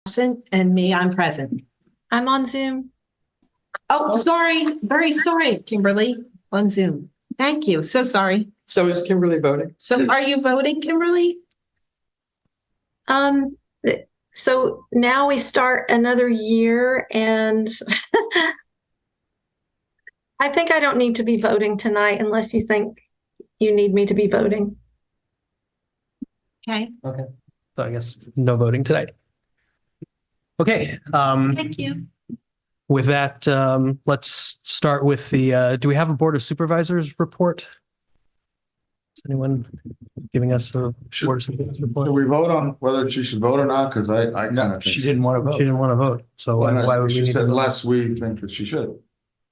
absent, and me, I'm present. I'm on Zoom. Oh, sorry. Very sorry, Kimberly, on Zoom. Thank you. So sorry. So is Kimberly voting? So are you voting, Kimberly? So now we start another year, and I think I don't need to be voting tonight unless you think you need me to be voting. Okay. Okay. So I guess no voting tonight. Okay. Thank you. With that, let's start with the, do we have a Board of Supervisors report? Is anyone giving us a Board of Supervisors Can report? we vote on whether she should vote or not? Because I kind of think. She didn't want to vote. She didn't want to vote. So why would we She need to said vote? unless we think that she should.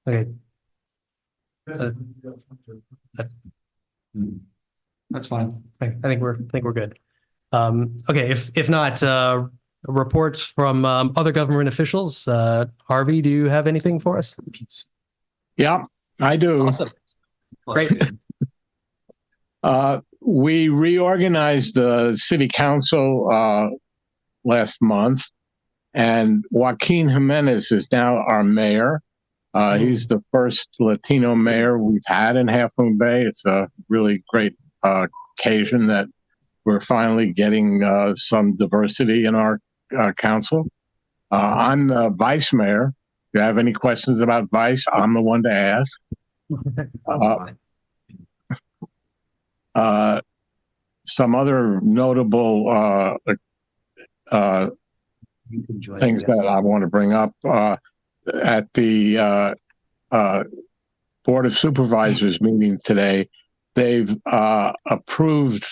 Okay. That's fine. I think we're good. Okay, if not, reports from other government officials. Harvey, do you have anything for us? Yeah, I do. Awesome. Great. We reorganized the city council last month, and Joaquin Jimenez is now our mayor. He's the first Latino mayor we've had in Half Moon Bay. It's a really great occasion that we're finally getting some diversity in our council. I'm the vice mayor. If you have any questions about vice, I'm the one to ask. Some other notable things that I want to bring up at the Board of Supervisors meeting today, they've approved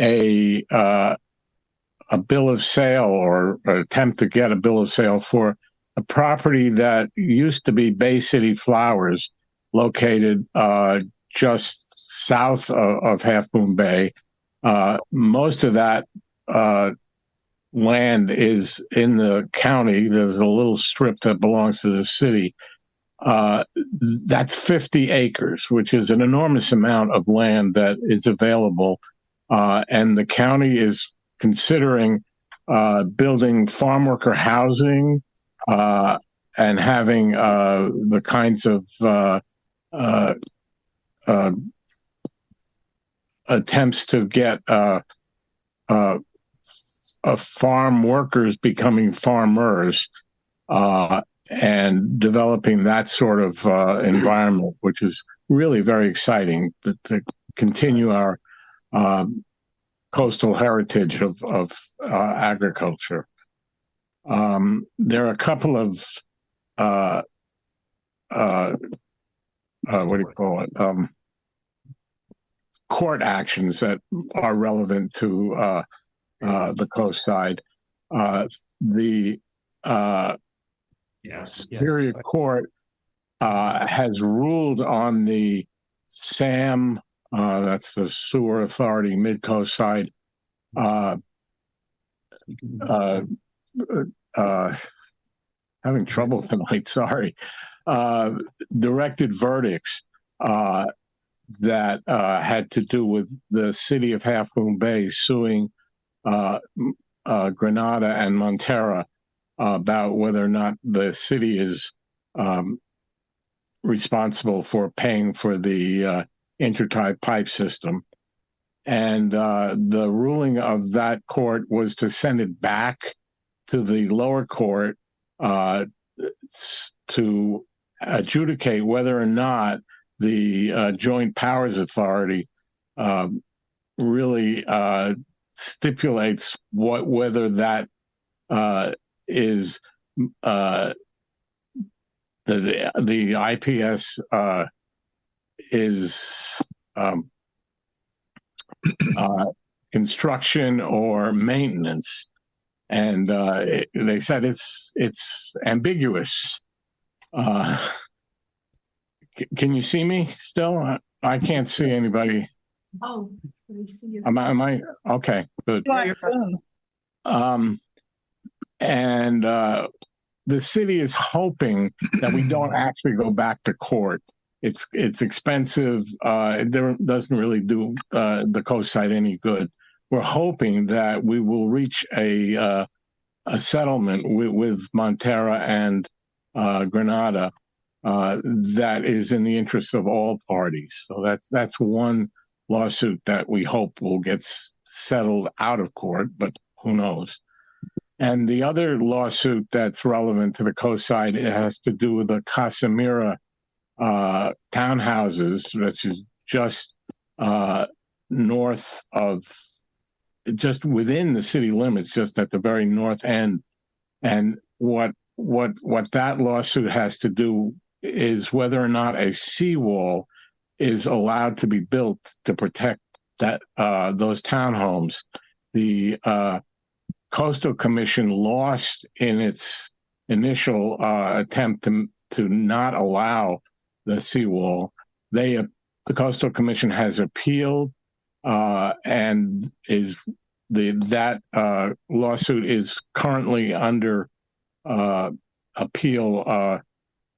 a bill of sale or attempt to get a bill of sale for a property that used to be Bay City Flowers, located just south of Half Moon Bay. Most of that land is in the county. There's a little strip that belongs to the city. That's 50 acres, which is an enormous amount of land that is available. And the county is considering building farm worker housing and having the kinds of attempts to get farm workers becoming farmers and developing that sort of environment, which is really very exciting to continue our coastal heritage of agriculture. There are a couple of what do you call it? Court actions that are relevant to the coast side. The Superior Court has ruled on the SAM, that's the Sewer Authority Midcoast side, having trouble tonight, sorry, directed verdicts that had to do with the city of Half Moon Bay suing Granada and Montera about whether or not the city is responsible for paying for the intertie pipe system. And the ruling of that court was to send it back to the lower court to adjudicate whether or not the Joint Powers Authority really stipulates whether that is the IPS is construction or maintenance, and they said it's ambiguous. Can you see me still? I can't see anybody. Oh, let me see you. Am I okay? Good. And the city is hoping that we don't actually go back to court. It's expensive. It doesn't really do the coast side any good. We're hoping that we will reach a a settlement with Montera and Granada that is in the interest of all parties. So that's one lawsuit that we hope will get settled out of court, but who knows? And the other lawsuit that's relevant to the coast side, it has to do with the Casimira townhouses, which is just north of, just within the city limits, just at the very north end. And what that lawsuit has to do is whether or not a seawall is allowed to be built to protect that those townhomes. The Coastal Commission lost in its initial attempt to not allow the seawall. The Coastal Commission has appealed, and that lawsuit is currently under appeal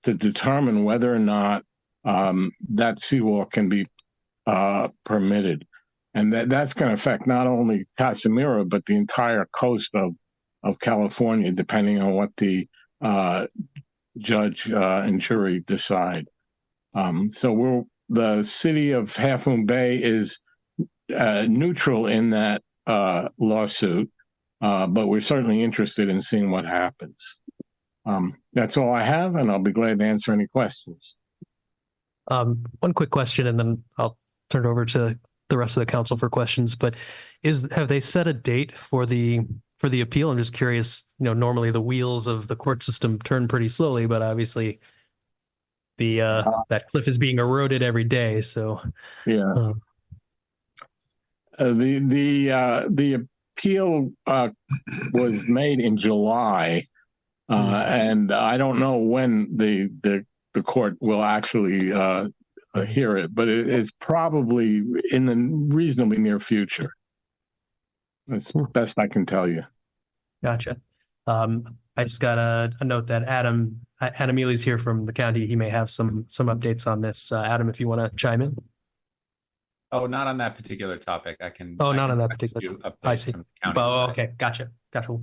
to determine whether or not that seawall can be permitted. And that's going to affect not only Casimira, but the entire coast of California, depending on what the judge and jury decide. So the city of Half Moon Bay is neutral in that lawsuit, but we're certainly interested in seeing what happens. That's all I have, and I'll be glad to answer any questions. One quick question, and then I'll turn it over to the rest of the council for questions. But have they set a date for the appeal? I'm just curious. Normally the wheels of the court system turn pretty slowly, but obviously that cliff is being eroded every day. So yeah, the appeal was made in July, and I don't know when the court will actually hear it, but it's probably in the reasonably near future. That's best I can tell you. Gotcha. I just got a note that Adam Ely's here from the county. He may have some updates on this. Adam, if you want to chime in. Oh, not on that particular topic. Oh, not on that particular topic. I see. Oh, okay. Gotcha.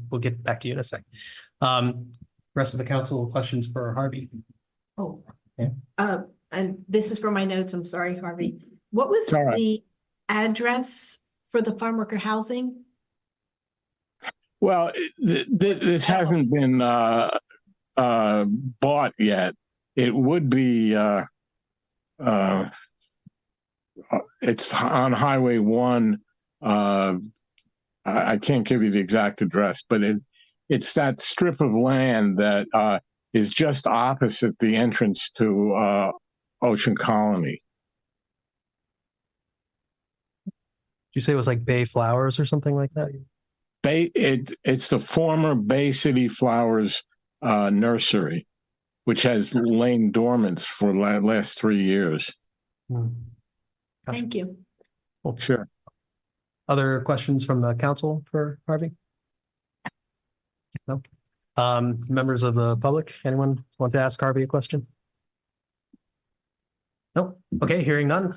We'll get back to you in a sec. Rest of the council, questions for Harvey? Oh, yeah. And this is for my notes. I'm sorry, Harvey. What was the address for the farm worker housing? Well, this hasn't been bought yet. It would be. It's on Highway 1. I can't give you the exact address, but it's that strip of land that is just opposite the entrance to Ocean Colony. Did you say it was like Bay Flowers or something like that? It's the former Bay City Flowers nursery, which has lain dormant for the last 3 years. Thank you. Cool. Sure. Other questions from the council for Harvey? No. Members of the public, anyone want to ask Harvey a question? No. Okay, hearing none.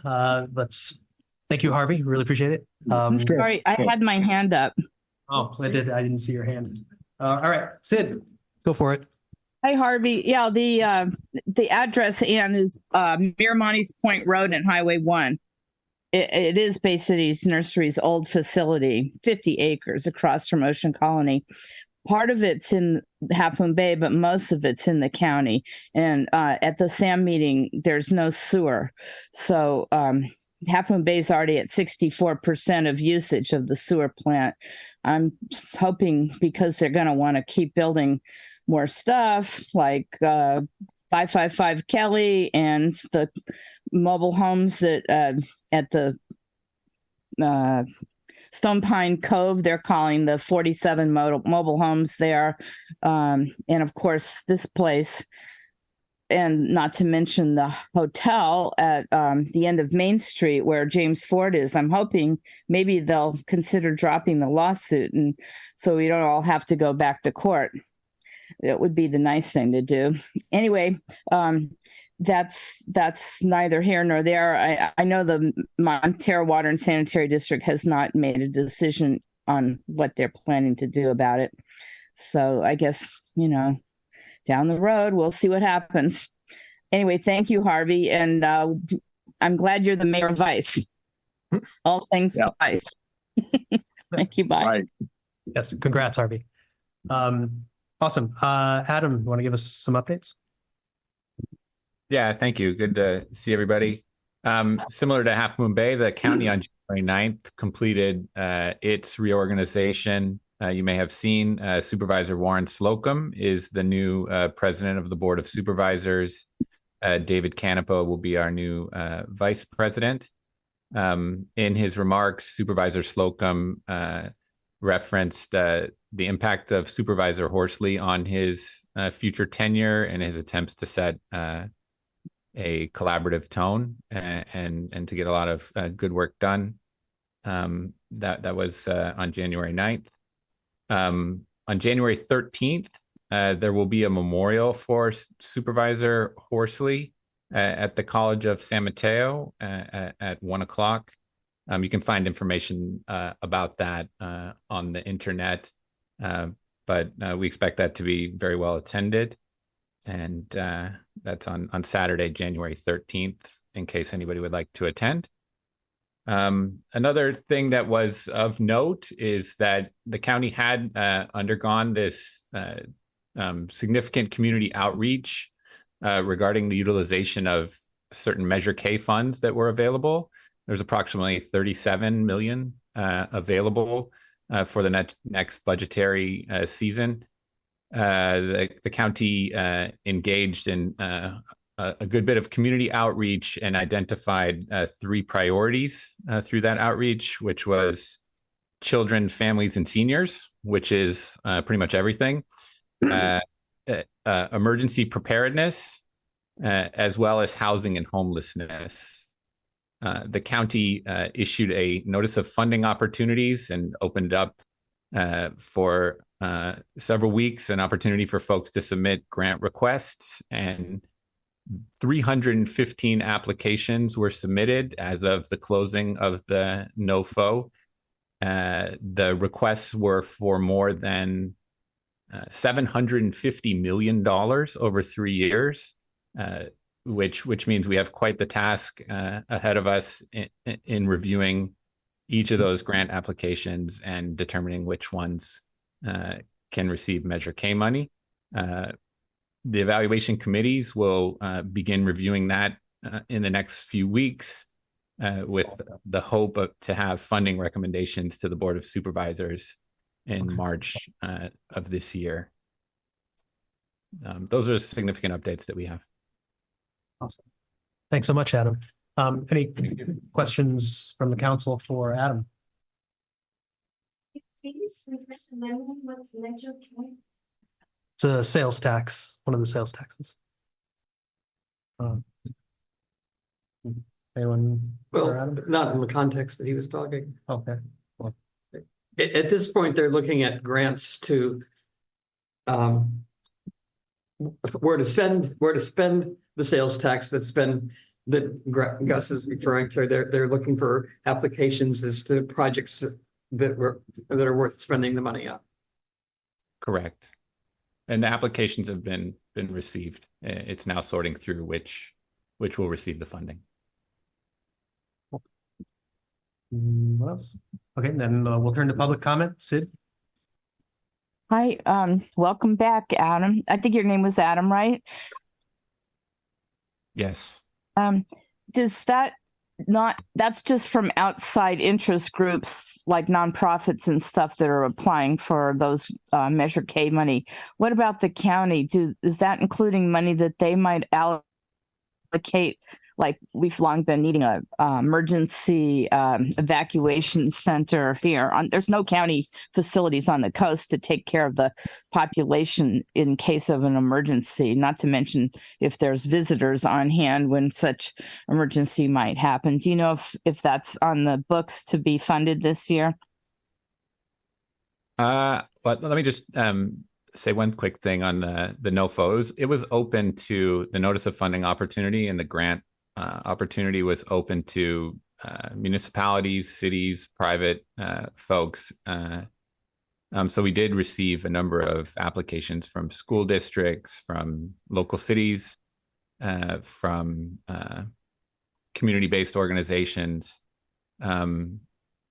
Thank you, Harvey. Really appreciate it. Sure. Sorry, I had my hand up. Oh, I didn't see your hand. All right, Sid, go for it. Hi, Harvey. Yeah, the address, Ann, is Miramontes Point Road and Highway 1. It is Bay City's nursery's old facility, 50 acres across from Ocean Colony. Part of it's in Half Moon Bay, but most of it's in the county. And at the SAM meeting, there's no sewer. So Half Moon Bay is already at 64% of usage of the sewer plant. I'm hoping, because they're going to want to keep building more stuff like 555 Kelly and the mobile homes that at the Stone Pine Cove, they're calling the 47 mobile homes there. And of course, this place, and not to mention the hotel at the end of Main Street where James Ford is. I'm hoping maybe they'll consider dropping the lawsuit, and so we don't all have to go back to court. It would be the nice thing to do. Anyway, that's neither here nor there. I know the Montera Water and Sanitary District has not made a decision on what they're planning to do about it. So I guess, down the road, we'll see what happens. Anyway, thank you, Harvey. And I'm glad you're the mayor vice. All things vice. Thank you. Bye. Right. Yes, congrats, Harvey. Awesome. Adam, you want to give us some updates? Yeah, thank you. Good to see everybody. Similar to Half Moon Bay, the county on January 9th completed its reorganization. You may have seen Supervisor Warren Slocum is the new president of the Board of Supervisors. David Canepa will be our new vice president. In his remarks, Supervisor Slocum referenced the impact of Supervisor Horsley on his future tenure and his attempts to set a collaborative tone and to get a lot of good work done. That was on January 9th. On January 13th, there will be a memorial for Supervisor Horsley at the College of San Mateo at 1:00. You can find information about that on the internet, but we expect that to be very well attended. And that's on Saturday, January 13th, in case anybody would like to attend. Another thing that was of note is that the county had undergone this significant community outreach regarding the utilization of certain Measure K funds that were available. There's approximately 37 million available for the next budgetary season. The county engaged in a good bit of community outreach and identified 3 priorities through that outreach, which was children, families, and seniors, which is pretty much everything. Emergency preparedness, as well as housing and homelessness. The county issued a notice of funding opportunities and opened up for several weeks an opportunity for folks to submit grant requests, and 315 applications were submitted as of the closing of the NOFO. The requests were for more than $750 million over 3 years, which means we have quite the task ahead of us in reviewing each of those grant applications and determining which ones can receive Measure K money. The evaluation committees will begin reviewing that in the next few weeks with the hope to have funding recommendations to the Board of Supervisors in March of this year. Those are significant updates that we have. Awesome. Thanks so much, Adam. Any questions from the council for Adam? Please refresh my memory, what's Measure K? It's a sales tax, one of the sales taxes. Anyone? for Adam? Well, not in the context that he was talking. Okay. At this point, they're looking at grants to where to spend the sales tax that Gus is referring to. They're looking for applications as to projects that are worth spending the money on. Correct. And the applications have been received. It's now sorting through which will receive the funding. What else? Okay, then we'll turn to public comment. Sid? Hi, welcome back, Adam. I think your name was Adam, right? Yes. Does that that's just from outside interest groups like nonprofits and stuff that are applying for those Measure K money. What about the county? Is that including money that they might allocate? Like we've long been needing a emergency evacuation center here. There's no county facilities on the coast to take care of the population in case of an emergency, not to mention if there's visitors on hand when such emergency might happen. Do you know if that's on the books to be funded this year? But let me just say one quick thing on the NOFOs. It was open to the notice of funding opportunity, and the grant opportunity was open to municipalities, cities, private folks So we did receive a number of applications from school districts, from local cities, from community-based organizations.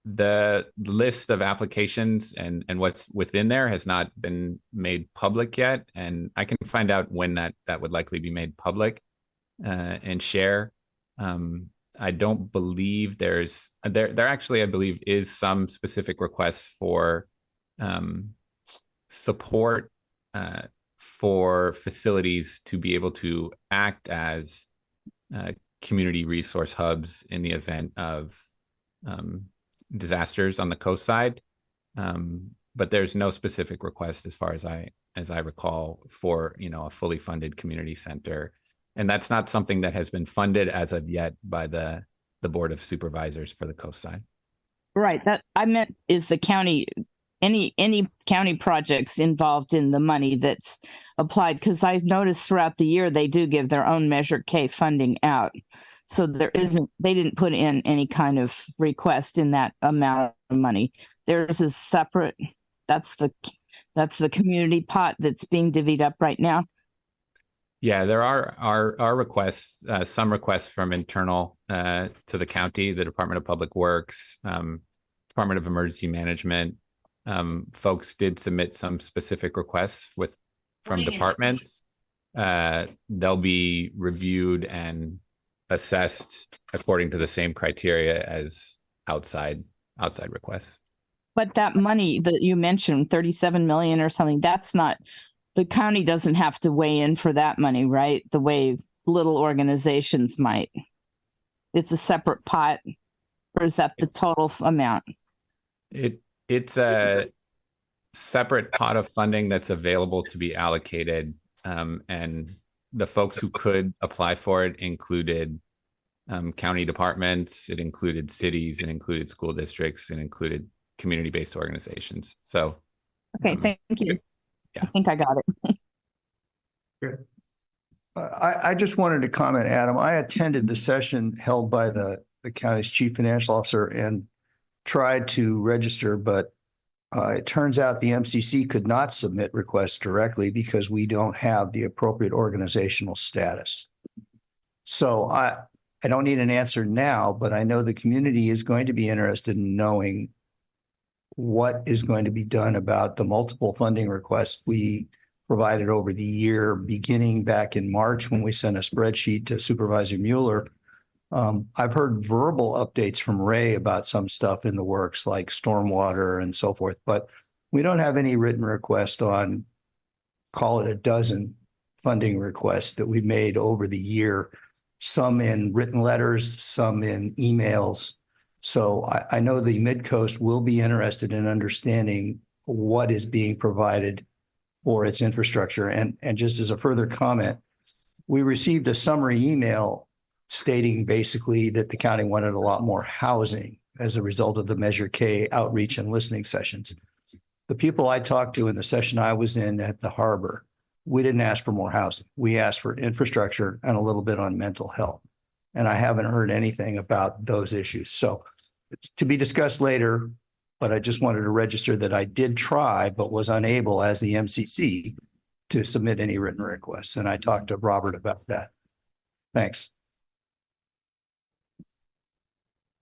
The list of applications and what's within there has not been made public yet, and I can find out when that would likely be made public and share. I don't believe there actually, I believe, is some specific requests for support for facilities to be able to act as community resource hubs in the event of disasters on the coast side. But there's no specific request, as far as I recall, for a fully funded community center. And that's not something that has been funded as of yet by the Board of Supervisors for the coast side. Right. That I meant is the county, any county projects involved in the money that's applied, because I noticed throughout the year they do give their own Measure K funding out. So they didn't put in any kind of request in that amount of money. There's a separate, that's the community pot that's being divvied up right now. Yeah, there are requests, some requests from internal to the county, the Department of Public Works, Department of Emergency Management. Folks did submit some specific requests from departments. They'll be reviewed and assessed according to the same criteria as outside requests. But that money that you mentioned, 37 million or something, that's not, the county doesn't have to weigh in for that money, right? The way little organizations might. It's a separate pot, or is that the total amount? It's a separate pot of funding that's available to be allocated, and the folks who could apply for it included county departments, it included cities, it included school districts, it included community-based organizations. So, okay, thank you. Yeah. I think I got it. Good. I just wanted to comment, Adam. I attended the session held by the county's chief financial officer and tried to register, but it turns out the MCC could not submit requests directly because we don't have the appropriate organizational status. So I don't need an answer now, but I know the community is going to be interested in knowing what is going to be done about the multiple funding requests we provided over the year, beginning back in March when we sent a spreadsheet to Supervisor Mueller. I've heard verbal updates from Ray about some stuff in the works, like stormwater and so forth, but we don't have any written request on, call it a dozen funding requests that we made over the year, some in written letters, some in emails. So I know the Midcoast will be interested in understanding what is being provided for its infrastructure. And just as a further comment, we received a summary email stating basically that the county wanted a lot more housing as a result of the Measure K outreach and listening sessions. The people I talked to in the session I was in at the harbor, we didn't ask for more housing. We asked for infrastructure and a little bit on mental health. And I haven't heard anything about those issues. So it's to be discussed later, but I just wanted to register that I did try, but was unable as the MCC to submit any written requests. And I talked to Robert about that. Thanks.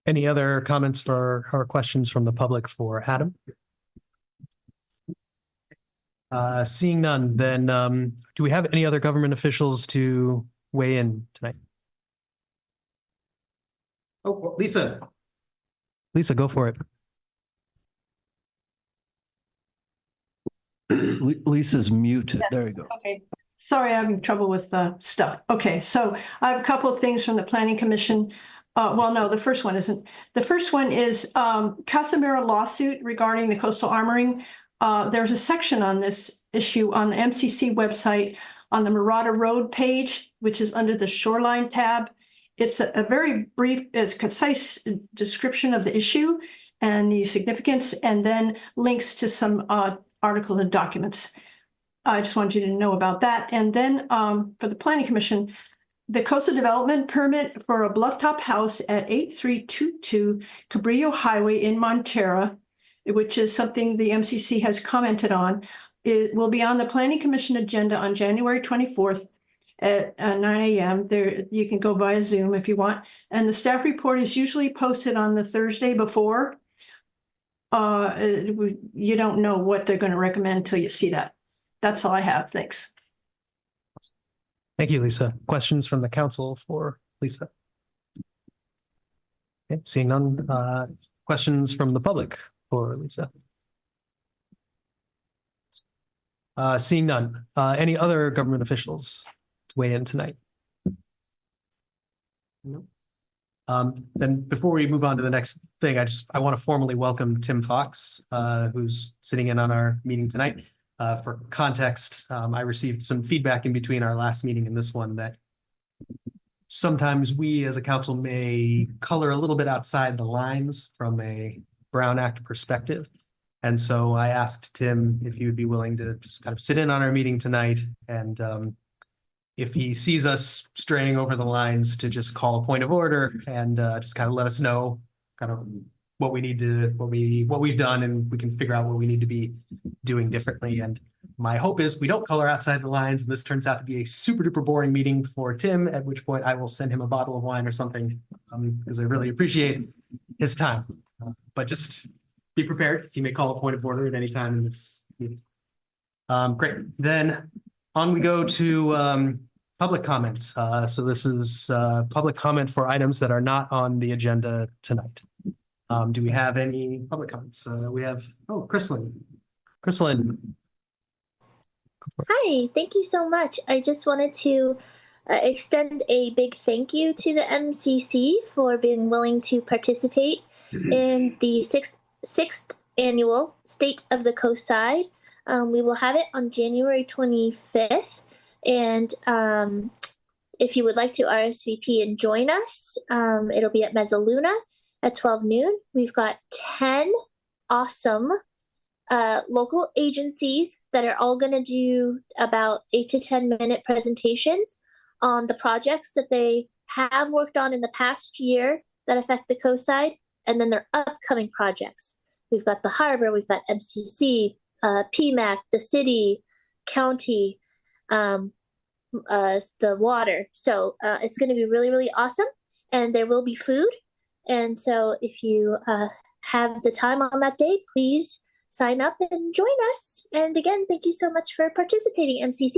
Any other comments or questions from the public for Adam? Seeing none, then do we have any other government officials to weigh in tonight? Oh, Lisa. Lisa, go for it. Lisa's muted. Yes. There you go. Okay. Sorry, I'm having trouble with stuff. Okay, so I have a couple of things from the Planning Commission. Well, no, the first one isn't. The first one is Casimiro lawsuit regarding the coastal armoring. There's a section on this issue on the MCC website on the Murata Road page, which is under the shoreline tab. It's a very brief, it's concise description of the issue and the significance, and then links to some articles and documents. I just wanted you to know about that. And then for the Planning Commission, the coastal development permit for a blufftop house at 8322 Cabrillo Highway in Montera which is something the MCC has commented on. It will be on the Planning Commission agenda on January 24th at 9 a.m. There, you can go via Zoom if you want. And the staff report is usually posted on the Thursday before. You don't know what they're going to recommend until you see that. That's all I have. Thanks. Thank you, Lisa. Questions from the council for Lisa? Okay, seeing none. Questions from the public for Lisa? Seeing none. Any other government officials to weigh in tonight? No. Then before we move on to the next thing, I want to formally welcome Tim Fox, who's sitting in on our meeting tonight. For context, I received some feedback in between our last meeting and this one that sometimes we as a council may color a little bit outside the lines from a Brown Act perspective. And so I asked Tim if he would be willing to just kind of sit in on our meeting tonight, and if he sees us straying over the lines, to just call a point of order and just kind of let us know kind of what we need to, what we've done, and we can figure out what we need to be doing differently. And my hope is we don't color outside the lines and this turns out to be a super duper boring meeting for Tim, at which point I will send him a bottle of wine or something, because I really appreciate his time. But just be prepared. He may call a point of order at any time in this meeting. Great. Then on we go to public comment. So this is public comment for items that are not on the agenda tonight. Do we have any public comments? We have, Chrislyn. Chrislyn. Hi, thank you so much. I just wanted to extend a big thank you to the MCC for being willing to participate in the sixth annual State of the Coast Side. We will have it on January 25th. And if you would like to RSVP and join us, it'll be at Mezzaluna at 12 noon. We've got 10 awesome local agencies that are all going to do about 8 to 10 minute presentations on the projects that they have worked on in the past year that affect the coast side, and then their upcoming projects. We've got the harbor, we've got MCC, PMAC, the city, county, the water. So it's going to be really, really awesome, and there will be food. And so if you have the time on that day, please sign up and join us. And again, thank you so much for participating, MCC.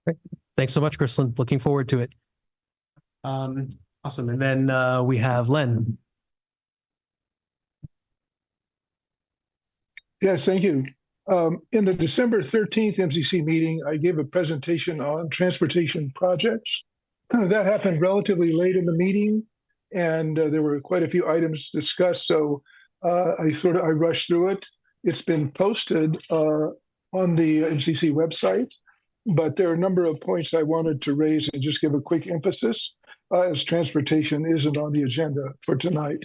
Great. Thanks so much, Chrislyn. Looking forward to it. Awesome. And then we have Len. Yes, thank you. In the December 13th MCC meeting, I gave a presentation on transportation projects. That happened relatively late in the meeting, and there were quite a few items discussed, so I rushed through it. It's been posted on the MCC website, but there are a number of points I wanted to raise and just give a quick emphasis, as transportation isn't on the agenda for tonight.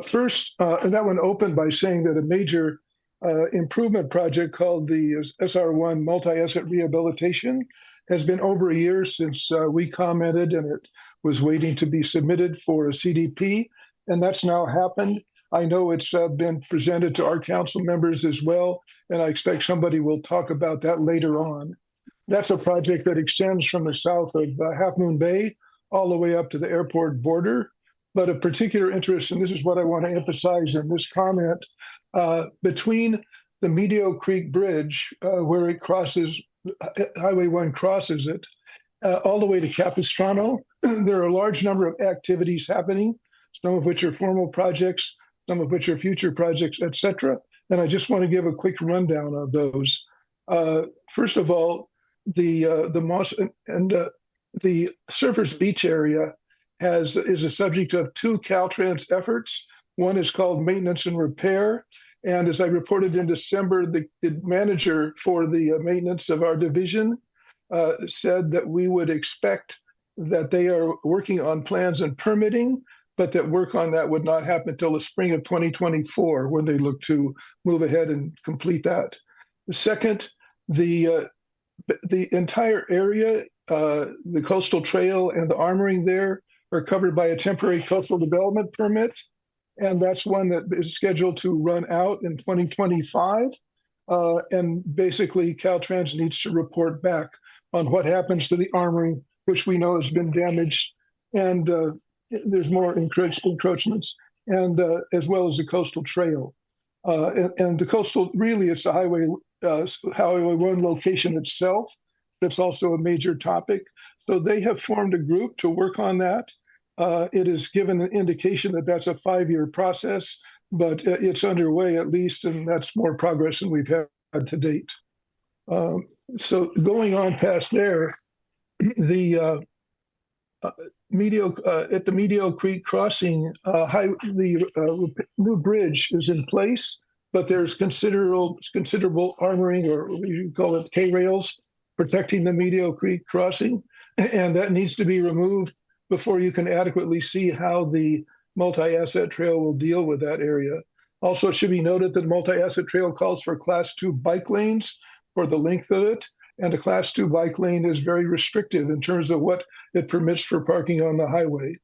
First, that one opened by saying that a major improvement project called the SR1 multi-asset rehabilitation has been over a year since we commented, and it was waiting to be submitted for a CDP, and that's now happened. I know it's been presented to our council members as well, and I expect somebody will talk about that later on. That's a project that extends from the south of Half Moon Bay all the way up to the airport border. But of particular interest, and this is what I want to emphasize in this comment, between the Medio Creek Bridge, where it crosses, Highway 1 crosses it, all the way to Capistrano, there are a large number of activities happening, some of which are formal projects, some of which are future projects, etc. And I just want to give a quick rundown of those. First of all, the Moss and the Surfers Beach area is a subject of two Caltrans efforts. One is called maintenance and repair. And as I reported in December, the manager for the maintenance of our division said that we would expect that they are working on plans and permitting, but that work on that would not happen until the spring of 2024, when they look to move ahead and complete that. The second, the entire area, the coastal trail and the armoring there, are covered by a temporary coastal development permit. And that's one that is scheduled to run out in 2025. And basically, Caltrans needs to report back on what happens to the armoring, which we know has been damaged, and there's more encroachments, and as well as the coastal trail. And the coastal, really, it's the Highway 1 location itself that's also a major topic. So they have formed a group to work on that. It is given an indication that that's a 5-year process, but it's underway at least, and that's more progress than we've had to date. So going on past there, the at the Medio Creek crossing, the new bridge is in place, but there's considerable armoring, or you call it K-rails, protecting the Medio Creek crossing, and that needs to be removed before you can adequately see how the multi-asset trail will deal with that area. Also, it should be noted that the multi-asset trail calls for Class 2 bike lanes for the length of it, and a Class 2 bike lane is very restrictive in terms of what it permits for parking on the highway.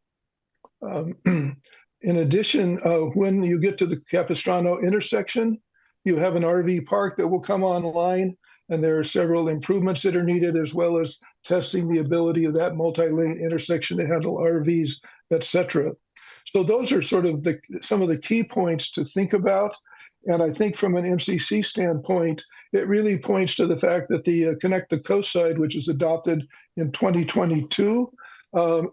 In addition, when you get to the Capistrano intersection, you have an RV park that will come online, and there are several improvements that are needed, as well as testing the ability of that multi-lane intersection to handle RVs, etc. So those are sort of some of the key points to think about. And I think from an MCC standpoint, it really points to the fact that the Connect the Coast side, which was adopted in 2022,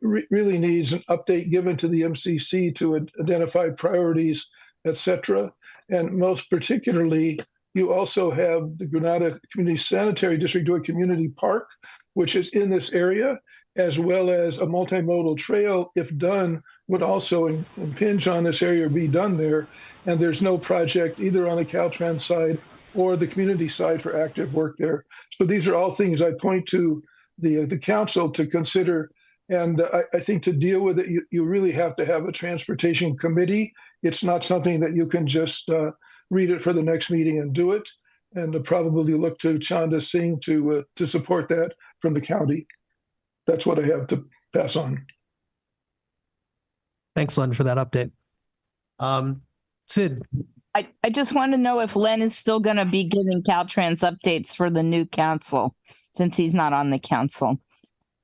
really needs an update given to the MCC to identify priorities, etc. And most particularly, you also have the Granada Community Sanitary District do a community park, which is in this area, as well as a multimodal trail, if done, would also impinge on this area or be done there. And there's no project either on the Caltrans side or the community side for active work there. So these are all things I point to the council to consider. And I think to deal with it, you really have to have a transportation committee. It's not something that you can just read it for the next meeting and do it. And probably look to Chanda Singh to support that from the county. That's what I have to pass on. Thanks, Len, for that update. Sid. I just want to know if Len is still going to be giving Caltrans updates for the new council, since he's not on the council.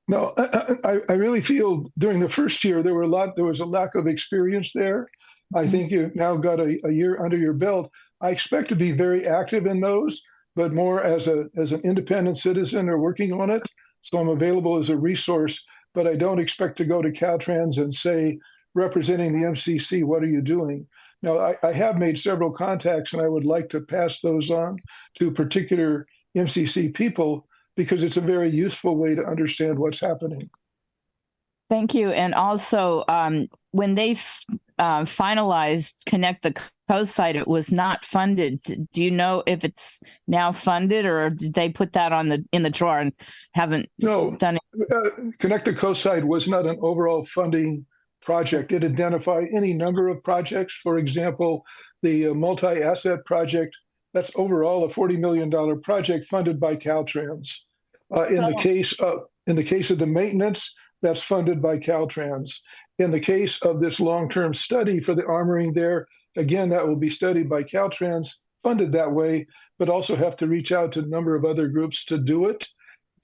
No, I really feel during the first year there was a lack of experience there. I think you've now got a year under your belt. I expect to be very active in those, but more as an independent citizen or working on it. So I'm available as a resource, but I don't expect to go to Caltrans and say, representing the MCC, what are you doing? Now, I have made several contacts, and I would like to pass those on to particular MCC people because it's a very useful way to understand what's happening. Thank you. And also, when they finalized Connect the Coast site, it was not funded. Do you know if it's now funded, or did they put that in the drawer and haven't done it? Connect the Coast site was not an overall funding project. It identified any number of projects. For example, the multi-asset project, that's overall a $40 million project funded by Caltrans. In the case of the maintenance, that's funded by Caltrans. In the case of this long-term study for the armoring there, again, that will be studied by Caltrans, funded that way, but also have to reach out to a number of other groups to do it.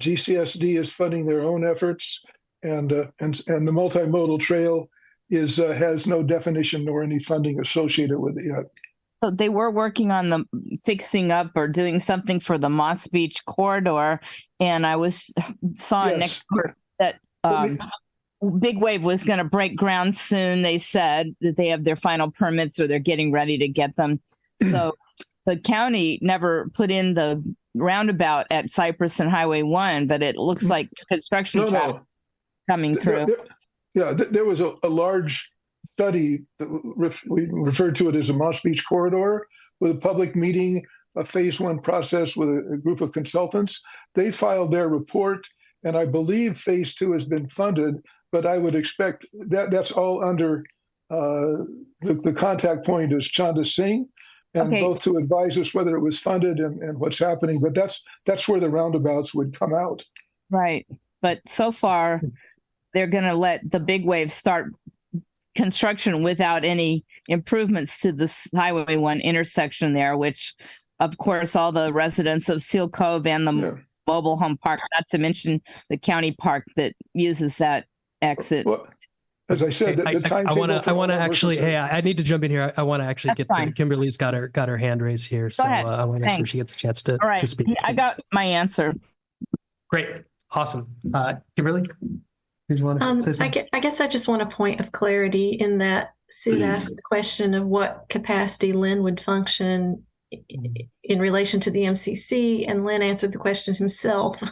GCSD is funding their own efforts, and the multimodal trail has no definition nor any funding associated with it yet. So they were working on the fixing up or doing something for the Moss Beach corridor, and I saw next door that Big Wave was going to break ground soon. They said that they have their final permits or they're getting ready to get them. So the county never put in the roundabout at Cypress and Highway 1, but it looks like construction traffic coming through. There was a large study that we referred to it as a Moss Beach corridor with a public meeting, a phase 1 process with a group of consultants. They filed their report, and I believe phase 2 has been funded, but I would expect that's all under the contact point is Chanda Singh, and both to advise us whether it was funded and what's happening. But that's where the roundabouts would come out. Right. But so far, they're going to let the Big Wave start construction without any improvements to this Highway 1 intersection there, which of course all the residents of Seal Cove and the mobile home park, not to mention the county park that uses that exit. Well, as I said, Hey, the I want timetable. to. I want to actually. Hey, I need to jump in here. I want to actually That's get fine. to Kimberly's got her hand raised here, so ahead. I want to make sure Thanks. she gets a chance to All right, speak. I got my answer. Great, awesome. Kimberly, did you want to say something? I guess I just want a point of clarity in that Sid asked the question of what capacity Lynn would function in relation to the MCC, and Lynn answered the question himself.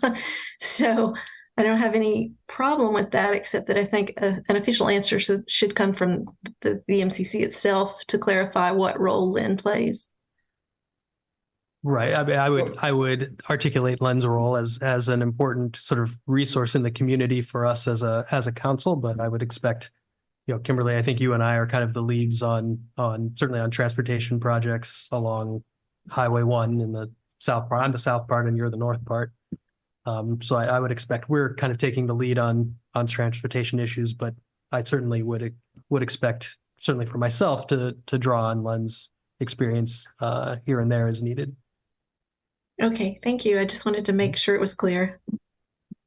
So I don't have any problem with that, except that I think an official answer should come from the MCC itself to clarify what role Lynn plays. Right. I mean, I would articulate Lynn's role as an important sort of resource in the community for us as a council, but I would expect, Kimberly, I think you and I are kind of the leads on certainly on transportation projects along Highway 1 in the south part. I'm the south part and you're the north part. So I would expect we're kind of taking the lead on transportation issues, but I certainly would expect, certainly for myself, to draw on Lynn's experience here and there as needed. Okay, thank you. I just wanted to make sure it was clear.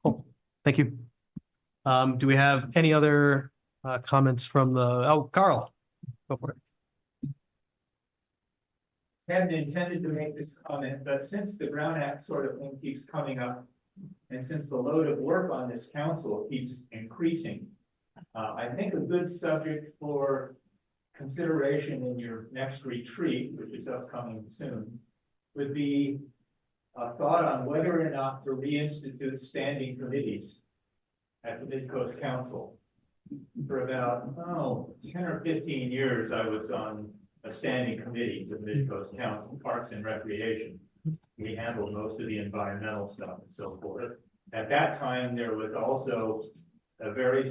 Cool. Thank you. Do we have any other comments from Carl? Go for it. I hadn't intended to make this comment, but since the Brown Act sort of thing keeps coming up, and since the load of work on this council keeps increasing, I think a good subject for consideration in your next retreat, which is upcoming soon, would be a thought on whether or not to reinstitute standing committees at the Midcoast Council. For about 10 or 15 years, I was on a standing committee to the Midcoast Council, Parks and Recreation. We handled most of the environmental stuff and so forth. At that time, there was also a very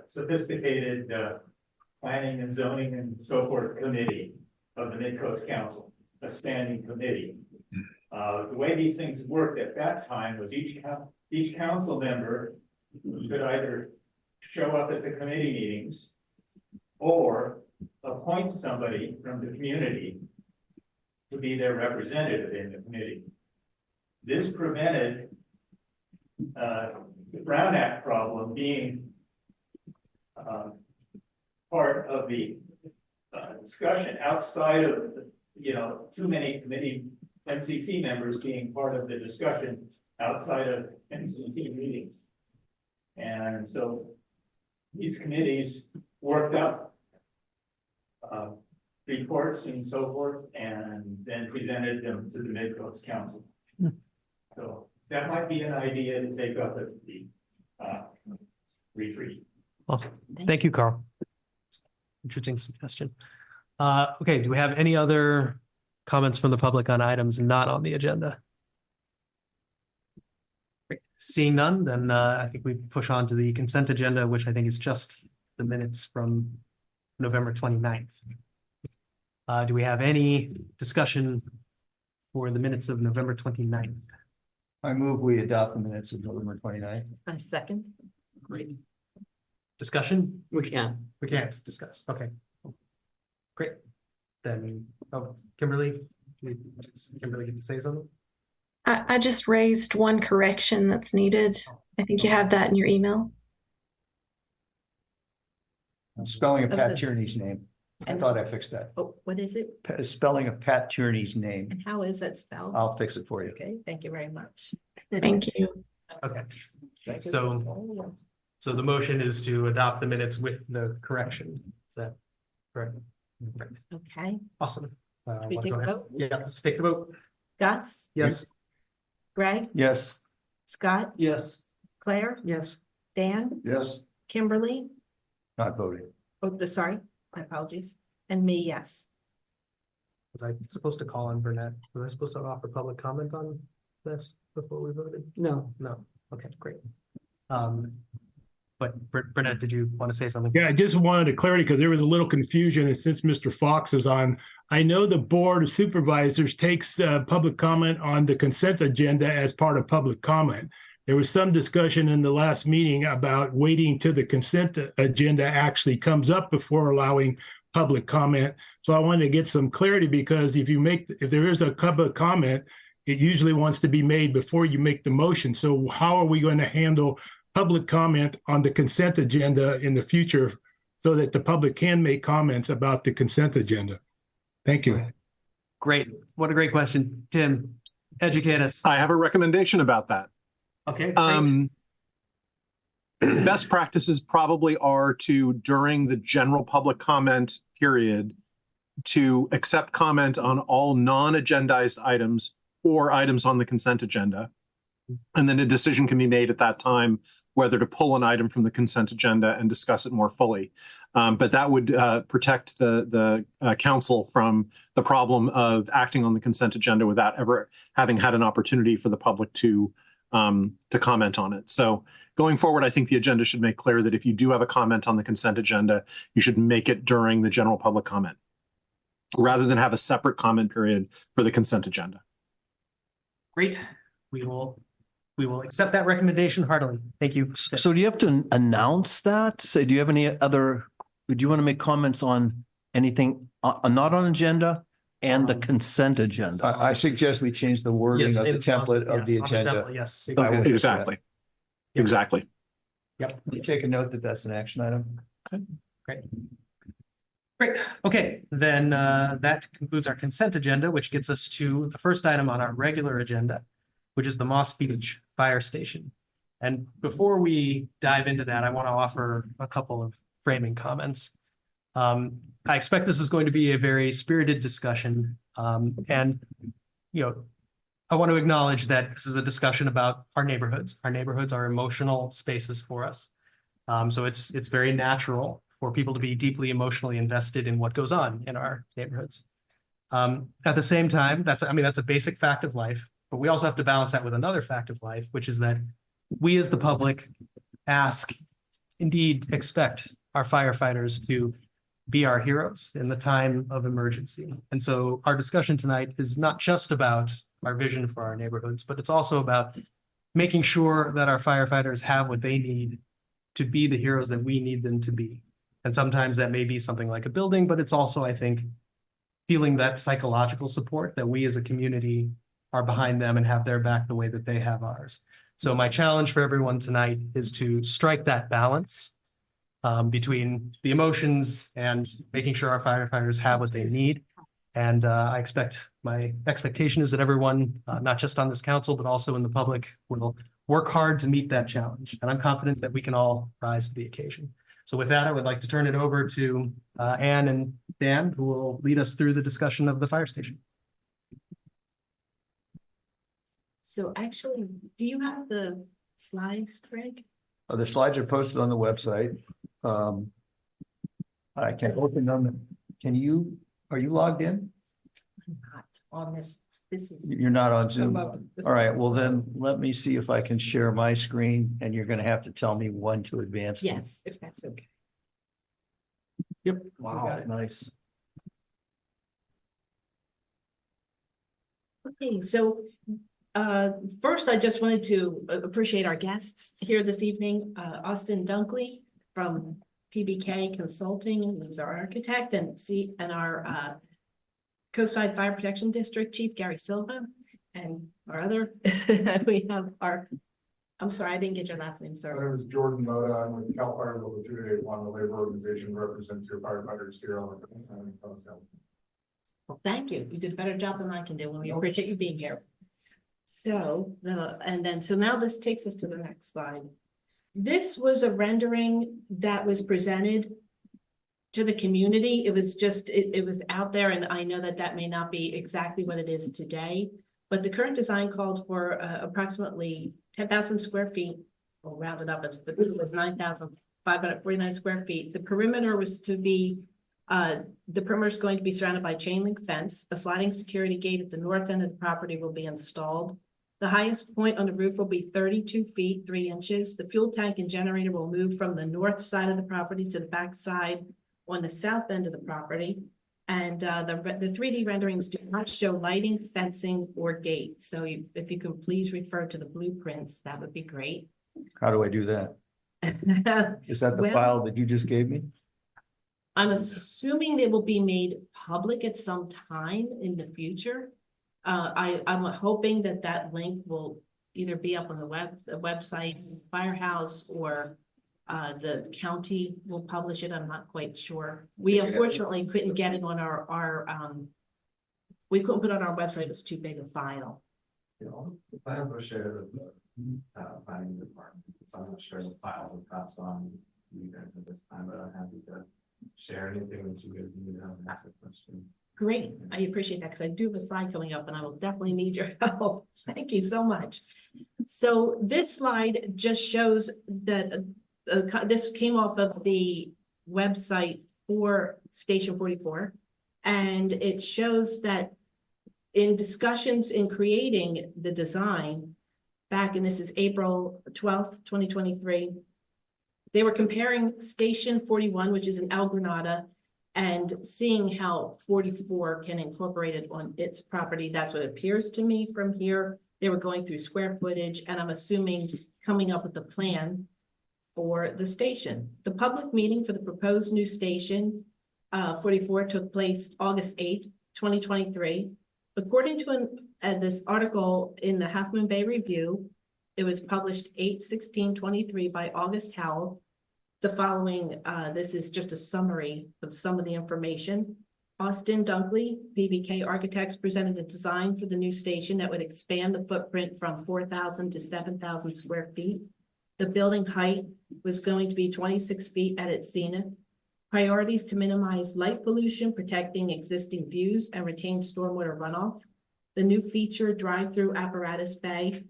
sophisticated planning and zoning and so forth committee of the Midcoast Council, a standing committee. The way these things worked at that time was each council member could either show up at the committee meetings or appoint somebody from the community to be their representative in the committee. This prevented the Brown Act problem being part of the discussion outside of, too many committee MCC members being part of the discussion outside of MCC meetings. And so these committees worked up reports and so forth, and then presented them to the Midcoast Council. So that might be an idea to take up at the retreat. Awesome. Thank you, Carl. Interesting suggestion. Okay, do we have any other comments from the public on items not on the agenda? Great. Seeing none, then I think we push on to the consent agenda, which I think is just the minutes from November 29th. Do we have any discussion for the minutes of November 29th? I move we adopt the minutes of November 29th. A second. Great. Discussion? We can. We can't discuss. Okay. Great. Then, Kimberly, get to say something? I just raised one correction that's needed. I think you have that in your email. Spelling of Of Pat this. Tierney's name. I And- thought I fixed that. Oh, what is it? Spelling of Pat Tierney's name. And how is that spelled? I'll fix it for you. Okay, thank you very much. Thank you. Okay. So the motion is to adopt the minutes with the correction. Is that correct? Correct. Okay, Awesome. we wanna take go a ahead? vote? Yeah, let's take the vote. Gus, Yes. Greg, Yes. Scott, Yes. Claire, Yes. Dan, Yes, Kimberly, Not voting. sorry, my apologies, and me, yes. Was I supposed to call on Burnett? Was I supposed to offer public comment on this before we voted? No. No. Okay, great. But Burnett, did you want to say something? Yeah, I just wanted a clarity because there was a little confusion, and since Mr. Fox is on, I know the Board of Supervisors takes public comment on the consent agenda as part of public comment. there was some discussion in the last meeting about waiting till the consent agenda actually comes up before allowing public comment. So I wanted to get some clarity, because if there is a public comment, it usually wants to be made before you make the motion. So how are we going to handle public comment on the consent agenda in the future so that the public can make comments about the consent agenda? Thank you. Great. What a great question. Tim, educate us. I have a recommendation about that. Okay. Great. Best practices probably are to, during the general public comment period, to accept comment on all non-agendized items or items on the consent agenda. And then a decision can be made at that time whether to pull an item from the consent agenda and discuss it more fully. But that would protect the council from the problem of acting on the consent agenda without ever having had an opportunity for the public to comment on it. So going forward, I think the agenda should make clear that if you do have a comment on the consent agenda, you should make it during the general public comment, rather than have a separate comment period for the consent agenda. Great. We will accept that recommendation heartily. Thank you. So do you have to announce that? So do you have any other, do you want to make comments on anything not on agenda and the consent agenda? I suggest we change the wording Yes, of the it's on- template of the yes, on the agenda. template, yes, I will fix that. Exactly. Yep. Exactly. Yep. You take a note that that's an action item. Great. Great. Okay, then that concludes our consent agenda, which gets us to the first item on our regular agenda, which is the Moss Beach Fire Station. And before we dive into that, I want to offer a couple of framing comments. I expect this is going to be a very spirited discussion. And, I want to acknowledge that this is a discussion about our neighborhoods. Our neighborhoods are emotional spaces for us. So it's very natural for people to be deeply emotionally invested in what goes on in our neighborhoods. At the same time, that's a basic fact of life, but we also have to balance that with another fact of life, which is that we as the public indeed expect our firefighters to be our heroes in the time of emergency. And so our discussion tonight is not just about our vision for our neighborhoods, but it's also about making sure that our firefighters have what they need to be the heroes that we need them to be. And sometimes that may be something like a building, but it's also, I think, feeling that psychological support that we as a community are behind them and have their back the way that they have ours. So my challenge for everyone tonight is to strike that balance between the emotions and making sure our firefighters have what they need. And my expectation is that everyone, not just on this council, but also in the public, will work hard to meet that challenge. And I'm confident that we can all rise to the occasion. So with that, I would like to turn it over to Anne and Dan, who will lead us through the discussion of the fire station. So actually, do you have the slides, Greg? The slides are posted on the website. I can open them. Are you logged in? I'm not on this. This is. You're not on Zoom. All right, well then, let me see if I can share my screen, and you're gonna have to tell me when to advance. Yes, if that's okay. Yep. Wow, nice. Okay, so first, I just wanted to appreciate our guests here this evening. Austin Dunkley from PBK Consulting, who's our architect, and our Coastside Fire Protection District Chief Gary Silva, and our other. We have I'm sorry, I didn't get your last name, sir. My name is Jordan Moda. I'm with Cal Fire Local 281, the labor organization represents your firefighters here on the. Well, thank you. You did a better job than I can do, and we appreciate you being here. So now this takes us to the next slide. This was a rendering that was presented to the community. It was just, it was out there, and I know that may not be exactly what it is today, but the current design called for approximately 10,000 square feet, or rounded up, but this was 9,549 square feet. The perimeter was to be, the perimeter is going to be surrounded by chain link fence. A sliding security gate at the north end of the property will be installed. The highest point on the roof will be 32 feet, 3 inches. The fuel tank and generator will move from the north side of the property to the back side on the south end of the property. And the 3D renderings do not show lighting, fencing, or gate. So if you can please refer to the blueprints, that would be great. How do I do that? Is that the Well- file that you just gave me? I'm assuming they will be made public at some time in the future. I'm hoping that link will either be up on the website, Firehouse, or the county will publish it. I'm not quite sure. We unfortunately couldn't get it on we couldn't put it on our website. It was too big a file. The file was shared with the planning department, so I'm not sure the file will pass on you guys at this time, but I'm happy to share anything that you guys need to answer questions. Great, I appreciate that because I do have a slide coming up and I will definitely need your help. Thank you so much. So this slide just shows that this came off of the website for Station 44, and it shows that in discussions in creating the design back, and this is April 12th, 2023, they were comparing Station 41, which is in El Granada, and seeing how 44 can incorporate it on its property. That's what it appears to me from here. They were going through square footage, and I'm assuming coming up with the plan for the station. The public meeting for the proposed new station 44 took place August 8th, 2023. According to this article in the Half Moon Bay Review, it was published 8/16/23 by August Howell. The following, this is just a summary of some of the information. Austin Dunkley, PBK Architects, presented a design for the new station that would expand the footprint from 4,000 to 7,000 square feet. The building height was going to be 26 feet at its zenith. Priorities to minimize light pollution, protecting existing views, and retain stormwater runoff. The new feature drive-through apparatus bay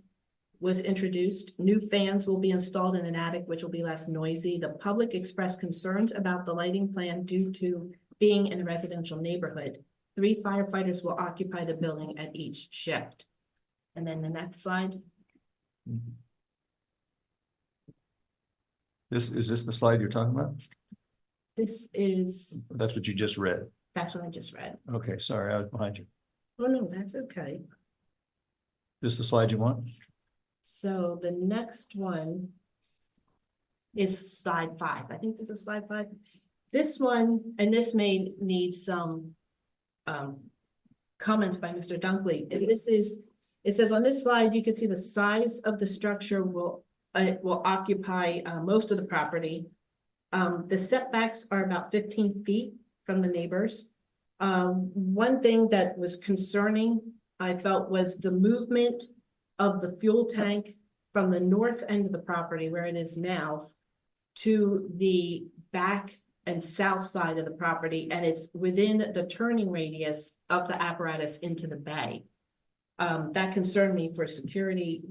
was introduced. New fans will be installed in an attic, which will be less noisy. The public expressed concerns about the lighting plan due to being in a residential neighborhood. 3 firefighters will occupy the building at each shift. And then the next slide. Is this the slide you're talking about? This is, That's what you just read. that's what I just read. Okay, sorry, I was behind you. Oh, no, that's okay. This the slide you want? So the next one is slide 5. I think this is slide 5. This one, and this may need some comments by Mr. Dunkley. And this is, it says on this slide, you can see the size of the structure will occupy most of the property. The setbacks are about 15 feet from the neighbors. One thing that was concerning, I felt, was the movement of the fuel tank from the north end of the property where it is now to the back and south side of the property, and it's within the turning radius of the apparatus into the bay. That concerned me for security.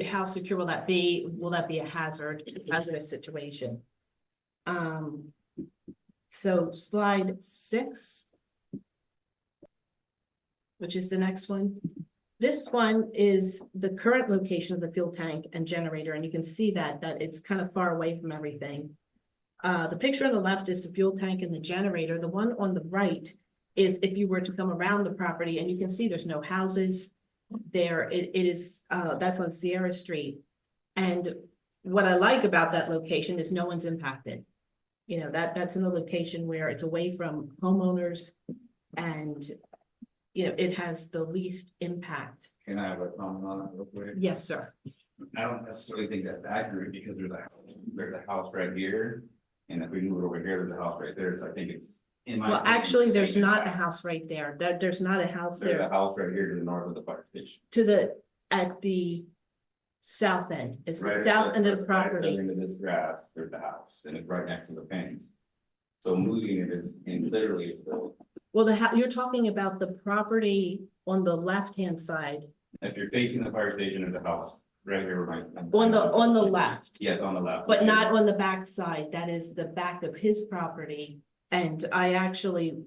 How secure will that be? Will that be a hazardous situation? So slide 6, which is the next one. This one is the current location of the fuel tank and generator, and you can see that it's kind of far away from everything. The picture on the left is the fuel tank and the generator. The one on the right is if you were to come around the property, and you can see there's no houses there. It is that's on Sierra Street. And what I like about that location is no one's impacted. You know, that's in a location where it's away from homeowners, and you know, it has the least impact. Can I have a comment on that real quick? Yes, sir. I don't necessarily think that's accurate because there's a house right here. And if we move it over here, there's a house right there. So I think it's in my. Well, opinion, actually, the there's same not a impact. house right there. There's not a house There's a there. house right here to the north of the fire station. At the south end. It's the Right south end of the right property. Into this grass, there's the house and it's right next to the fence. So moving it is in literally it's the. Well, you're talking about the property on the left-hand side. If you're facing the fire station or the house, right here, right. On the left. Yes, on the left. But not on the back side. That is the back of his property. And I actually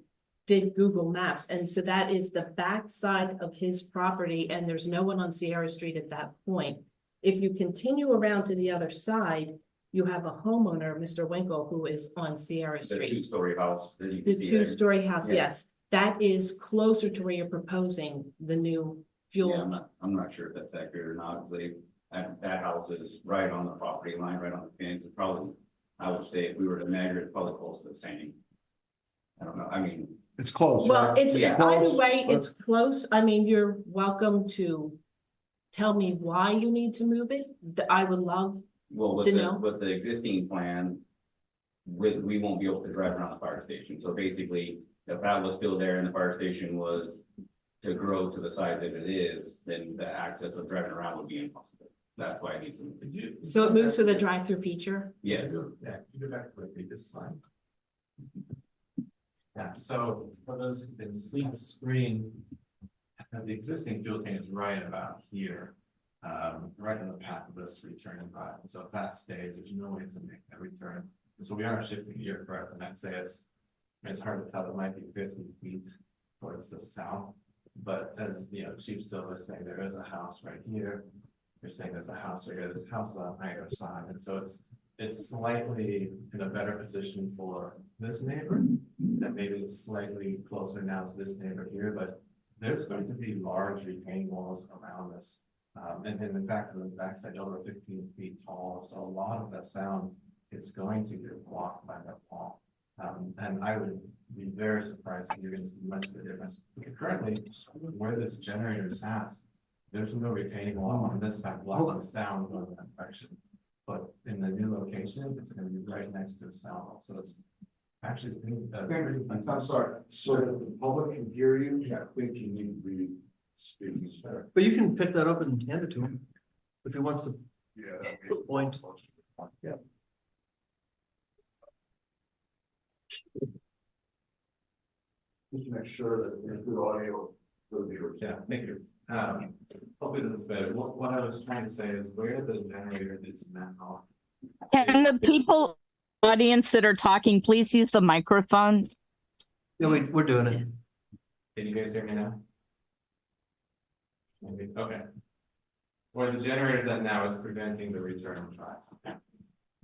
did Google Maps. And so that is the back side of his property, and there's no one on Sierra Street at that point. If you continue around to the other side, you have a homeowner, Mr. Winkle, who is on Sierra The Street. two-story house that you The can see there. two-story house, Yeah. yes, that is closer to where you're proposing the new Yeah, fuel. I'm not sure if that's accurate or not, because that house is right on the property line, right on the fence. It's probably, I would say if we were to measure it, probably close to the same. I don't know, I mean. It's close, Well, right? it's, Yeah. either way, it's close. I mean, you're welcome to tell me why you need to move it. I would love Well, with to the, know. with the existing plan, we won't be able to drive around the fire station. So basically, if that was still there and the fire station was to grow to the size that it is, then the access of driving around would be impossible. That's why it needs to move. So it moves to the drive-through feature? Yes. Yeah, you go back to the previous slide. Yeah, so for those who can see the screen, the existing fuel tank is right about here, right in the path of this return drive. And so if that stays, there's no way to make that return. And so we are shifting gear correct, and I'd say it's hard to tell. It might be 50 feet towards the south, but as you know, Chief Silver is saying, there is a house right here. You're saying there's a house right here. There's a house on either side, and so it's slightly in a better position for this neighbor, and maybe it's slightly closer now to this neighbor here, but there's going to be large retaining walls around this. And in fact, the backside over 15 feet tall, so a lot of that sound, it's going to get blocked by that wall. And I would be very surprised if you're going to see much of a difference. Currently, where this generator is at, there's no retaining wall on this side blocking sound going that direction. But in the new location, it's going to be right next to a sound wall. So it's actually. I'm sorry, so that the public can hear you, I think you need to be speaking better. But you can pick that up and hand it to him if he wants to Yeah. point. Yeah. Just to make sure that there's good audio for the viewers. Yeah, thank you. Hopefully this is better. What I was trying to say is where the generator is now. Can the people audience that are talking, please use the microphone? Yeah, we're doing it. Can you guys hear me now? Maybe, okay. Where the generator is at now is preventing the return of drive.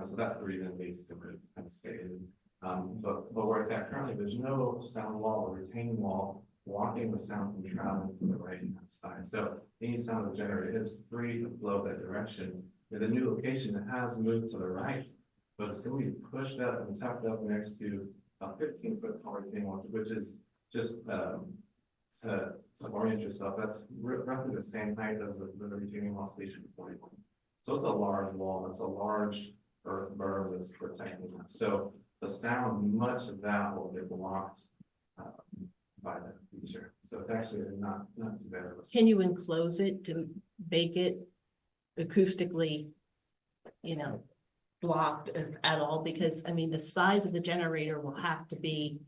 So that's the reason basically kind of stated. But where it's at currently, there's no sound wall or retaining wall blocking the sound from traveling to the right hand side. So any sound of the generator is free to flow that direction. In the new location, it has moved to the right, but it's going to be pushed up and tucked up next to a 15-foot tall retaining wall, which is just to orient yourself. That's roughly the same height as the retaining wall station 41. So it's a large wall. It's a large earth berm that's protecting us. So the sound, much of that will be blocked by that feature. So it's actually not too bad. Can you enclose it to make it acoustically, blocked at all? Because I mean, the size of the generator will have to be,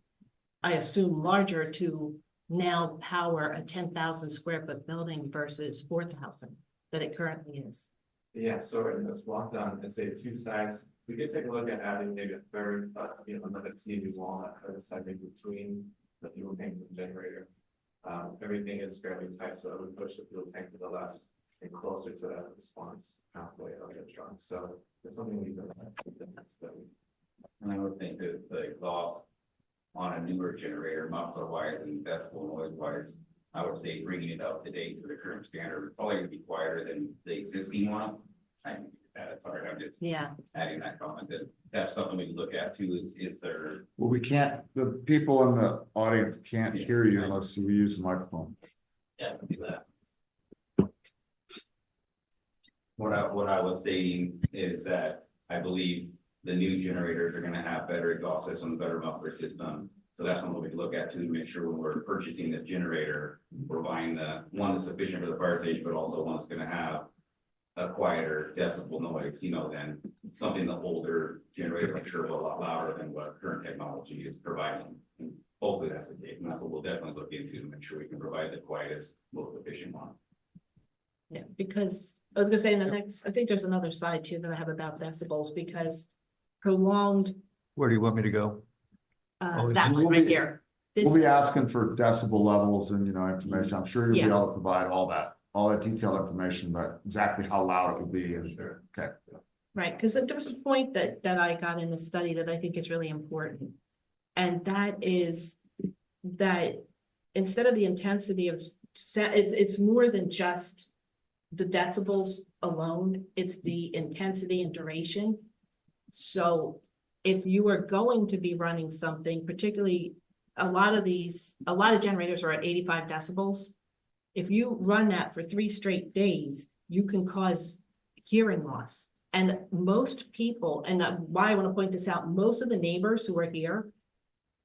I assume, larger to now power a 10,000 square foot building versus 4,000 that it currently is. Yeah, so right now it's blocked on, I'd say 2 sides. We could take a look at adding maybe a third, another CV wall on that third side in between the fuel tank and the generator. Everything is fairly tight, so I would push the fuel tank to the left and closer to that response pathway of the truck. So it's something we can study. And I would think that the exhaust on a newer generator, muffler wise and decibel noise wise, I would say bringing it up to date to the current standard would probably be quieter than the existing one. I think that's all right. I'm just adding that comment that that's something we can look at too. Is there? Well, we can't, the people in the audience can't hear you unless we use the microphone. Yeah, we can do that. What I was saying is that I believe the new generators are going to have better exhaust systems, better muffler systems. So that's something we can look at too, to make sure when we're purchasing the generator, we're buying the one that's sufficient for the fire station, but also one that's going to have a quieter decibel noise, than something the older generators are sure a lot louder than what current technology is providing. And hopefully that's the case. And that's what we'll definitely look into to make sure we can provide the quietest, most efficient one. Yeah, because I was gonna say I think there's another side too that I have about decibels, because prolonged, Where do you want me to go? that one right here. We'll be asking for decibel levels and, information. I'm sure you'll be able to provide all that detailed information, but exactly how loud it will be. Okay. Right, because there was a point that I got in the study that I think is really important. And that is that instead of the intensity of it's more than just the decibels alone, it's the intensity and duration. So if you are going to be running something, particularly a lot of generators are at 85 decibels. If you run that for 3 straight days, you can cause hearing loss. And most people, and why I want to point this out, most of the neighbors who are here,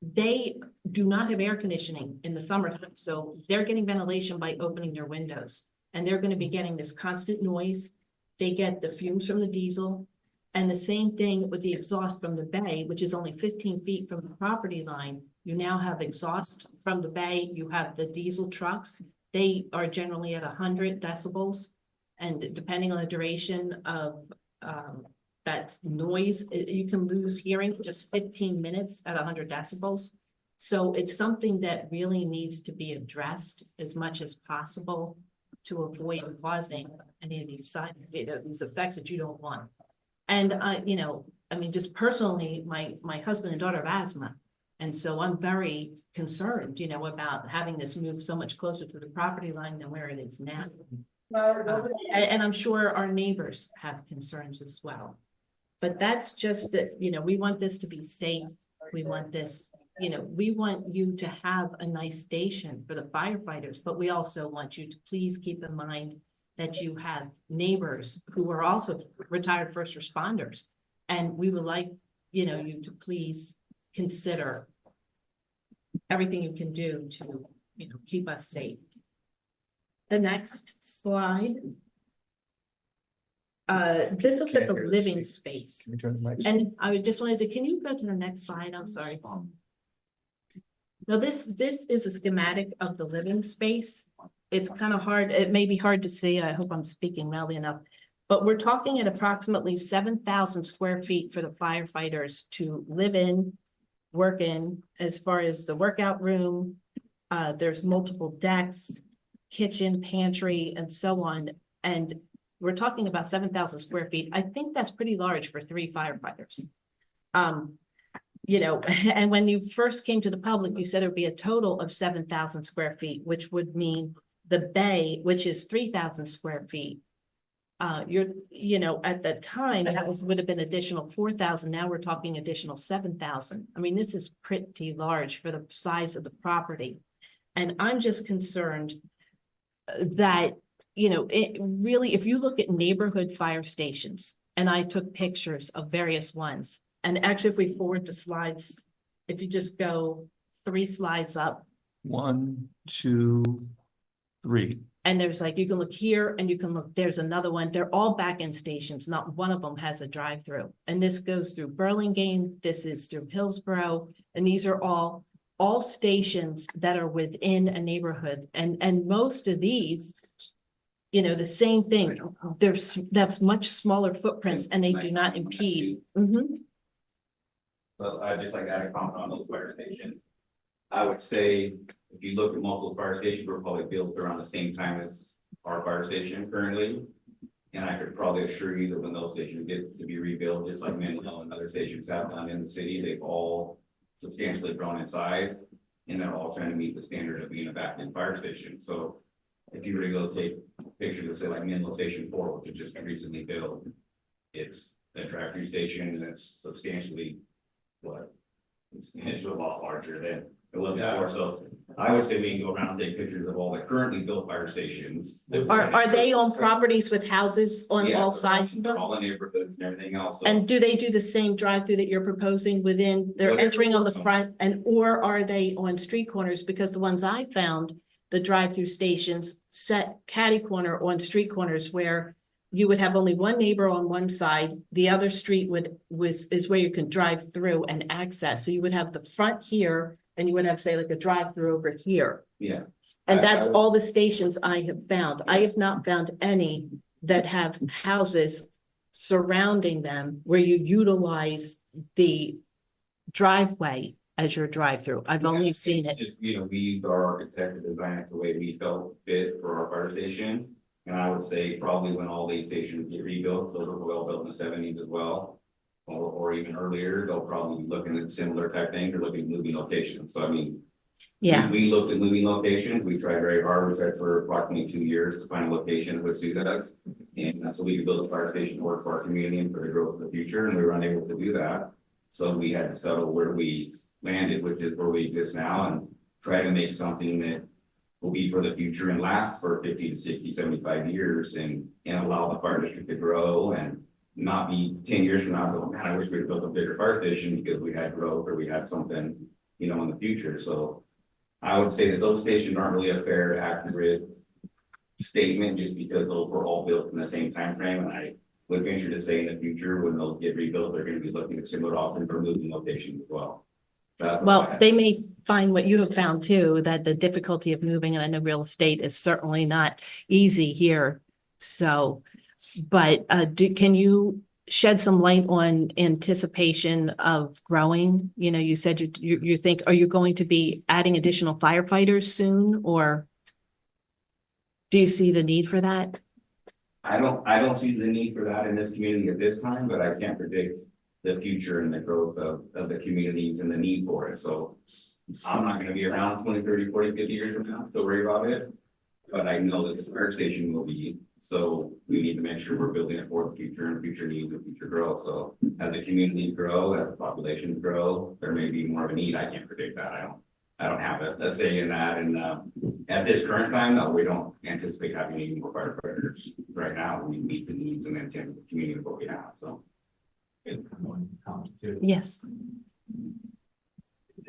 they do not have air conditioning in the summertime. So they're getting ventilation by opening their windows. And they're going to be getting this constant noise. They get the fumes from the diesel. And the same thing with the exhaust from the bay, which is only 15 feet from the property line. You now have exhaust from the bay. You have the diesel trucks. They are generally at 100 decibels. And depending on the duration of that noise, you can lose hearing in just 15 minutes at 100 decibels. So it's something that really needs to be addressed as much as possible to avoid causing any of these these effects that you don't want. And just personally, my husband and daughter have asthma. And so I'm very concerned, about having this move so much closer to the property line than where it is now. And I'm sure our neighbors have concerns as well. But that's just that, we want this to be safe. We want this, we want you to have a nice station for the firefighters, but we also want you to please keep in mind that you have neighbors who are also retired first responders. And we would like, you to please consider everything you can do to, keep us safe. The next slide. This looks at the living space. And I just wanted to, can you go to the next slide? I'm sorry. Now this is a schematic of the living space. It's kind of hard. It may be hard to see. I hope I'm speaking loudly enough, but we're talking at approximately 7,000 square feet for the firefighters to live in, work in, as far as the workout room. There's multiple decks, kitchen, pantry, and so on. And we're talking about 7,000 square feet. I think that's pretty large for 3 firefighters. And when you first came to the public, you said it would be a total of 7,000 square feet, which would mean the bay, which is 3,000 square feet. At the time, that would have been additional 4,000. Now we're talking additional 7,000. I mean, this is pretty large for the size of the property. And I'm just concerned that, it really, if you look at neighborhood fire stations, and I took pictures of various ones, and actually if we forward the slides, if you just go 3 slides up. 1, 2, 3. And there's you can look here and you can look, there's another one. They're all back-end stations. Not one of them has a drive-through. And this goes through Burlingame. This is through Hillsborough. And these are all stations that are within a neighborhood. And most of these, the same thing. That's much smaller footprints and they do not impede. So I'd just like to add a comment on those fire stations. I would say, if you look at most of those fire stations, were probably built around the same time as our fire station currently. And I could probably assure you that when those stations get to be rebuilt, just like Menlo and other stations have done in the city, they've all substantially grown in size. And they're all trying to meet the standard of being a back-end fire station. So if you were to go take pictures of say like Menlo Station 4, which is just recently built, it's a drive-through station and it's substantially it's a lot larger than it was before. So I would say we can go around and take pictures of all the currently built fire stations. Are they on properties with houses on all sides of them? All the neighborhoods and everything else. So And do they do the same drive-through that you're proposing within, they're entering on the front or are they on street corners? Because the ones I found, the drive-through stations set catty corner on street corners where you would have only one neighbor on one side. The other street is where you can drive through and access. So you would have the front here and you would have say like a drive-through over here. Yeah. And that's all the stations I have found. I have not found any that have houses surrounding them where you utilize the driveway as your drive-through. I've only seen it. Just, we used our architect to design it the way we felt fit for our fire station. And I would say probably when all these stations get rebuilt, those were well built in the seventies as well. Or even earlier, they'll probably be looking at similar type thing, they're looking at moving locations. So I mean, Yeah. we looked at moving locations, we tried very hard, we tried for approximately 2 years to find a location that would suit us. And so we could build a fire station to work for our community and for the growth of the future, and we were unable to do that. So we had to settle where we landed, which is where we exist now, and try to make something that will be for the future and last for 50 to 60, 75 years and allow the fire district to grow and not be 10 years from now, going, man, I wish we had built a bigger fire station because we had growth or we had something, you know, in the future. So I would say that those stations aren't really a fair, accurate statement just because those were all built in the same time frame. And I would venture to say in the future, when those get rebuilt, they're going to be looking at similar options for moving locations as well. Well, they may find what you have found too, that the difficulty of moving in a real estate is certainly not easy here. So, but can you shed some light on anticipation of growing? You know, you said you think, are you going to be adding additional firefighters soon, or do you see the need for that? I don't see the need for that in this community at this time, but I can't predict the future and the growth of the communities and the need for it. So I'm not going to be around 20, 30, 40, 50 years from now to worry about it. But I know that the fire station will be. So we need to make sure we're building it for the future and future needs and future growth. So as the communities grow, as the populations grow, there may be more of a need. I can't predict that. I don't have a say in that. And at this current time, no, we don't anticipate having any more firefighters right now. We meet the needs and intent of the community of what we have. So. Yes.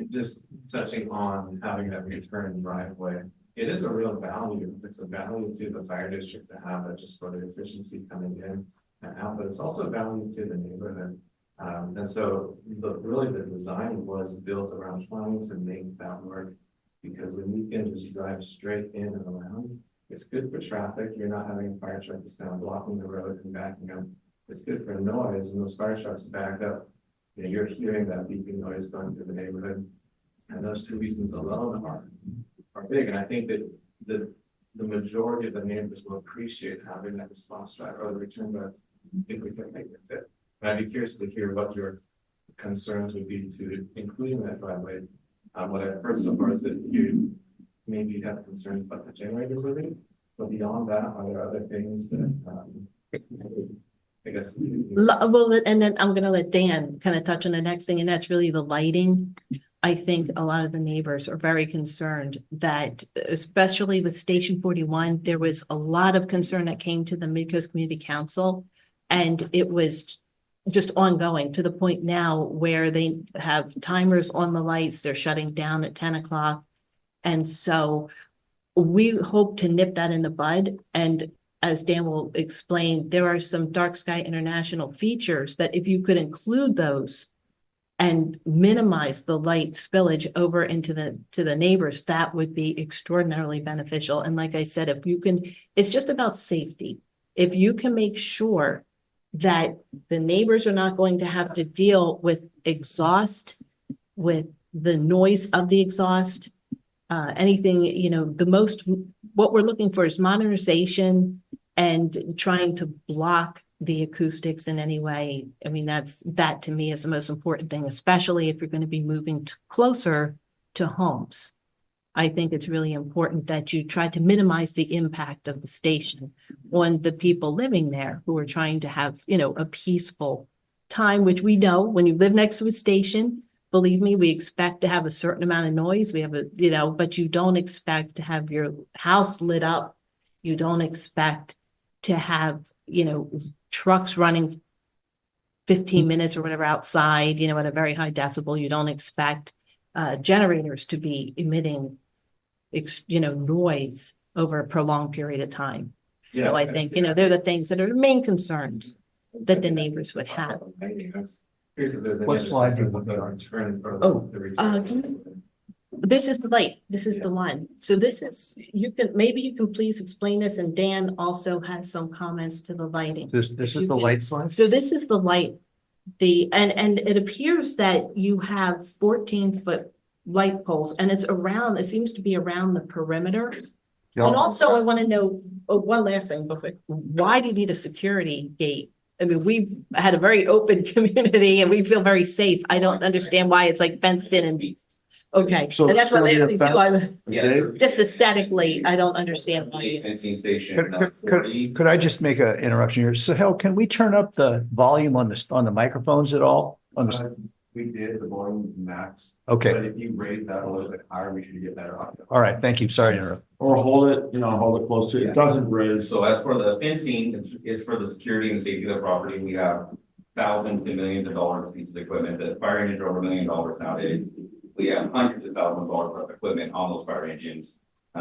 Just touching on having that return driveway, it is a real value. It's a value to the fire district to have that just for the efficiency coming in and out, but it's also a value to the neighborhood. And so really the design was built around trying to make that work, because when you can just drive straight in and around, it's good for traffic. You're not having a fire truck that's kind of blocking the road and backing up. It's good for noise. When those fire trucks back up, you know, you're hearing that beeping noise going through the neighborhood. And those two reasons alone are big. And I think that the majority of the neighbors will appreciate having that response drive or the return drive if we can make it fit. And I'd be curious to hear what your concerns would be to including that driveway. What I've heard so far is that you maybe have concerns about the generator living, but beyond that, are there other things that I guess. Well, and then I'm going to let Dan kind of touch on the next thing, and that's really the lighting. I think a lot of the neighbors are very concerned that, especially with Station 41, there was a lot of concern that came to the Midcoast Community Council, and it was just ongoing to the point now where they have timers on the lights, they're shutting down at 10 o'clock. And so we hope to nip that in the bud. And as Dan will explain, there are some Dark Sky International features that if you could include those and minimize the light spillage over into the neighbors, that would be extraordinarily beneficial. And like I said, if you can, it's just about safety. If you can make sure that the neighbors are not going to have to deal with exhaust, with the noise of the exhaust, anything, you know, what we're looking for is modernization and trying to block the acoustics in any way. I mean, that to me is the most important thing, especially if you're going to be moving closer to homes. I think it's really important that you try to minimize the impact of the station on the people living there who are trying to have, you know, a peaceful time, which we know when you live next to a station, believe me, we expect to have a certain amount of noise. We have but you don't expect to have your house lit up. You don't expect to have, you know, trucks running 15 minutes or whatever outside, you know, at a very high decibel. You don't expect generators to be emitting, you know, noise over a prolonged period of time. So Yeah, I think, you know, they're the things that are the main concerns that the neighbors would have. What slide do you want This is the light. This is the one. So this is, maybe you can please explain this, and Dan also has some comments to the lighting. This is the light slide? So this is the light. And it appears that you have 14-foot light poles, and it seems to be around the perimeter And also I want to know, one last thing before, why do you need a security gate? I mean, we've had a very open community and we feel very safe. I don't understand why it's like fenced in and, okay. So And that's what it's they gonna be do. Yeah. Just aesthetically, I don't understand why. Fencing station. Could I just make an interruption here? So Hel, can we turn up the volume on the microphones at all? We did the volume max. Okay. But if you raise that a little bit higher, we should get better audio. All right, thank you. Sorry to interrupt. Or hold it close to it. It doesn't raise. So as for the fencing, it's for the security and safety of the property. We have thousands to millions of dollars of pieces of equipment. The fire engines are over $1 million nowadays. We have hundreds of thousands of dollars of equipment on those fire engines.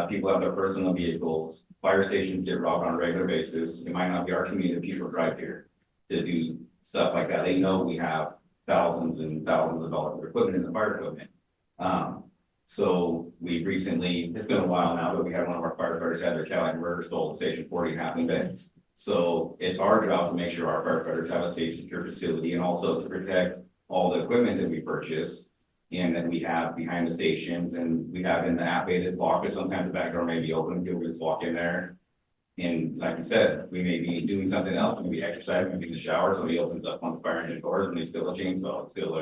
People have their personal vehicles. Fire stations get robbed on a regular basis. It might not be our community. People drive here to do stuff like that. They know we have thousands and thousands of dollars of equipment in the fire equipment. So we recently, it's been a while now, but we had one of our firefighters had their Cadillac murder stolen at Station 40 happening today. So it's our job to make sure our firefighters have a safe, secure facility and also to protect all the equipment that we purchase and that we have behind the stations, and we have in the app that's locked, but sometimes the back door may be open, people just walk in there. And like you said, we may be doing something else, maybe exercising, maybe in the shower, somebody opens up on the fire engine doors and they steal a chainsaw, steal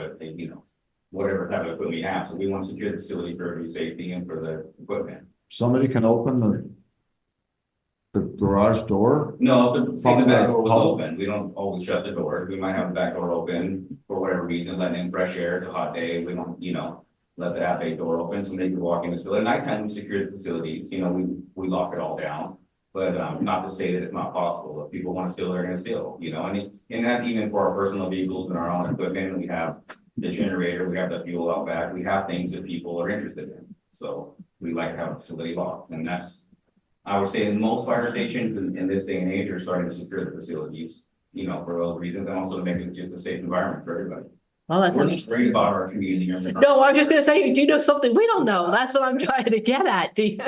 whatever type of equipment we have. So we want to secure the facility for every safety and for the equipment. Somebody can open the garage door? No, if the back door was open, we don't always shut the door. We might have the back door open for whatever reason, letting in fresh air. It's a hot day. We don't, let the half-bay door open so they can walk in the facility. At nighttime, we secure the facilities, we lock it all down. But not to say that it's not possible. If people want to steal, they're going to steal, and that even for our personal vehicles and our own equipment, we have the generator, we have the fuel out back, we have things that people are interested in. So we like to have a facility locked, and that's, I would say most fire stations in this day and age are starting to secure the facilities, for those reasons, and also to make it just a safe environment for everybody. Well, that's We're understandable. worried about our community. No, I was just gonna say, do you know something we don't know? That's what I'm trying to get at. Do you?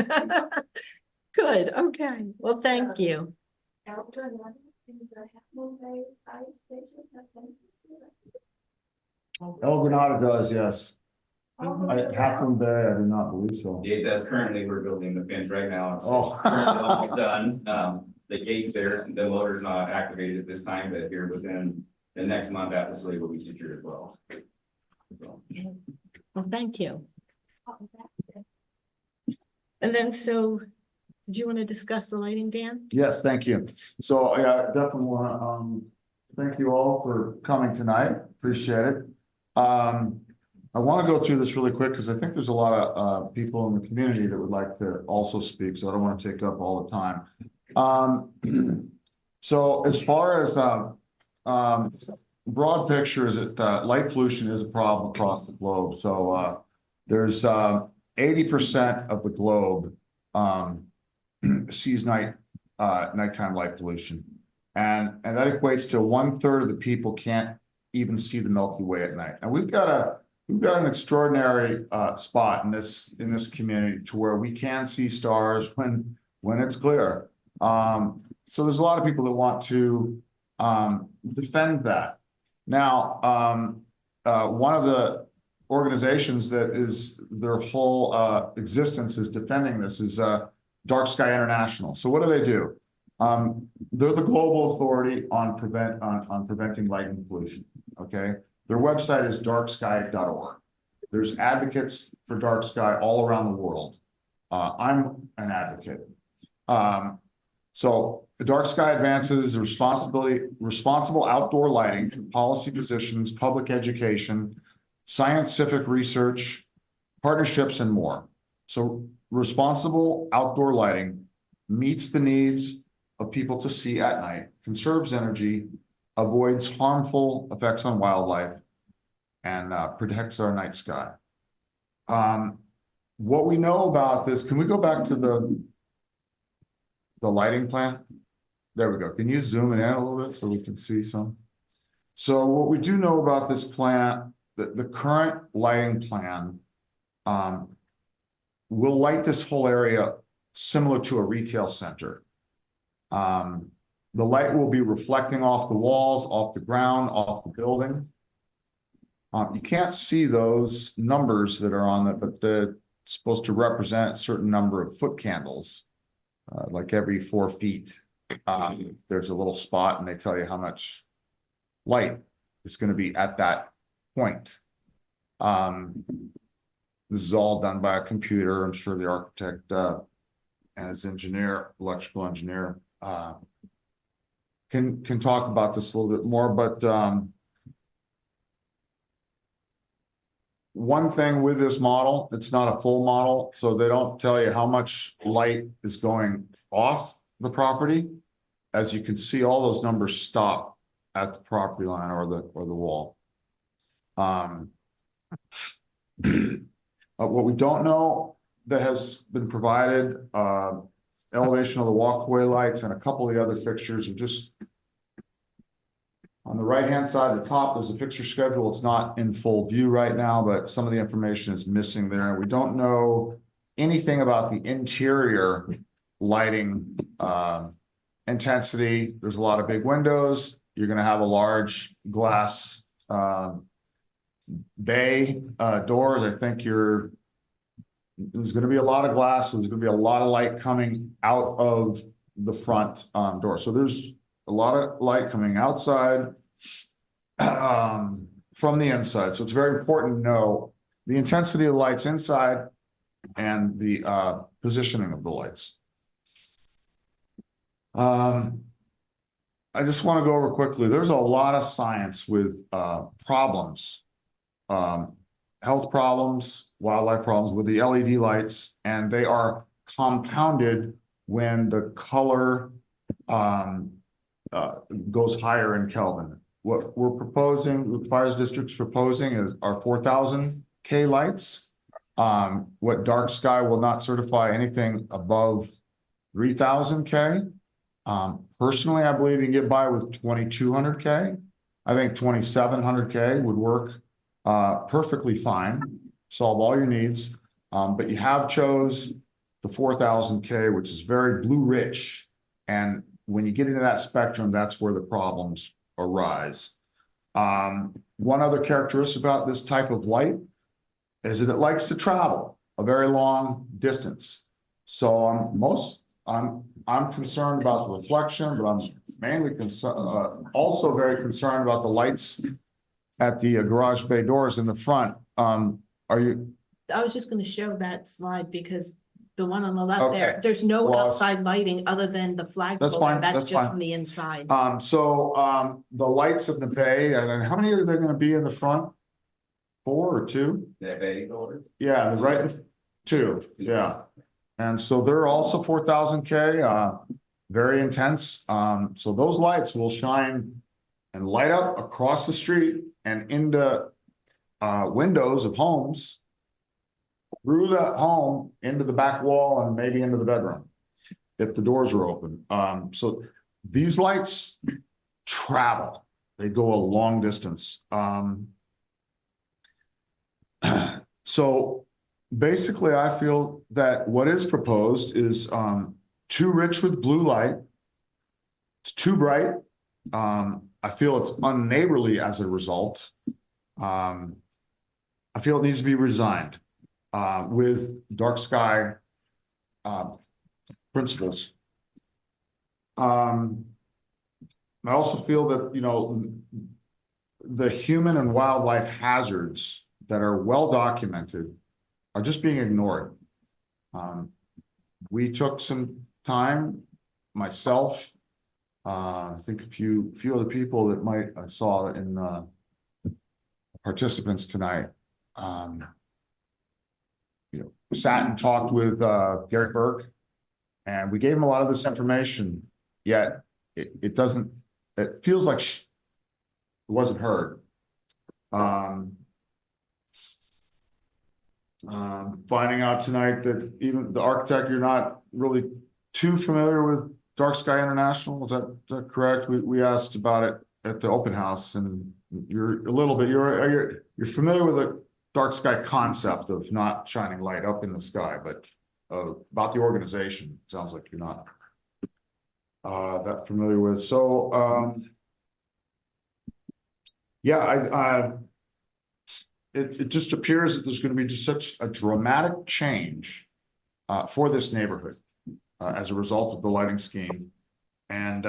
Good, okay. Well, thank you. El Granada does, yes. Half Moon Bay, I do not believe so. It does currently, we're building the fence right now. It's Oh. currently almost done. The gate's there, the motor's not activated at this time, but here within the next month, that facility will be secured as well. So. Well, thank you. And then, so, did you want to discuss the lighting, Dan? Yes, thank you. So yeah, definitely want to thank you all for coming tonight. Appreciate it. I want to go through this really quick because I think there's a lot of people in the community that would like to also speak, so I don't want to take up all the time. So as far as broad picture is that light pollution is a problem across the globe. So there's 80% of the globe sees nighttime light pollution, and that equates to 1/3 of the people can't even see the Milky Way at night. And we've got an extraordinary spot in this community to where we can see stars when it's clear. So there's a lot of people that want to defend that. Now, one of the organizations that is their whole existence is defending this is Dark Sky International. So what do? They're the global authority on preventing lighting pollution. Okay, their website is darksky.org. There's advocates for dark sky all around the world. I'm an advocate. So the Dark Sky advances responsible outdoor lighting through policy positions, public education, scientific research, partnerships, and more. So responsible outdoor lighting meets the needs of people to see at night, conserves energy, avoids harmful effects on wildlife, and protects our night sky. What we know about this, can we go back to the lighting plan? There we go. Can you zoom it in a little bit so we can see some? So what we do know about this plan, the current lighting plan will light this whole area similar to a retail center. The light will be reflecting off the walls, off the ground, off the building. You can't see those numbers that are on it, but they're supposed to represent a certain number of foot candles like every 4 feet, there's a little spot and they tell you how much light is going to be at that point. This is all done by a computer. I'm sure the architect and his engineer, electrical engineer, can talk about this a little bit more. But one thing with this model, it's not a full model, so they don't tell you how much light is going off the property. As you can see, all those numbers stop at the property line or the wall. What we don't know that has been provided, elevation of the walkway lights and a couple of the other fixtures are just on the right-hand side at the top. There's a fixture schedule. It's not in full view right now, but some of the information is missing there. We don't know anything about the interior lighting intensity. There's a lot of big windows. You're going to have a large glass bay doors. I think there's going to be a lot of glass, so there's going to be a lot of light coming out of the front door. So there's a lot of light coming outside from the inside. So it's very important to know the intensity of the lights inside and the positioning of the lights. I just want to go over quickly. There's a lot of science with problems, health problems, wildlife problems with the LED lights, and they are compounded when the color goes higher in Kelvin. What we're proposing, the fires district's proposing is our 4,000 K lights. What dark sky will not certify anything above 3,000 K. Personally, I believe you can get by with 2,200 K. I think 2,700 K would work perfectly fine, solve all your needs. But you have chose the 4,000 K, which is very blue rich. And when you get into that spectrum, that's where the problems arise. One other characteristic about this type of light is that it likes to travel a very long distance. So I'm concerned about the reflection, but I'm mainly concerned, also very concerned about the lights at the garage bay doors in the front. I was just going to show that slide because the one on the left there, there's no outside lighting other than the flagpole. That's fine. That's That's just fine. from the inside. The lights in the bay, and how many are there going to be in the front? 4 or 2? The bay doors? Yeah, right, 2. Yeah. And so they're also 4,000 K, very intense. So those lights will shine and light up across the street and into windows of homes, through that home, into the back wall and maybe into the bedroom if the doors are open. So these lights travel. They go a long distance. So basically, I feel that what is proposed is too rich with blue light. It's too bright. I feel it's unneighborly as a result. I feel it needs to be resigned with dark sky principles. I also feel that, the human and wildlife hazards that are well documented are just being ignored. We took some time, myself, I think a few other people that I saw in participants tonight, sat and talked with Gary Burke, and we gave him a lot of this information, yet it feels like it wasn't heard. Finding out tonight that even the architect, you're not really too familiar with Dark Sky International. Is that correct? We asked about it at the open house, and you're a little bit, you're familiar with the dark sky concept of not shining light up in the sky, but about the organization, it sounds like you're not that familiar with. So yeah, it just appears that there's going to be just such a dramatic change for this neighborhood. as a result of the lighting scheme. And,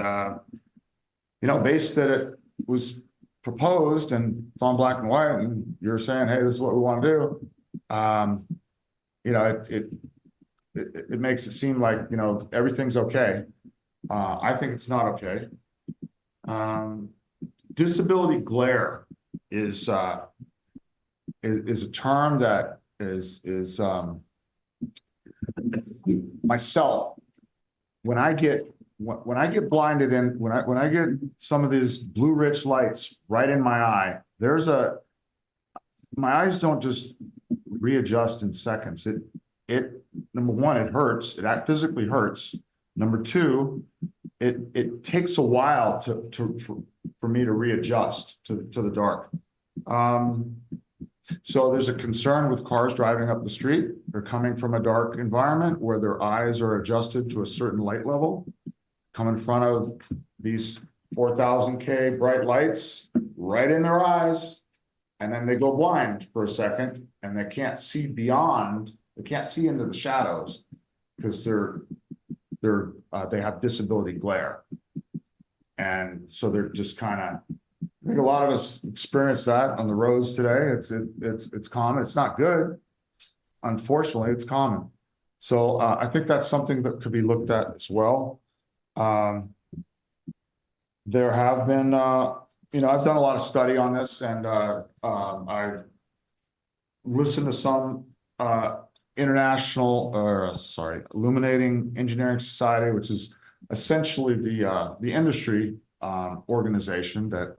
based that it was proposed and it's on black and white and you're saying, hey, this is what we want to do. It makes it seem like, everything's okay. I think it's not okay. Disability glare is a term that is myself, when I get blinded in, when I get some of these blue rich lights right in my eye, my eyes don't just readjust in seconds. Number one, it hurts. It physically hurts. Number two, it takes a while for me to readjust to the dark. So there's a concern with cars driving up the street. They're coming from a dark environment where their eyes are adjusted to a certain light level. Come in front of these 4,000K bright lights right in their eyes, and then they go blind for a second, and they can't see beyond. They can't see into the shadows because they have disability glare, and so they're just kind of. I think a lot of us experience that on the roads today. It's common. It's not good. Unfortunately, it's common. So I think that's something that could be looked at as well. There have been, I've done a lot of study on this, and I listened to some Illuminating Engineering Society, which is essentially the industry organization that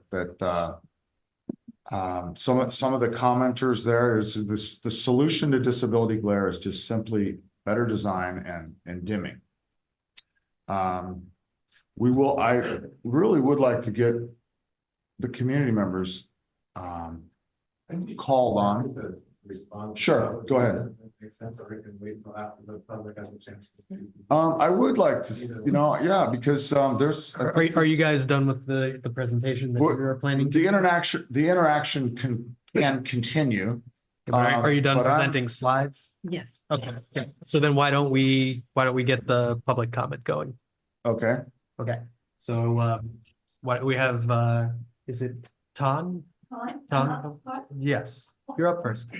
some of the commenters there is the solution to disability glare is just simply better design and dimming. I really would like to get the community members called on. Sure, go ahead. Makes sense, or we can wait until after the public has a chance. I would like to, yeah, because there's. Are you guys done with the presentation that we were planning? The interaction can continue. Are you done presenting slides? Yes. Okay. So then why don't we get the public comment going? Okay. Okay. So why do we have is it Ton? Ton? Yes. You're up first.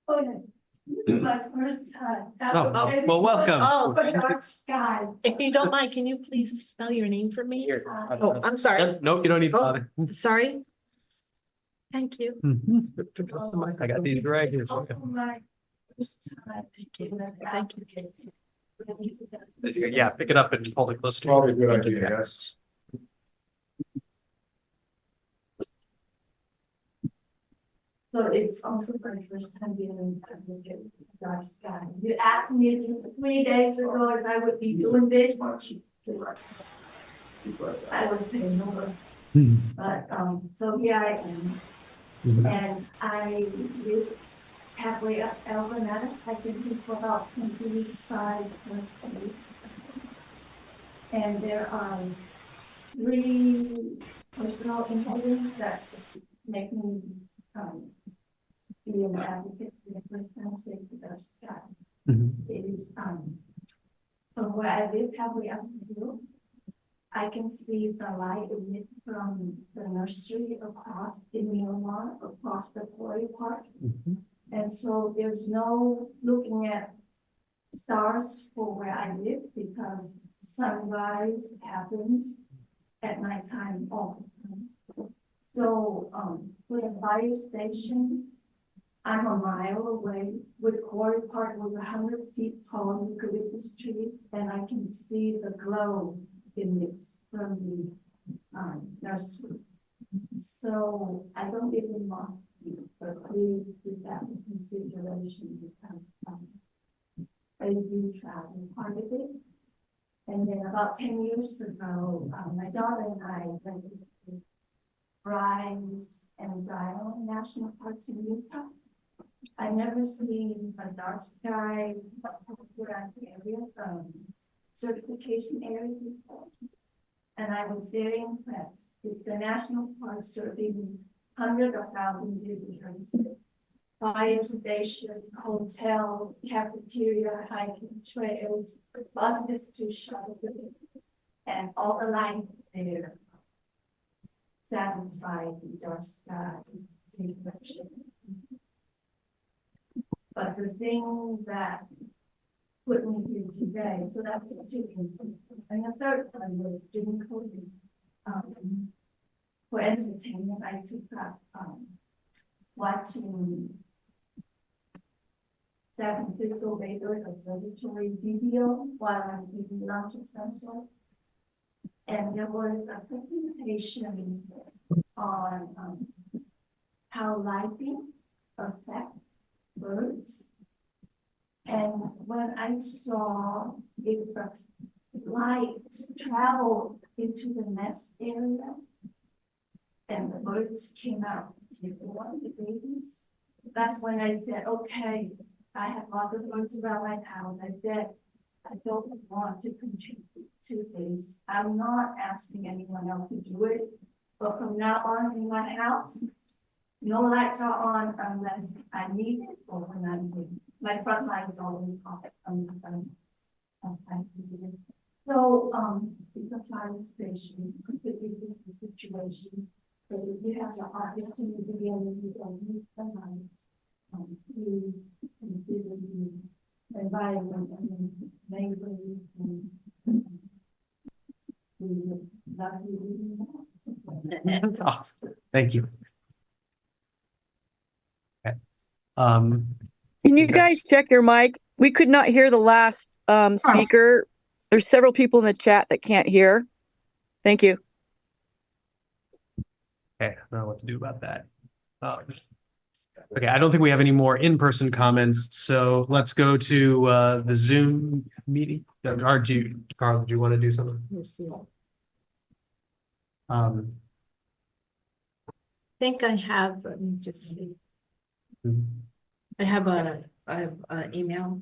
Okay, this is my first time. Well, welcome. Oh, for dark sky. If you don't mind, can you please spell your name for me? Oh, I'm sorry. No, you don't need to bother. Sorry. Thank you. I got these right here. Also my first time. Thank you. Yeah, pick it up and hold it close to you. Probably a good idea, yes. So it's also my first time being in dark sky. You asked me just 3 days ago if I would be doing this. I was saying no. But so here I am. And I live halfway up Alberta. I've been here for about 25 plus weeks. And there are 3 personal incidents that make me be an advocate for the first time to take the dark sky. It is from where I live halfway up the hill. I can see the light emit from the nursery across the Miramar, across the quarry park. And so there's no looking at stars for where I live because sunrise happens at nighttime all the time. So for the fire station, I'm a mile away with quarry park with 100 feet tall eucalyptus tree, and I can see the glow emits from the nursery. So I don't live in Moss View, but please keep that in consideration because I do travel quite a bit. And then about 10 years ago, my daughter and I went to Bryce and Zion National Parks in Utah. I never seen a dark sky area certification area before. And I was very impressed. It's the national park serving hundreds of thousands of visitors. fire station, hotels, cafeteria, hiking trails, buses to shuttle, and all the lines there satisfy the dark sky reflection. But the thing that put me here today, so that was two things. And the third one was during COVID, for entertainment, I took up watching San Francisco Bay Area Observatory video while I'm eating lunch of some sort. And there was a presentation on how lighting affects birds. And when I saw if the light traveled into the nest area and the birds came out to warn the babies, that's when I said, okay, I have lots of birds around my house. I said, I don't want to contribute to this. I'm not asking anyone else to do it, but from now on in my house, no lights are on unless I need it or when I'm in. My front light is always off. So it's a fire station, completely different situation. But if you have the opportunity to be able to use the lights, you consider the environment and the neighborhood and we would love you. That's awesome. Thank you. Okay. Can you guys check your mic? We could not hear the last speaker. There's several people in the chat that can't hear. Thank you. Okay, I don't know what to do about that. Okay, I don't think we have any more in-person comments, so let's go to the Zoom meeting. Carl, do you want to do something? I think I have, let me just see. I have an email.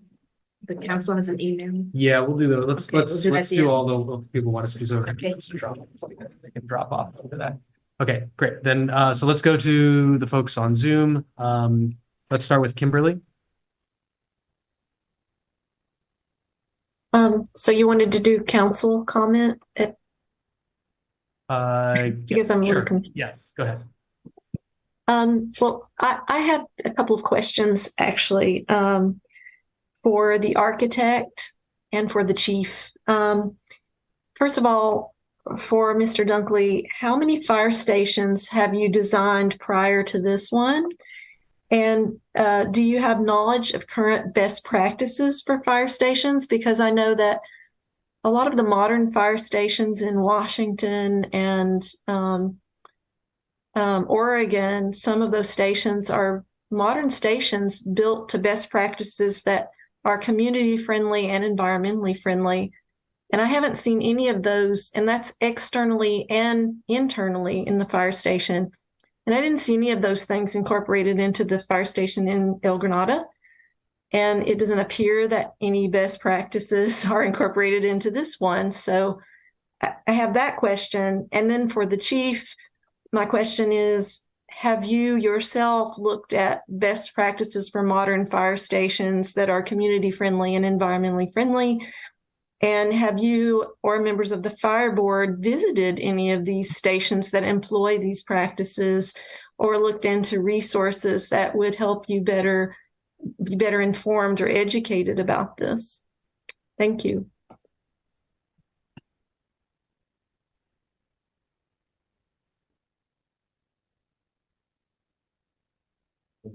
The council has an email. Yeah, we'll do that. Let's Okay, we'll do that at the do end. all the people want to speak. So Okay. they can drop off into that. Okay, great. Then so let's go to the folks on Zoom. Let's start with Kimberly. So you wanted to do council comment at, because I'm a little confused. Yes, go ahead. Well, I had a couple of questions actually, for the architect and for the chief. First of all, for Mr. Dunkley, how many fire stations have you designed prior to this one? And do you have knowledge of current best practices for fire stations? Because I know that a lot of the modern fire stations in Washington and Oregon, some of those stations are modern stations built to best practices that are community friendly and environmentally friendly. And I haven't seen any of those, and that's externally and internally in the fire station. And I didn't see any of those things incorporated into the fire station in El Granada. And it doesn't appear that any best practices are incorporated into this one. So I have that question. And then for the chief, my question is, have you yourself looked at best practices for modern fire stations that are community friendly and environmentally friendly? And have you or members of the fire board visited any of these stations that employ these practices or looked into resources that would help you be better informed or educated about this? Thank you.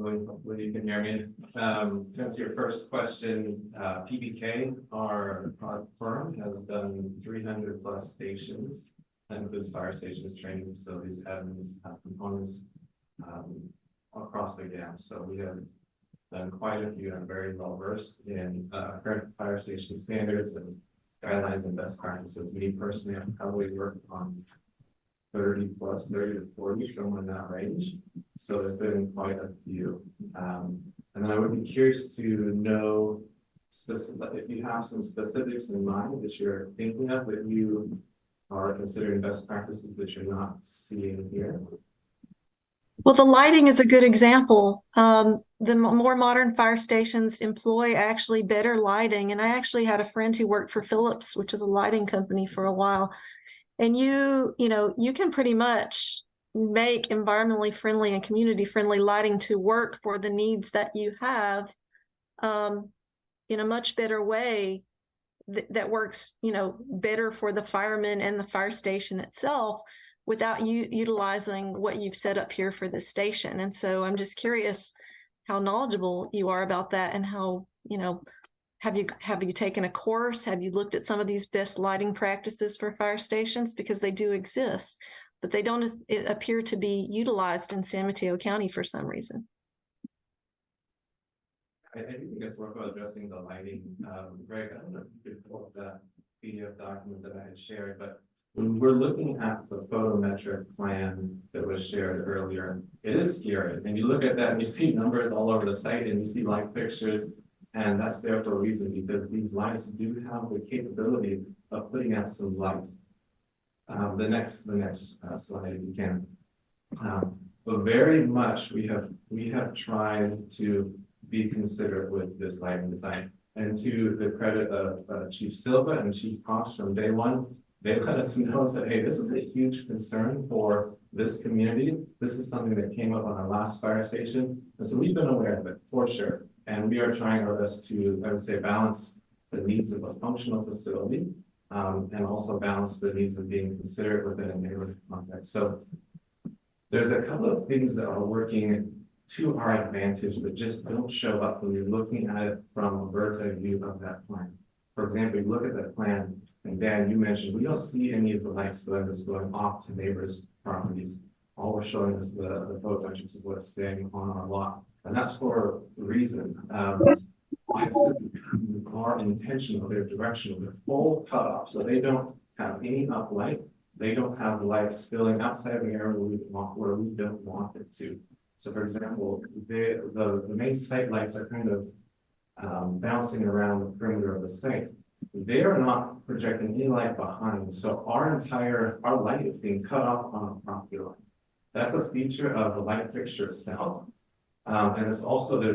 Hopefully you can hear me. To answer your first question, PBK, our firm, has done 300 plus stations, and includes fire stations, training facilities, admins, components across the gamut. So we have done quite a few and very well versed in current fire station standards and guidelines and best practices. Me personally, I've probably worked on 30 to 40, somewhere in that range. So there's been quite a few. And then I would be curious to know if you have some specifics in mind that you're thinking of that you are considering best practices that you're not seeing here. Well, the lighting is a good example. The more modern fire stations employ actually better lighting. And I actually had a friend who worked for Philips, which is a lighting company, for a while. And you can pretty much make environmentally friendly and community friendly lighting to work for the needs that you have in a much better way that works, better for the firemen and the fire station itself without you utilizing what you've set up here for the station. And so I'm just curious how knowledgeable you are about that, and how, have you taken a course? Have you looked at some of these best lighting practices for fire stations? Because they do exist, but they don't appear to be utilized in San Mateo County for some reason. I think it's worthwhile addressing the lighting. Greg, I don't know if you could pull up that PDF document that I had shared, but when we're looking at the photometric plan that was shared earlier, it is scary. And you look at that and you see numbers all over the site, and you see light fixtures, and that's there for a reason, because these lights do have the capability of putting out some light. The next slide, if you can. But very much we have tried to be considerate with this lighting design. And to the credit of Chief Silva and Chief Cox from day one, they let us know and said, hey, this is a huge concern for this community. This is something that came up on our last fire station. And so we've been aware of it for sure. And we are trying our best to, I would say, balance the needs of a functional facility and also balance the needs of being considerate within a neighborhood context. So there's a couple of things that are working to our advantage that just don't show up when you're looking at it from a bird's eye view of that plan. For example, you look at that plan, and Dan, you mentioned, we don't see any of the light splinters going off to neighbors' properties. All we're showing is the photometrics of what's staying on our lot. And that's for a reason. Lights are intentional, they're directional, they're full cutoff, so they don't have any uplight. They don't have light spilling outside of the area where we don't want it to. So for example, the main site lights are kind of bouncing around the perimeter of the site. They are not projecting any light behind. So our light is being cut off on a property line. That's a feature of the light fixture itself. And there's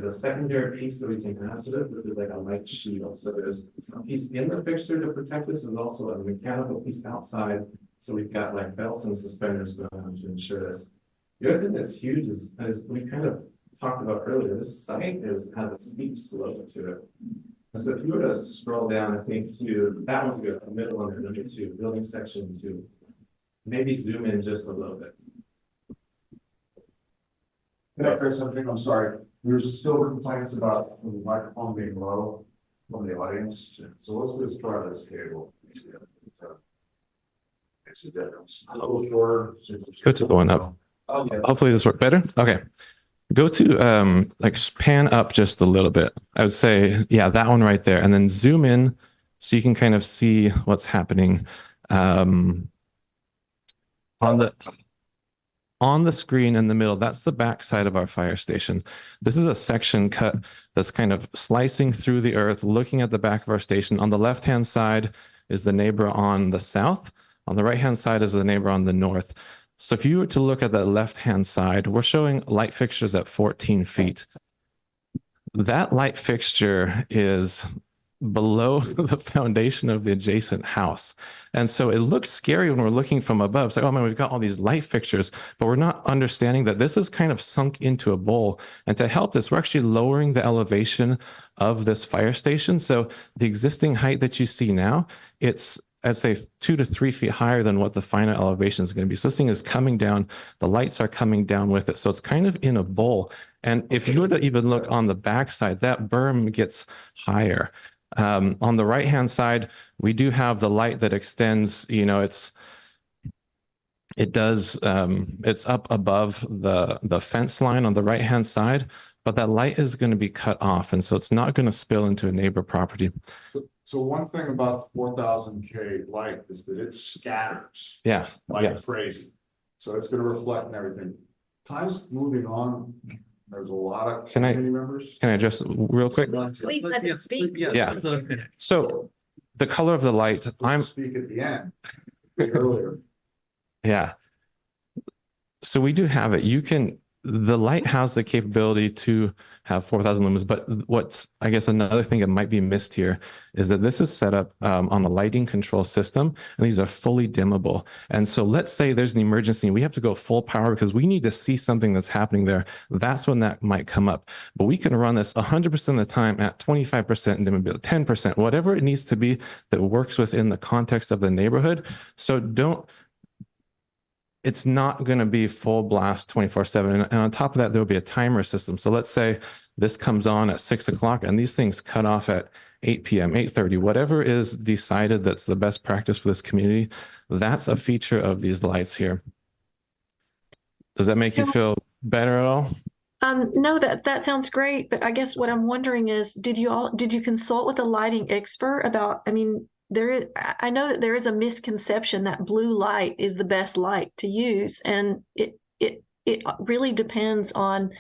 a secondary piece that we can add to it, which is like a light shield. So there's a piece in the fixture to protect this, and also a mechanical piece outside. So we've got like belts and suspenders going on to ensure this. The other thing that's huge is, as we kind of talked about earlier, this site has a steep slope to it. And so if you were to scroll down, I think to that one's good, the middle one, number 2, building section 2, maybe zoom in just a little bit. Can I say something? I'm sorry. There's still complaints about the microphone being low from the audience. So let's just try this cable. It's a difference. Go to the one up. Okay. Hopefully this works better. Okay. Go to like pan up just a little bit. I would say, yeah, that one right there. And then zoom in so you can kind of see what's happening on the screen in the middle. That's the back side of our fire station. This is a section cut that's kind of slicing through the earth, looking at the back of our station. On the left-hand side is the neighbor on the south. On the right-hand side is the neighbor on the north. So if you were to look at that left-hand side, we're showing light fixtures at 14 feet. That light fixture is below the foundation of the adjacent house. And so it looks scary when we're looking from above. It's like, oh man, we've got all these light fixtures, but we're not understanding that this is kind of sunk into a bowl. And to help this, we're actually lowering the elevation of this fire station. So the existing height that you see now, it's, I'd say 2 to 3 feet higher than what the final elevation is going to be. So this thing is coming down, the lights are coming down with it. So it's kind of in a bowl. And if you were to even look on the backside, that berm gets higher. On the right-hand side, we do have the light that extends, it's up above the fence line on the right-hand side, but that light is going to be cut off. And so it's not going to spill into a neighbor property. So one thing about the 4,000K light is that it scatters. Yeah. Like crazy. So it's going to reflect and everything. Time's moving on. There's a lot of community members. Can I address real quick? Please let him speak. Yeah. So the color of the light, I'm speak at the end earlier. Yeah. So we do have it. You can the light has the capability to have 4,000 lumens, but what's, I guess, another thing that might be missed here is that this is set up on a lighting control system, and these are fully dimmable. And so let's say there's an emergency and we have to go full power because we need to see something that's happening there. That's when that might come up. But we can run this 100% of the time at 25% dimmability, 10%, whatever it needs to be that works within the context of the neighborhood. So it's not going to be full blast 24/7. And on top of that, there'll be a timer system. So let's say this comes on at 6 o'clock and these things cut off at 8 p.m., 8:30, whatever is decided that's the best practice for this community. That's a feature of these lights here. Does that make you feel better at all? No, that sounds great. But I guess what I'm wondering is, did you consult with a lighting expert about, I mean, I know that there is a misconception that blue light is the best light to use, and it really depends on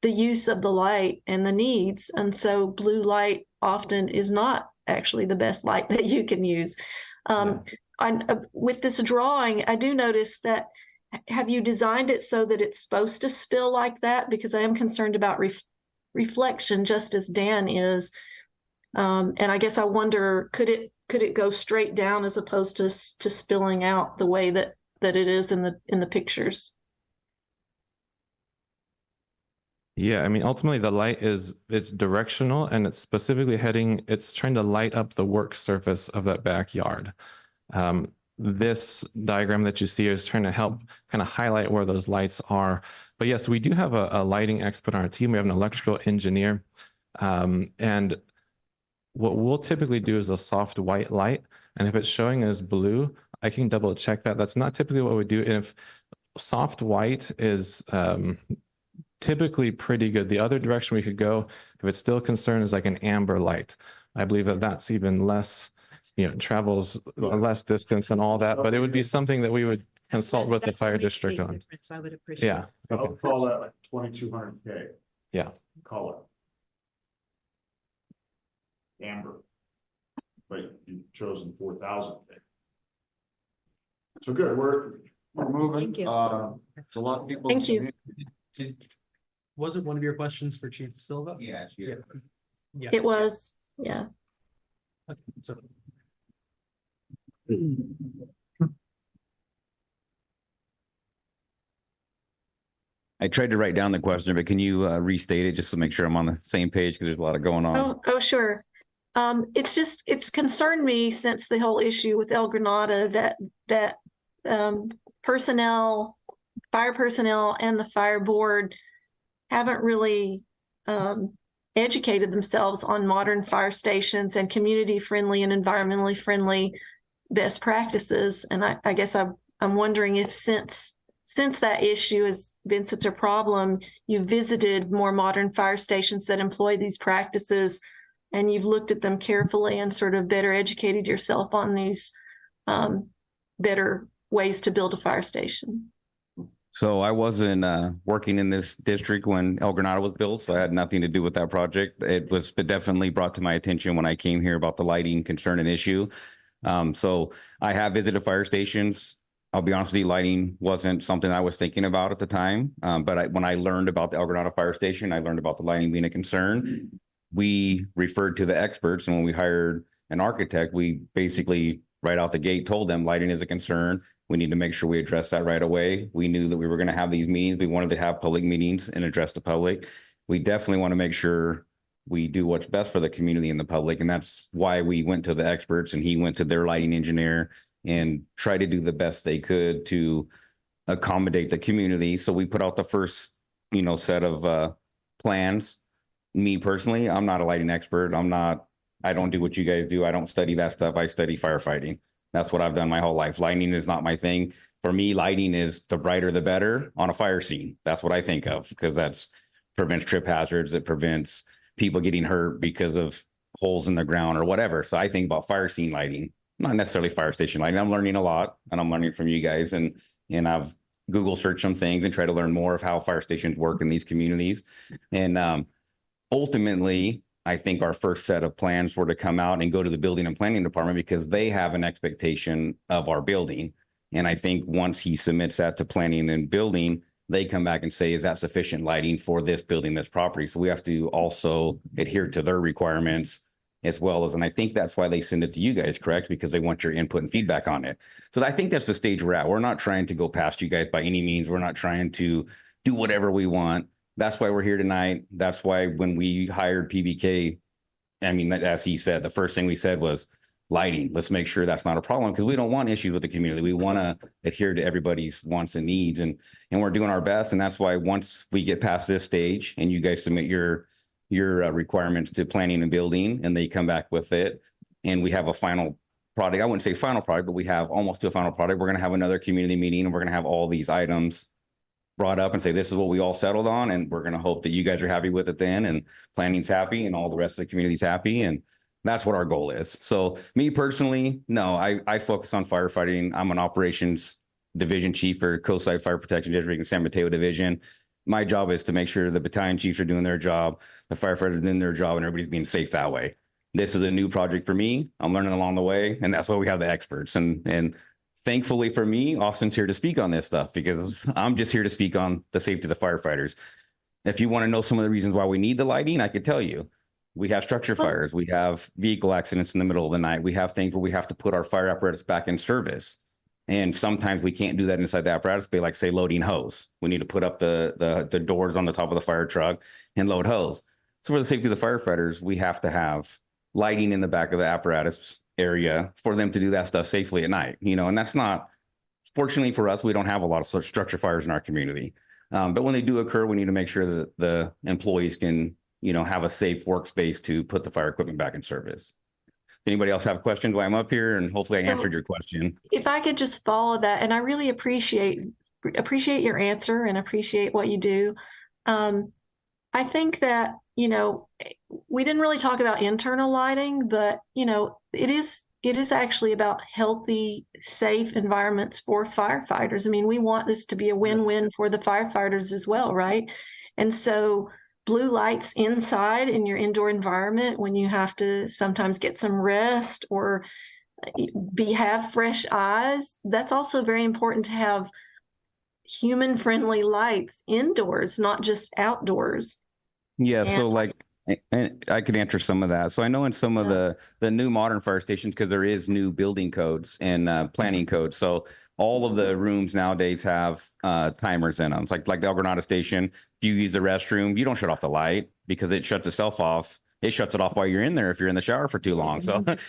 the use of the light and the needs. And so blue light often is not actually the best light that you can use. With this drawing, I do notice that, have you designed it so that it's supposed to spill like that? Because I am concerned about reflection, just as Dan is. And I guess I wonder, could it go straight down as opposed to spilling out the way that it is in the pictures? Yeah, I mean, ultimately the light it's directional, and it's specifically it's trying to light up the work surface of that backyard. This diagram that you see is trying to help kind of highlight where those lights are. But yes, we do have a lighting expert on our team. We have an electrical engineer. And what we'll typically do is a soft white light. And if it's showing as blue, I can double check that. That's not typically what we do. And if soft white is typically pretty good, the other direction we could go, if it's still concerned, is like an amber light. I believe that that's even less, travels less distance and all that, but it would be something that we would consult with the fire district on. I would appreciate. Yeah. I would call that like 2,200K. Yeah. Call it amber, but you've chosen 4,000K. So good, we're moving. Thank you. It's a lot of people. Thank you. Was it one of your questions for Chief Silva? Yeah. Yeah. It was, yeah. Okay, so I tried to write down the question, but can you restate it just to make sure I'm on the same page, because there's a lot of going on. Oh, sure. It's concerned me since the whole issue with El Granada that fire personnel and the fire board haven't really educated themselves on modern fire stations and community friendly and environmentally friendly best practices. And I guess I'm wondering if since that issue has been such a problem, you've visited more modern fire stations that employ these practices, and you've looked at them carefully and sort of better educated yourself on these better ways to build a fire station. So I wasn't working in this district when El Granada was built, so I had nothing to do with that project. It was definitely brought to my attention when I came here about the lighting concern and issue. So I have visited fire stations. I'll be honest with you, lighting wasn't something I was thinking about at the time. But when I learned about the El Granada fire station, I learned about the lighting being a concern. We referred to the experts, and when we hired an architect, we basically right out the gate told them lighting is a concern. We need to make sure we address that right away. We knew that we were going to have these meetings. We wanted to have public meetings and address the public. We definitely want to make sure we do what's best for the community and the public. And that's why we went to the experts, and he went to their lighting engineer and tried to do the best they could to accommodate the community. So we put out the first, set of plans. Me personally, I'm not a lighting expert. I don't do what you guys do. I don't study that stuff. I study firefighting. That's what I've done my whole life. Lighting is not my thing. For me, lighting is the brighter, the better on a fire scene. That's what I think of, because that's prevents trip hazards. It prevents people getting hurt because of holes in the ground or whatever. So I think about fire scene lighting, not necessarily fire station lighting. I'm learning a lot, and I'm learning from you guys, and I've Google searched some things and try to learn more of how fire stations work in these communities. And ultimately, I think our first set of plans were to come out and go to the building and planning department, because they have an expectation of our building. And I think once he submits that to planning and building, they come back and say, is that sufficient lighting for this building, this property? So we have to also adhere to their requirements as well as, and I think that's why they send it to you guys, correct? Because they want your input and feedback on it. So I think that's the stage we're at. We're not trying to go past you guys by any means. We're not trying to do whatever we want. That's why we're here tonight. That's why when we hired PBK, I mean, as he said, the first thing we said was lighting. Let's make sure that's not a problem, because we don't want issues with the community. We want to adhere to everybody's wants and needs, and we're doing our best. And that's why once we get past this stage and you guys submit your requirements to planning and building, and they come back with it, and we have a final product. I wouldn't say final product, but we have almost to a final product. We're going to have another community meeting, and we're going to have all these items brought up and say, this is what we all settled on. And we're going to hope that you guys are happy with it then, and planning's happy, and all the rest of the community's happy. And that's what our goal is. So me personally, no, I focus on firefighting. I'm an operations division chief for Coastside Fire Protection District and San Mateo Division. My job is to make sure the battalion chiefs are doing their job, the firefighters are doing their job, and everybody's being safe that way. This is a new project for me. I'm learning along the way, and that's why we have the experts. And thankfully for me, Austin's here to speak on this stuff, because I'm just here to speak on the safety of the firefighters. If you want to know some of the reasons why we need the lighting, I could tell you. We have structure fires. We have vehicle accidents in the middle of the night. We have things where we have to put our fire apparatus back in service. And sometimes we can't do that inside the apparatus, but like say loading hose. We need to put up the doors on the top of the fire truck and load hose. So for the safety of the firefighters, we have to have lighting in the back of the apparatus area for them to do that stuff safely at night, and that's not, fortunately for us, we don't have a lot of such structure fires in our community. But when they do occur, we need to make sure that the employees can, have a safe workspace to put the fire equipment back in service. Anybody else have a question while I'm up here? And hopefully I answered your question. If I could just follow that, and I really appreciate your answer and appreciate what you do. I think that, we didn't really talk about internal lighting, but, it is actually about healthy, safe environments for firefighters. I mean, we want this to be a win-win for the firefighters as well, right? And so blue lights inside in your indoor environment when you have to sometimes get some rest or have fresh eyes, that's also very important to have human-friendly lights indoors, not just outdoors. Yeah, so and I could answer some of that. So I know in some of the new modern fire stations, because there is new building codes and planning codes. So all of the rooms nowadays have timers in them. It's like the El Granada station. If you use the restroom, you don't shut off the light because it shuts itself off. It shuts it off while you're in there if you're in the shower for too long.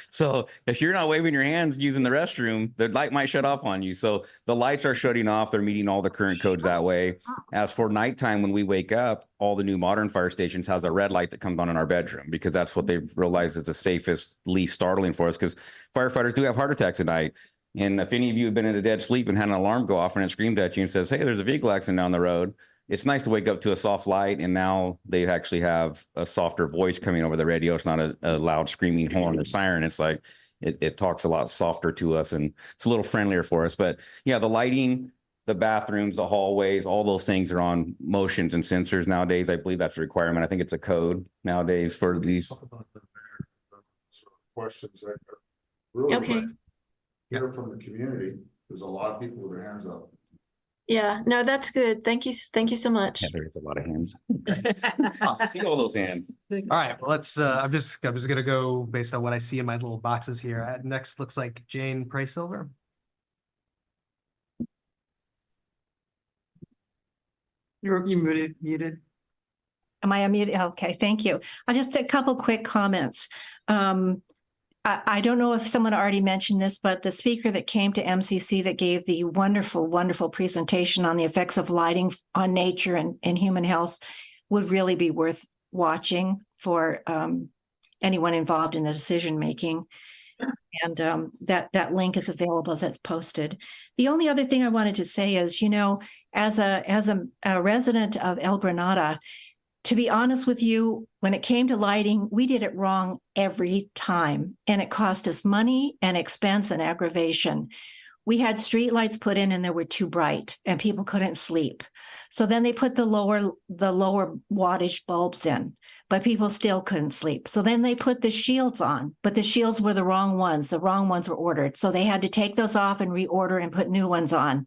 So if you're not waving your hands using the restroom, the light might shut off on you. So the lights are shutting off. They're meeting all the current codes that way. As for nighttime, when we wake up, all the new modern fire stations has a red light that comes on in our bedroom, because that's what they've realized is the safest, least startling for us, because firefighters do have heart attacks at night. And if any of you have been in a dead sleep and had an alarm go off and it screamed at you and says, hey, there's a vehicle accident down the road, it's nice to wake up to a soft light, and now they actually have a softer voice coming over the radio. It's not a loud screaming horn or siren. It's like it talks a lot softer to us, and it's a little friendlier for us. But yeah, the lighting, the bathrooms, the hallways, all those things are on motions and sensors nowadays. I believe that's a requirement. I think it's a code nowadays for these. Questions that are really Okay. quick. Hear from the community. There's a lot of people with their hands up. Yeah, no, that's good. Thank you. Thank you so much. Yeah, there's a lot of hands. See all those hands. All right, well, let's, I'm just gonna go based on what I see in my little boxes here. Next looks like Jane Price Silver. You're muted. Am I unmuted? Okay, thank you. Just a couple quick comments. I don't know if someone already mentioned this, but the speaker that came to MCC that gave the wonderful, wonderful presentation on the effects of lighting on nature and human health would really be worth watching for anyone involved in the decision making. And that link is available as it's posted. The only other thing I wanted to say is, as a resident of El Granada, to be honest with you, when it came to lighting, we did it wrong every time, and it cost us money and expense and aggravation. We had street lights put in and they were too bright and people couldn't sleep. So then they put the lower wattage bulbs in, but people still couldn't sleep. So then they put the shields on, but the shields were the wrong ones. The wrong ones were ordered. So they had to take those off and reorder and put new ones on.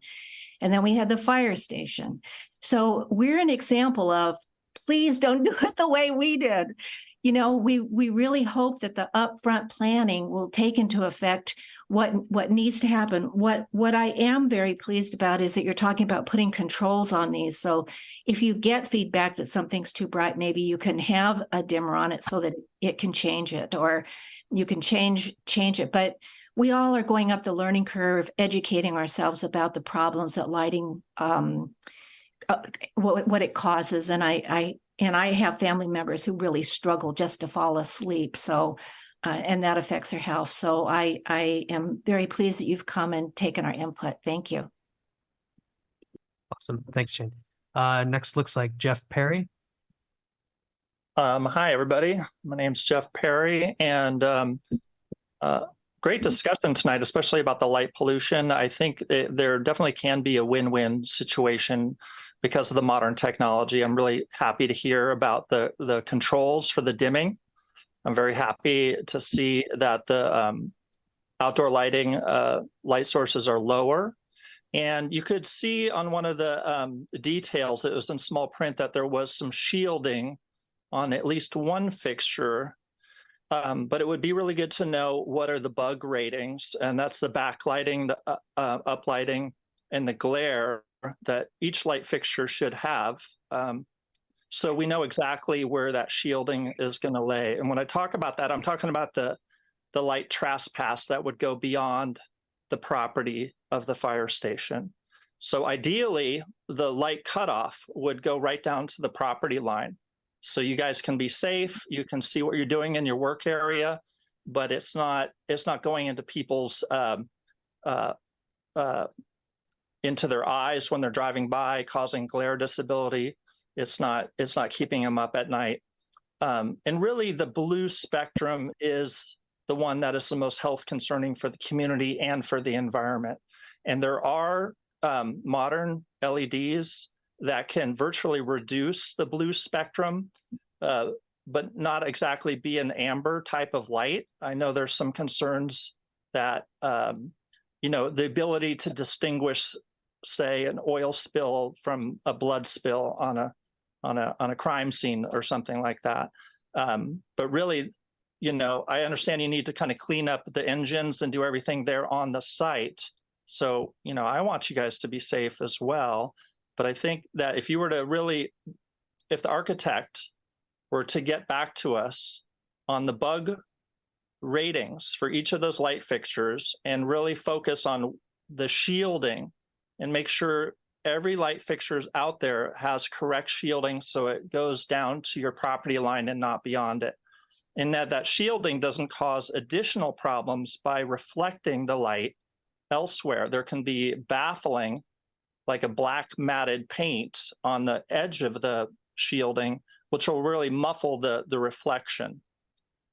And then we had the fire station. So we're an example of, please don't do it the way we did. You know, we really hope that the upfront planning will take into effect what needs to happen. What I am very pleased about is that you're talking about putting controls on these. So if you get feedback that something's too bright, maybe you can have a dimmer on it so that it can change it, or you can change it. But we all are going up the learning curve, educating ourselves about the problems that lighting, what it causes. And I have family members who really struggle just to fall asleep. So, and that affects their health. So I am very pleased that you've come and taken our input. Thank you. Awesome. Thanks, Jane. Next looks like Jeff Perry. Hi, everybody. My name's Jeff Perry, and great discussion tonight, especially about the light pollution. I think there definitely can be a win-win situation because of the modern technology. I'm really happy to hear about the controls for the dimming. I'm very happy to see that the outdoor lighting light sources are lower. And you could see on one of the details, it was in small print, that there was some shielding on at least one fixture. But it would be really good to know what are the bug ratings, and that's the backlighting, the uplighting, and the glare that each light fixture should have. So we know exactly where that shielding is going to lay. And when I talk about that, I'm talking about the light trespass that would go beyond the property of the fire station. So ideally, the light cutoff would go right down to the property line. So you guys can be safe, you can see what you're doing in your work area, but it's not going into people's into their eyes when they're driving by, causing glare disability. It's not keeping them up at night. And really the blue spectrum is the one that is the most health concerning for the community and for the environment. And there are modern LEDs that can virtually reduce the blue spectrum, but not exactly be an amber type of light. I know there's some concerns that, the ability to distinguish, say, an oil spill from a blood spill on a crime scene or something like that. But really, I understand you need to kind of clean up the engines and do everything there on the site. So, I want you guys to be safe as well. But I think that if the architect were to get back to us on the bug ratings for each of those light fixtures and really focus on the shielding and make sure every light fixture out there has correct shielding so it goes down to your property line and not beyond it. And that shielding doesn't cause additional problems by reflecting the light elsewhere. There can be baffling, like a black matted paint on the edge of the shielding, which will really muffle the reflection.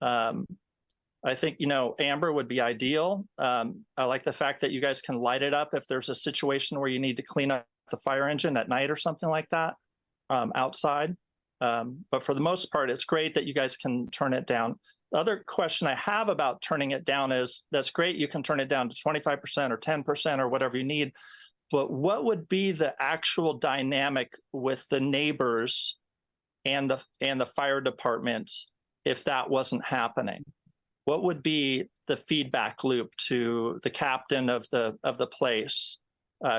I think, amber would be ideal. I like the fact that you guys can light it up if there's a situation where you need to clean up the fire engine at night or something like that outside. But for the most part, it's great that you guys can turn it down. The other question I have about turning it down is, that's great, you can turn it down to 25% or 10% or whatever you need. But what would be the actual dynamic with the neighbors and the fire department if that wasn't happening? What would be the feedback loop to the captain of the place?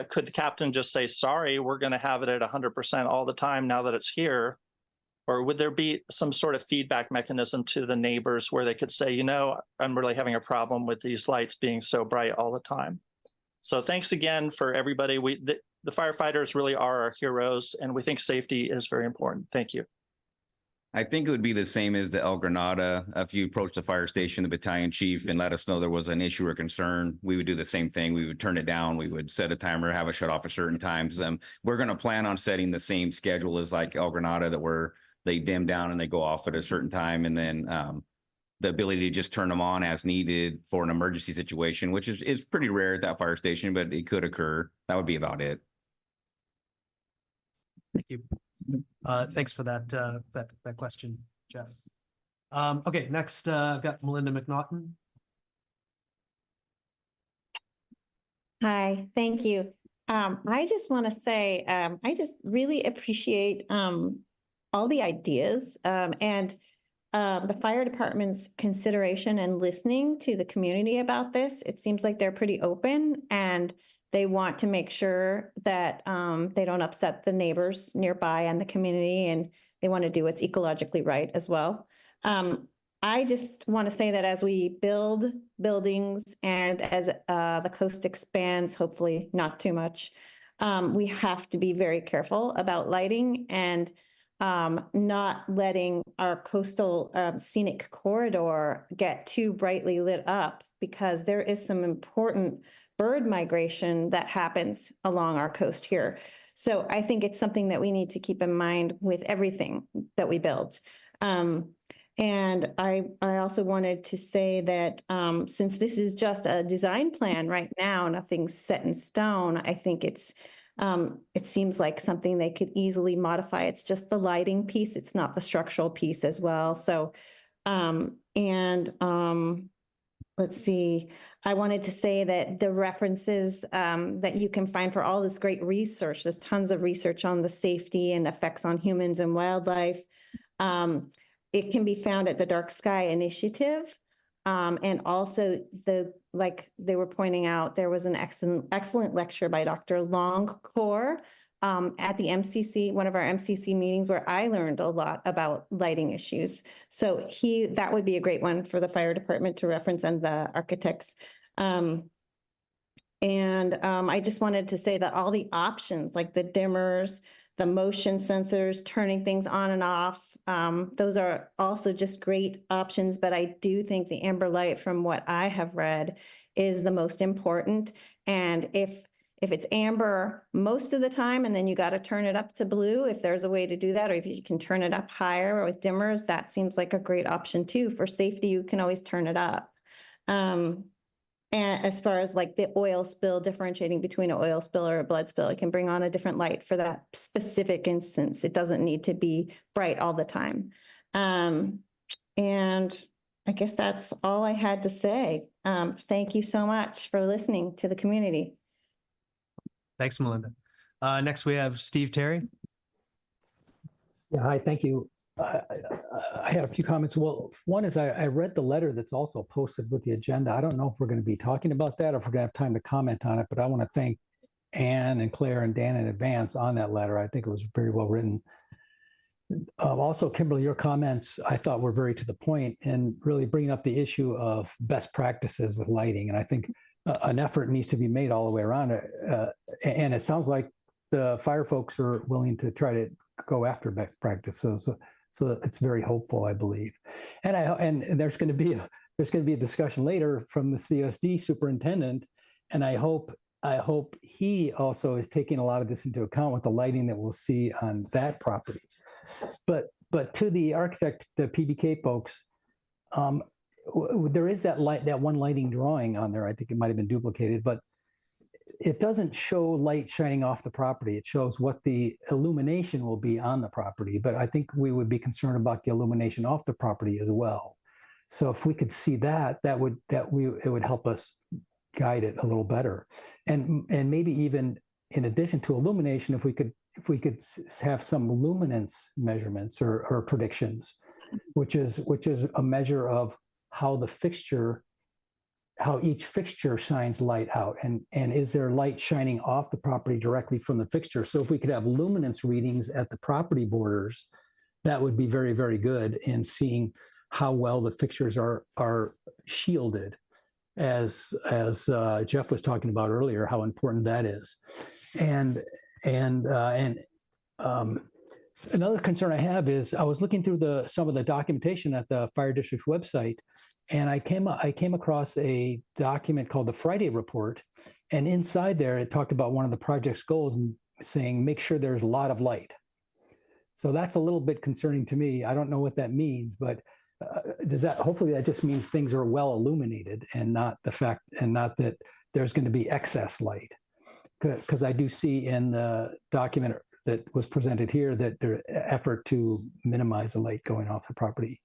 Could the captain just say, sorry, we're going to have it at 100% all the time now that it's here? Or would there be some sort of feedback mechanism to the neighbors where they could say, I'm really having a problem with these lights being so bright all the time? So thanks again for everybody. The firefighters really are our heroes, and we think safety is very important. Thank you. I think it would be the same as the El Granada. If you approach the fire station, the battalion chief, and let us know there was an issue or concern, we would do the same thing. We would turn it down. We would set a timer, have a shut off at certain times. We're going to plan on setting the same schedule as like El Granada, that they dim down and they go off at a certain time. And then the ability to just turn them on as needed for an emergency situation, which is pretty rare at that fire station, but it could occur. That would be about it. Thank you. Thanks for that question, Jeff. Okay, next I've got Melinda McNaughton. Hi, thank you. I just want to say, I just really appreciate all the ideas and the fire department's consideration and listening to the community about this. It seems like they're pretty open and they want to make sure that they don't upset the neighbors nearby and the community, and they want to do what's ecologically right as well. I just want to say that as we build buildings and as the coast expands, hopefully not too much, we have to be very careful about lighting and not letting our coastal scenic corridor get too brightly lit up, because there is some important bird migration that happens along our coast here. So I think it's something that we need to keep in mind with everything that we build. And I also wanted to say that since this is just a design plan right now, nothing's set in stone, I think it seems like something they could easily modify. It's just the lighting piece. It's not the structural piece as well. So, let's see. I wanted to say that the references that you can find for all this great research, there's tons of research on the safety and effects on humans and wildlife. It can be found at the Dark Sky Initiative. And also like they were pointing out, there was an excellent lecture by Dr. Longcore at the MCC, one of our MCC meetings, where I learned a lot about lighting issues. So that would be a great one for the fire department to reference and the architects. I just wanted to say that all the options, like the dimmers, the motion sensors, turning things on and off, those are also just great options. But I do think the amber light, from what I have read, is the most important. And if it's amber most of the time, and then you got to turn it up to blue, if there's a way to do that, or if you can turn it up higher with dimmers, that seems like a great option too. For safety, you can always turn it up. And as far as like the oil spill, differentiating between an oil spill or a blood spill, it can bring on a different light for that specific instance. It doesn't need to be bright all the time. And I guess that's all I had to say. Thank you so much for listening to the community. Thanks, Melinda. Next, we have Steve Terry. Yeah, hi, thank you. I had a few comments. Well, one is I read the letter that's also posted with the agenda. I don't know if we're going to be talking about that or if we're going to have time to comment on it, but I want to thank Anne and Claire and Dan in advance on that letter. I think it was very well written. Also, Kimberly, your comments I thought were very to the point and really bringing up the issue of best practices with lighting. And I think an effort needs to be made all the way around it. And it sounds like the fire folks are willing to try to go after best practices. So it's very hopeful, I believe. And there's going to be a discussion later from the CSD superintendent, and I hope he also is taking a lot of this into account with the lighting that we'll see on that property. But to the architect, the PBK folks, there is that one lighting drawing on there. I think it might have been duplicated, but it doesn't show light shining off the property. It shows what the illumination will be on the property, but I think we would be concerned about the illumination off the property as well. So if we could see that, it would help us guide it a little better. And maybe even in addition to illumination, if we could have some luminance measurements or predictions, which is a measure of how each fixture shines light out, and is there light shining off the property directly from the fixture? So if we could have luminance readings at the property borders, that would be very, very good in seeing how well the fixtures are shielded, as Jeff was talking about earlier, how important that is. And another concern I have is I was looking through some of the documentation at the fire district's website, and I came across a document called the Friday Report, and inside there it talked about one of the project's goals and saying make sure there's a lot of light. So that's a little bit concerning to me. I don't know what that means, but hopefully that just means things are well illuminated and not that there's going to be excess light. Because I do see in the document that was presented here that there's effort to minimize the light going off the property.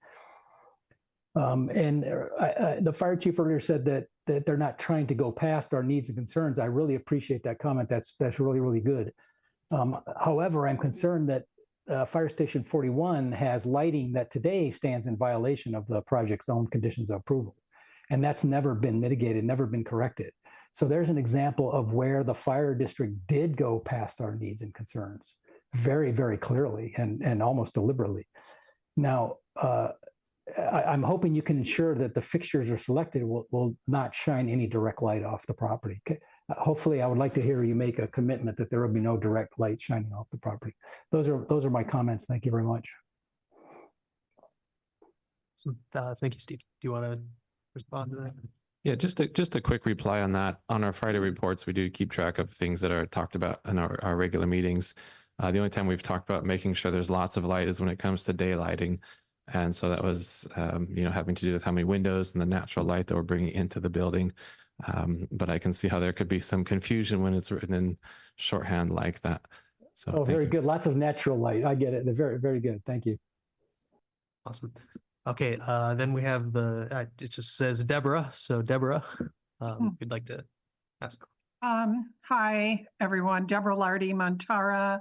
The fire chief earlier said that they're not trying to go past our needs and concerns. I really appreciate that comment. That's really, really good. However, I'm concerned that Fire Station 41 has lighting that today stands in violation of the project's own conditions of approval. And that's never been mitigated, never been corrected. So there's an example of where the fire district did go past our needs and concerns very, very clearly and almost deliberately. Now, I'm hoping you can ensure that the fixtures are selected will not shine any direct light off the property. Hopefully, I would like to hear you make a commitment that there will be no direct light shining off the property. Those are my comments. Thank you very much. So, thank you, Steve. Do you want to respond to that? Yeah, just a quick reply on that. On our Friday reports, we do keep track of things that are talked about in our regular meetings. The only time we've talked about making sure there's lots of light is when it comes to daylighting. And so that was, having to do with how many windows and the natural light that we're bringing into the building. But I can see how there could be some confusion when it's written in shorthand like that. So very good. Lots of natural light. I get it. They're very, very good. Thank you. Awesome. Okay, then we have it just says Deborah. So Deborah, we'd like to ask. Hi, everyone. Deborah Lardy, Montara.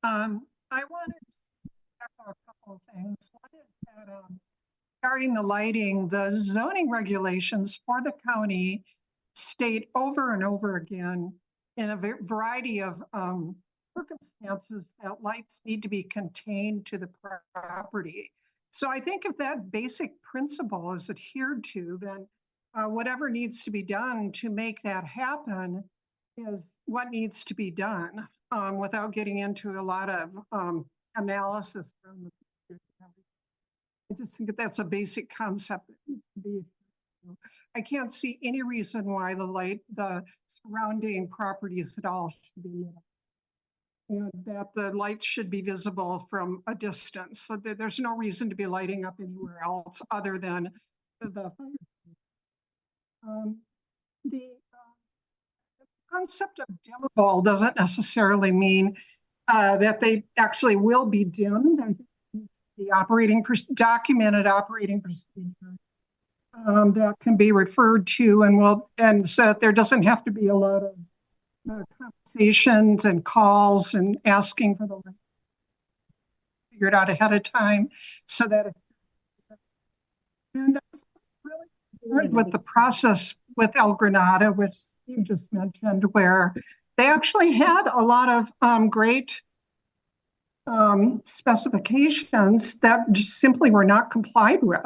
I wanted to echo a couple of things. One is that regarding the lighting, the zoning regulations for the county state over and over again in a variety of circumstances that lights need to be contained to the property. So I think if that basic principle is adhered to, then whatever needs to be done to make that happen is what needs to be done without getting into a lot of analysis. I just think that that's a basic concept that needs to be. I can't see any reason why the surrounding properties at all should be lit up. And that the lights should be visible from a distance. So there's no reason to be lighting up anywhere else other than the fire. The concept of dimmable doesn't necessarily mean that they actually will be dimmed. The documented operating procedure that can be referred to and so that there doesn't have to be a lot of conversations and calls and asking for the light figured out ahead of time so that and really with the process with El Granada, which you just mentioned, where they actually had a lot of great specifications that just simply were not complied with.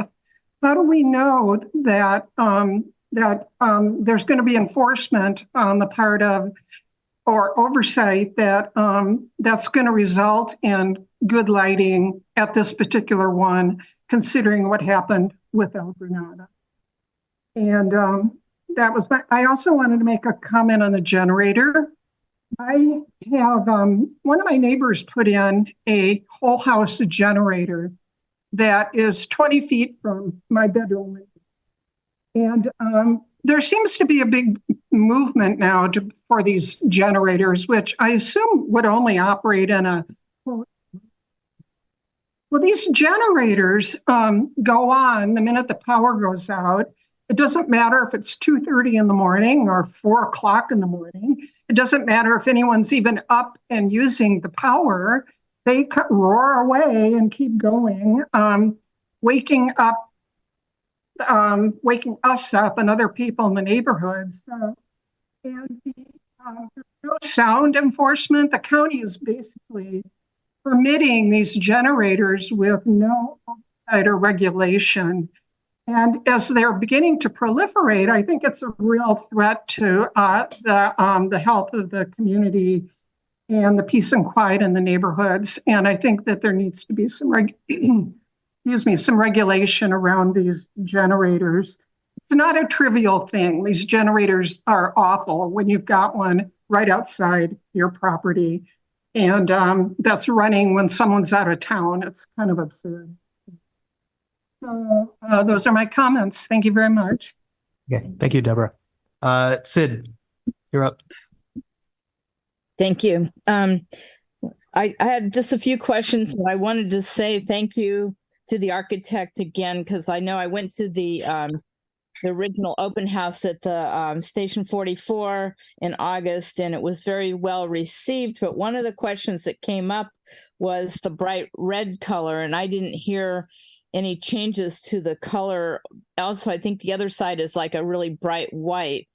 How do we know that there's going to be enforcement on the part of or oversight that that's going to result in good lighting at this particular one, considering what happened with El Granada? And that was I also wanted to make a comment on the generator. I have one of my neighbors put in a whole house generator that is 20 feet from my bedroom. And there seems to be a big movement now for these generators, which I assume would only operate in a. Well, these generators go on the minute the power goes out. It doesn't matter if it's 2:30 in the morning or 4 o'clock in the morning. It doesn't matter if anyone's even up and using the power. They roar away and keep going, waking us up and other people in the neighborhood. And there's no sound enforcement. The county is basically permitting these generators with no oversight or regulation. And as they're beginning to proliferate, I think it's a real threat to the health of the community and the peace and quiet in the neighborhoods. And I think that there needs to be some regulation around these generators. It's not a trivial thing. These generators are awful when you've got one right outside your property and that's running when someone's out of town. It's kind of absurd. So those are my comments. Thank you very much. Okay, thank you, Deborah. Sid, you're up. Thank you. I had just a few questions, and I wanted to say thank you to the architect again, because I know I went to the original open house at the Station 44 in August, and it was very well received. But one of the questions that came up was the bright red color, and I didn't hear any changes to the color. Also, I think the other side is like a really bright white.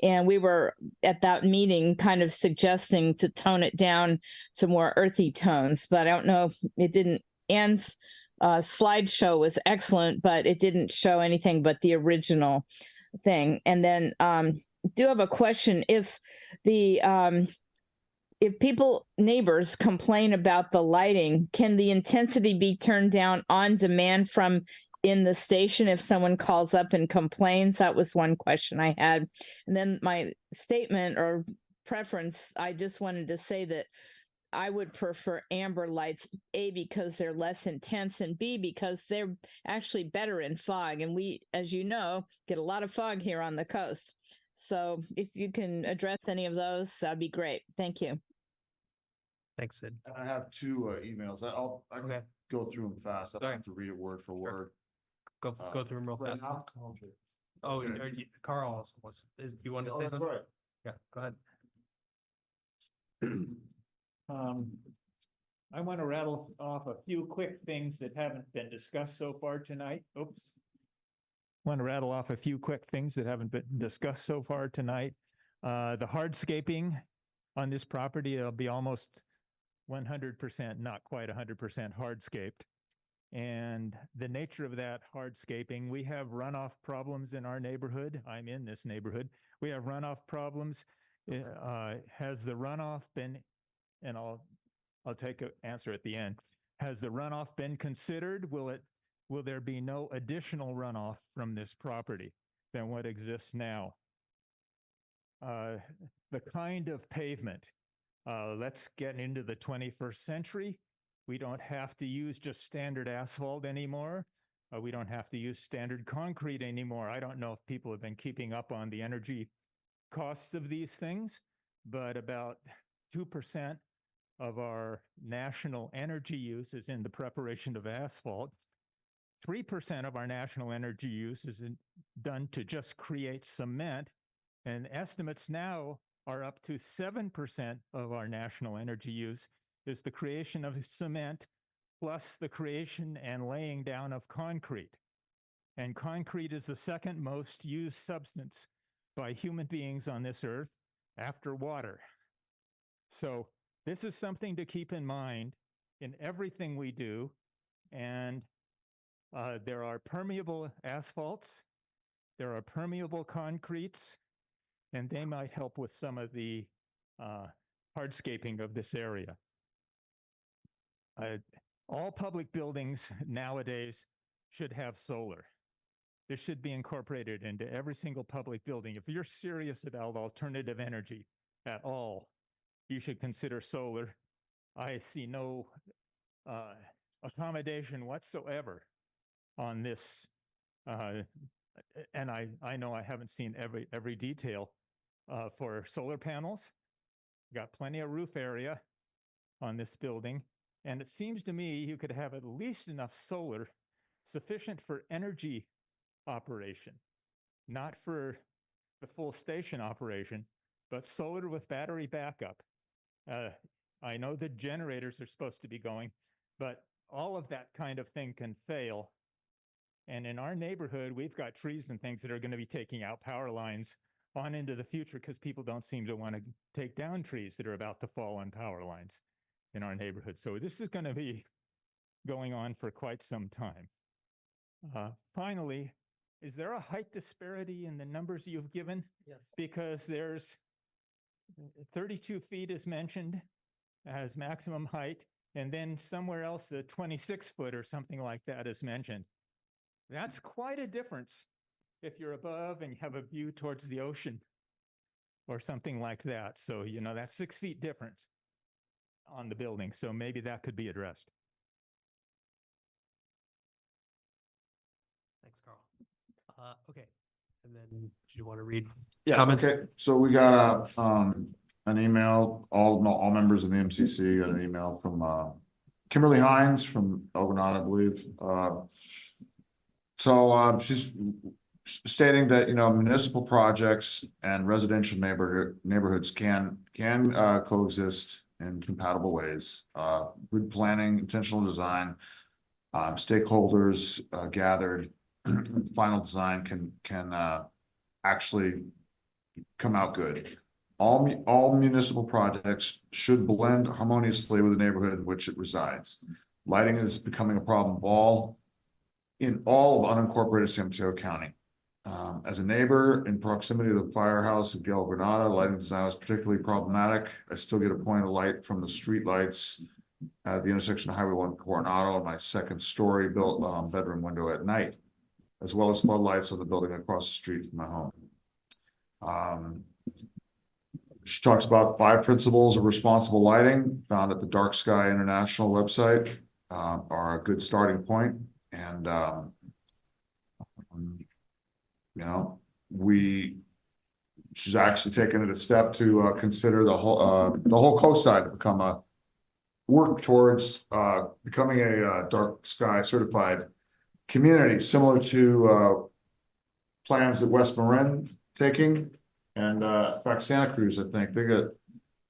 And we were at that meeting kind of suggesting to tone it down to more earthy tones, but I don't know, it didn't. Anne's slideshow was excellent, but it didn't show anything but the original thing. And then do have a question. If people, neighbors complain about the lighting, can the intensity be turned down on demand from in the station if someone calls up and complains? That was one question I had. And then my statement or preference, I just wanted to say that I would prefer amber lights, A, because they're less intense, and B, because they're actually better in fog. And we, as you know, get a lot of fog here on the coast. So if you can address any of those, that'd be great. Thank you. Thanks, Sid. I have two emails. I can go through them fast. I don't have to read it word for word. Go through them real fast. Oh, Carl also was. You want to say something? Right. Yeah, go ahead. I want to rattle off a few quick things that haven't been discussed so far tonight. Oops. Want to rattle off a few quick things that haven't been discussed so far tonight. The hardscaping on this property, it'll be almost 100%, not quite 100% hardscaped. And the nature of that hardscaping, we have runoff problems in our neighborhood. I'm in this neighborhood. We have runoff problems. Has the runoff been, and I'll take an answer at the end. Has the runoff been considered? Will there be no additional runoff from this property than what exists now? The kind of pavement. Let's get into the 21st century. We don't have to use just standard asphalt anymore. We don't have to use standard concrete anymore. I don't know if people have been keeping up on the energy costs of these things, but about 2% of our national energy use is in the preparation of asphalt. 3% of our national energy use is done to just create cement, and estimates now are up to 7% of our national energy use is the creation of cement plus the creation and laying down of concrete. And concrete is the second most used substance by human beings on this earth after water. So this is something to keep in mind in everything we do. And there are permeable asphalts, there are permeable concretes, and they might help with some of the hardscaping of this area. All public buildings nowadays should have solar. This should be incorporated into every single public building. If you're serious about alternative energy at all, you should consider solar. I see no accommodation whatsoever on this. And I know I haven't seen every detail for solar panels. Got plenty of roof area on this building. And it seems to me you could have at least enough solar sufficient for energy operation, not for the full station operation, but solar with battery backup. I know the generators are supposed to be going, but all of that kind of thing can fail. And in our neighborhood, we've got trees and things that are going to be taking out power lines on into the future because people don't seem to want to take down trees that are about to fall on power lines in our neighborhood. So this is going to be going on for quite some time. Finally, is there a height disparity in the numbers you've given? Yes. Because there's 32 feet is mentioned as maximum height, and then somewhere else, the 26 foot or something like that is mentioned. That's quite a difference if you're above and you have a view towards the ocean or something like that. So, you know, that's 6 feet difference on the building. So maybe that could be addressed. Thanks, Carl. Okay. And then do you want to read comments? Okay. So we got an email, all members of the MCC got an email from Kimberly Hines from Elgin, I believe. She's stating that, municipal projects and residential neighborhoods can coexist in compatible ways. Good planning, intentional design, stakeholders gathered, final design can actually come out good. All municipal projects should blend harmoniously with the neighborhood in which it resides. Lighting is becoming a problem in all of unincorporated San Mateo County. As a neighbor in proximity to the firehouse of Gale Granada, lighting design is particularly problematic. I still get a point of light from the street lights at the intersection of Highway 1 Coronado and my second story built bedroom window at night, as well as floodlights on the building across the street from my home. She talks about 5 principles of responsible lighting found at the Dark Sky International website are a good starting point. And, she's actually taken it a step to consider the whole coast side to become work towards becoming a Dark Sky certified community, similar to plans that West Marin taking. And in fact, Santa Cruz, I think they got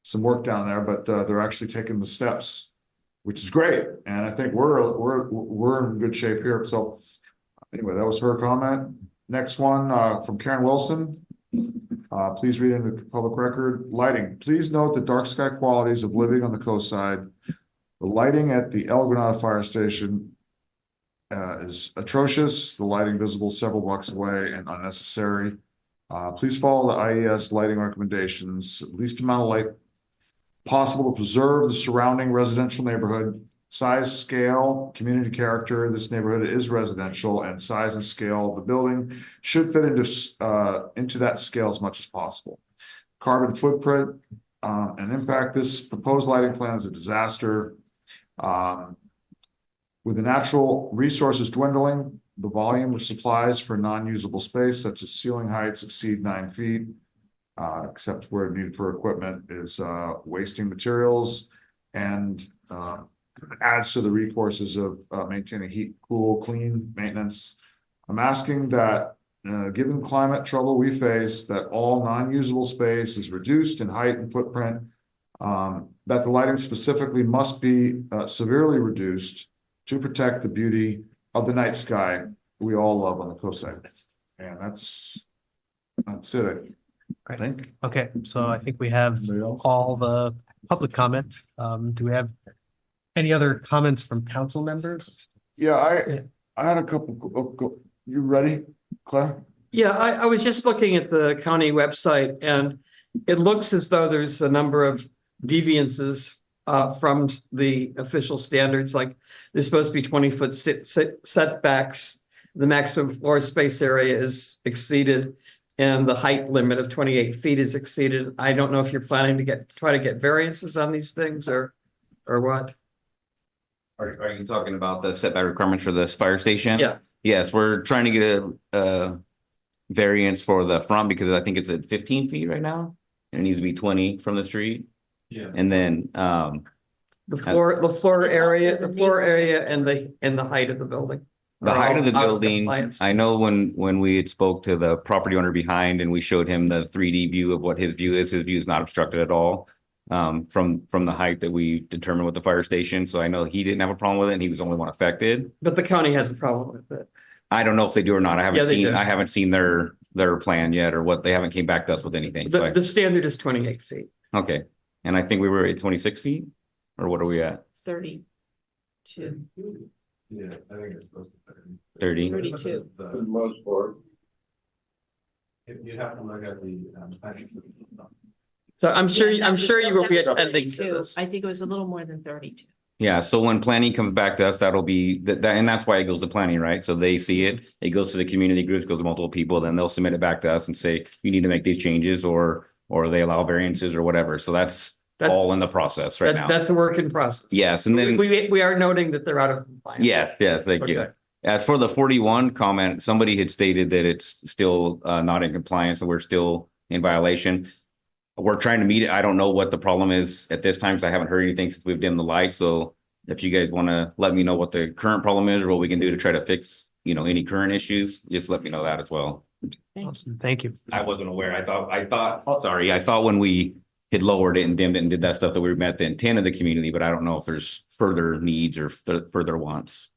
some work down there, but they're actually taking the steps, which is great. And I think we're in good shape here. So anyway, that was her comment. Next one from Karen Wilson. Please read into the public record. Lighting. Please note the dark sky qualities of living on the coast side. The lighting at the El Granada Fire Station is atrocious. The lighting visible several blocks away and unnecessary. Please follow the IES lighting recommendations. Least amount of light possible to preserve the surrounding residential neighborhood. Size, scale, community character. This neighborhood is residential, and size and scale of the building should fit into that scale as much as possible. Carbon footprint and impact. This proposed lighting plan is a disaster. With the natural resources dwindling, the volume of supplies for non-usable space, such as ceiling heights, exceed 9 feet, except where needed for equipment, is wasting materials and adds to the recourses of maintaining heat, cool, clean maintenance. I'm asking that, given climate trouble we face, that all non-usable space is reduced in height and footprint, that the lighting specifically must be severely reduced to protect the beauty of the night sky we all love on the coastside. And that's it, I think. Okay, so I think we have all the public comment. Do we have any other comments from council members? Yeah, I had a couple. You ready, Claire? Yeah, I was just looking at the county website, and it looks as though there's a number of deviances from the official standards. Like there's supposed to be 20-foot setbacks. The maximum floor space area is exceeded, and the height limit of 28 feet is exceeded. I don't know if you're planning to try to get variances on these things or what. Are you talking about the setback requirements for this fire station? Yeah. Yes, we're trying to get a variance for the front because I think it's at 15 feet right now. And it needs to be 20 from the street. Yeah. And then The floor area and the height of the building. the height of the building, compliance. I know when we had spoke to the property owner behind and we showed him the 3D view of what his view is not obstructed at all. From the height that we determined with the fire station. So I know he didn't have a problem with it and he was the only one affected. But the county has a problem with it. I don't know if they do or not. Yeah, they do. I haven't seen their plan yet or what, they haven't came back to us with anything. So The standard is 28 feet. okay. And I think we were at 26 feet or what are we at? 32. Yeah, I think it's supposed to be 30. 32. For the most part. You have to look at the So I'm sure you will be attending to this. I think it was a little more than 32. Yeah, so when planning comes back to us, that'll be that, and that's why it goes to planning, right? So they see it, it goes to the community groups, goes to multiple people, then they'll submit it back to us and say, you need to make these changes or they allow variances or whatever. So that's all in the process right now. That's a work in process. Yes, and then we are noting that they're out of compliance. yes, thank you. Okay. As for the 41 comment, somebody had stated that it's still not in compliance and we're still in violation. We're trying to meet it. I don't know what the problem is at this time because I haven't heard anything since we've dimmed the light. So if you guys want to let me know what the current problem is or what we can do to try to fix, any current issues, just let me know that as well. Awesome. Thank you. I wasn't aware. I thought when we had lowered it and dimmed it and did that stuff that we met the intent of the community, but I don't know if there's further needs or further wants.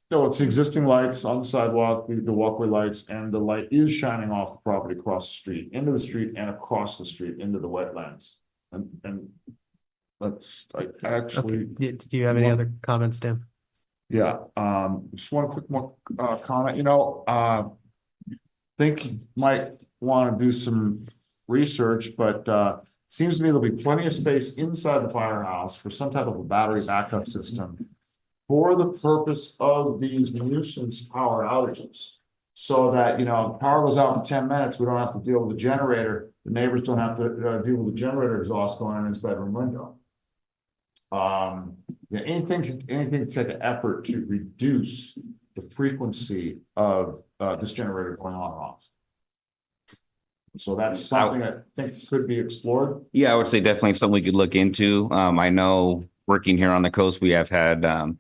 No, it's existing lights on the sidewalk, the walkway lights, and the light is shining off the property across the street, into the street and across the street into the wetlands. And that's, I actually. Okay. Do you have any other comments, Dan? Yeah, just one quick more comment, think you might want to do some research, but seems to me there'll be plenty of space inside the firehouse for some type of a battery backup system for the purpose of these nuisance power outages. So that, power goes out in 10 minutes, we don't have to deal with the generator. The neighbors don't have to deal with the generator exhaust going in his bedroom window. Anything to take an effort to reduce the frequency of this generator going on and off. So that's something I think could be explored. Yeah, I would say definitely something we could look into. I know working here on the coast, we have had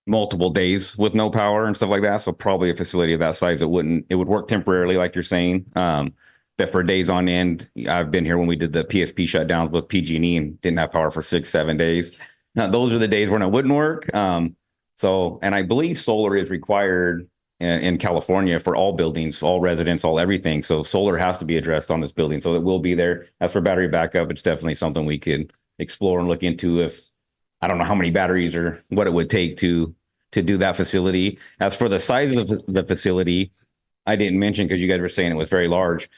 multiple days with no power and stuff like that. So probably a facility of that size, it would work temporarily, like you're saying. But for days on end, I've been here when we did the PSP shutdowns with PG&E and didn't have power for 6-7 days. Now, those are the days when it wouldn't work. And I believe solar is required in California for all buildings, all residents, all everything. So solar has to be addressed on this building. So it will be there. As for battery backup, it's definitely something we could explore and look into. If I don't know how many batteries or what it would take to do that facility. As for the size of the facility, I didn't mention because you guys were saying it was very large.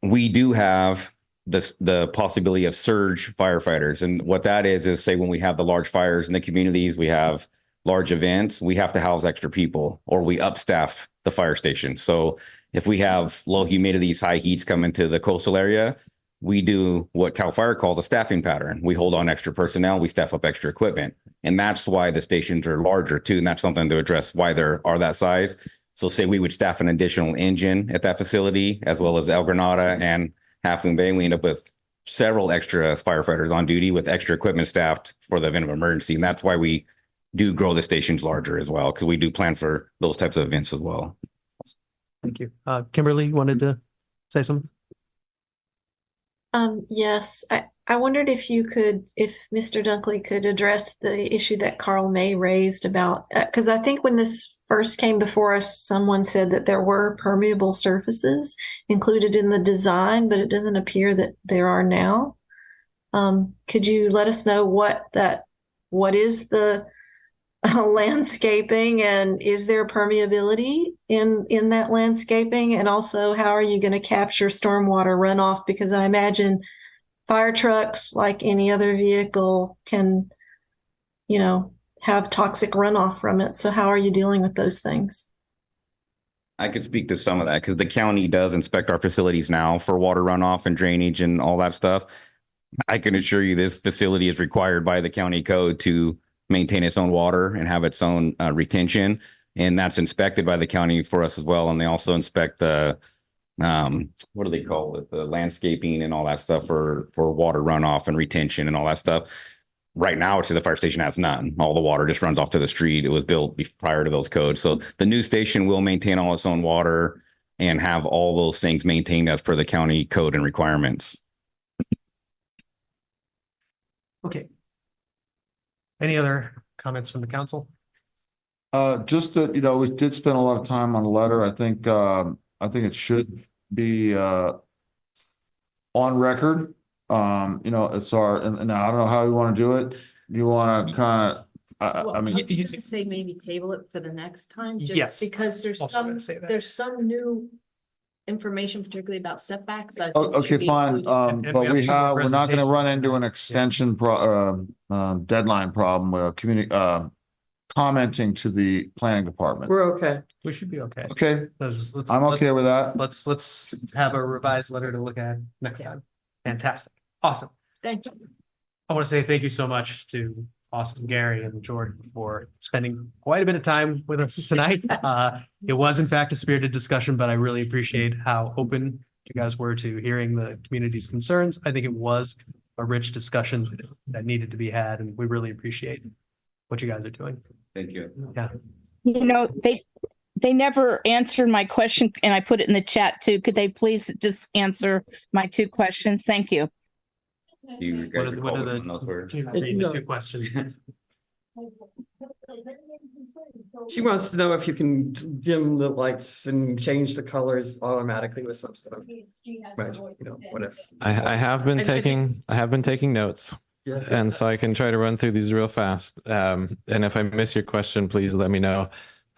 We do have the possibility of surge firefighters. And what that is say when we have the large fires in the communities, we have large events, we have to house extra people or we upstaff the fire station. So if we have low humidities, high heats come into the coastal area, we do what CAL FIRE calls a staffing pattern. We hold on extra personnel, we staff up extra equipment. And that's why the stations are larger too. And that's something to address why they are that size. So say we would staff an additional engine at that facility, as well as El Granada and Half Moon Bay. We end up with several extra firefighters on duty with extra equipment staffed for the event of emergency. And that's why we do grow the stations larger as well, because we do plan for those types of events as well. Thank you. Kimberly, wanted to say something? Yes, I wondered if Mr. Dunkley could address the issue that Carl May raised about, because I think when this first came before us, someone said that there were permeable surfaces included in the design, but it doesn't appear that there are now. Could you let us know what is the landscaping, and is there permeability in that landscaping? And also, how are you going to capture stormwater runoff? Because I imagine fire trucks, like any other vehicle, can, have toxic runoff from it. So how are you dealing with those things? I could speak to some of that because the county does inspect our facilities now for water runoff and drainage and all that stuff. I can assure you this facility is required by the county code to maintain its own water and have its own retention. And that's inspected by the county for us as well. And they also inspect the, what do they call it? The landscaping and all that stuff for water runoff and retention and all that stuff. Right now, the fire station has none. All the water just runs off to the street. It was built prior to those codes. So the new station will maintain all its own water and have all those things maintained as per the county code and requirements. Okay. Any other comments from the council? Just that, we did spend a lot of time on the letter. I think it should be on record. It's and I don't know how you want to do it. You want to kind of, I was going to say maybe table it for the next time. Just yes, because there's some new information, particularly about setbacks. I think okay, fine. But we're not going to run into an extension deadline problem with commenting to the planning department. We're okay. We should be okay. Okay. I'm okay with that. Let's have a revised letter to look at next time. Fantastic. Awesome. Thank you. I want to say thank you so much to Austin, Gary, and Jordan for spending quite a bit of time with us tonight. It was in fact a spirited discussion, but I really appreciate how open you guys were to hearing the community's concerns. I think it was a rich discussion that needed to be had, and we really appreciate what you guys are doing. Thank you. Yeah. You know, they never answered my question, and I put it in the chat too. Could they please just answer my 2 questions? Thank you. Do you guys recall which one those were? The 2 questions. She wants to know if you can dim the lights and change the colors automatically with some stuff. Right, you know, what if? I have been I think- taking notes. Yeah. And so I can try to run through these real fast. And if I miss your question, please let me know.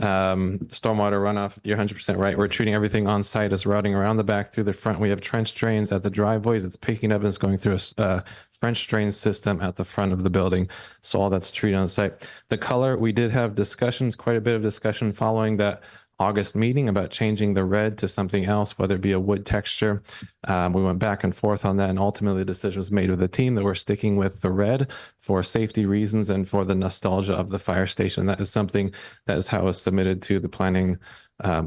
Stormwater runoff, you're 100% right. We're treating everything on site as routing around the back through the front. We have trench drains at the driveways. It's picking up and it's going through a French drain system at the front of the building. So all that's treated on site. The color, we did have discussions, quite a bit of discussion following that August meeting about changing the red to something else, whether it be a wood texture. We went back and forth on that, and ultimately the decision was made with the team that we're sticking with the red for safety reasons and for the nostalgia of the fire station. That is something that is how it's submitted to the planning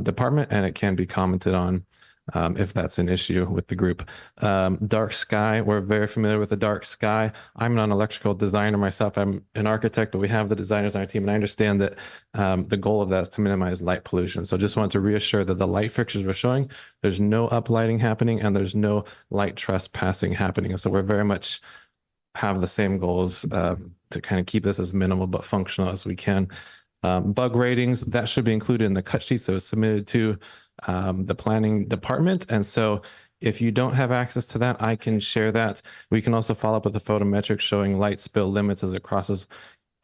department, and it can be commented on if that's an issue with the group. Dark sky, we're very familiar with the dark sky. I'm not an electrical designer myself. I'm an architect, but we have the designers on our team, and I understand that the goal of that is to minimize light pollution. So just wanted to reassure that the light fixtures we're showing, there's no uplighting happening and there's no light trespassing happening. So we're very much have the same goals to kind of keep this as minimal but functional as we can. Bug ratings, that should be included in the cut sheet. So it's submitted to the planning department. And so if you don't have access to that, I can share that. We can also follow up with a photometric showing light spill limits as it crosses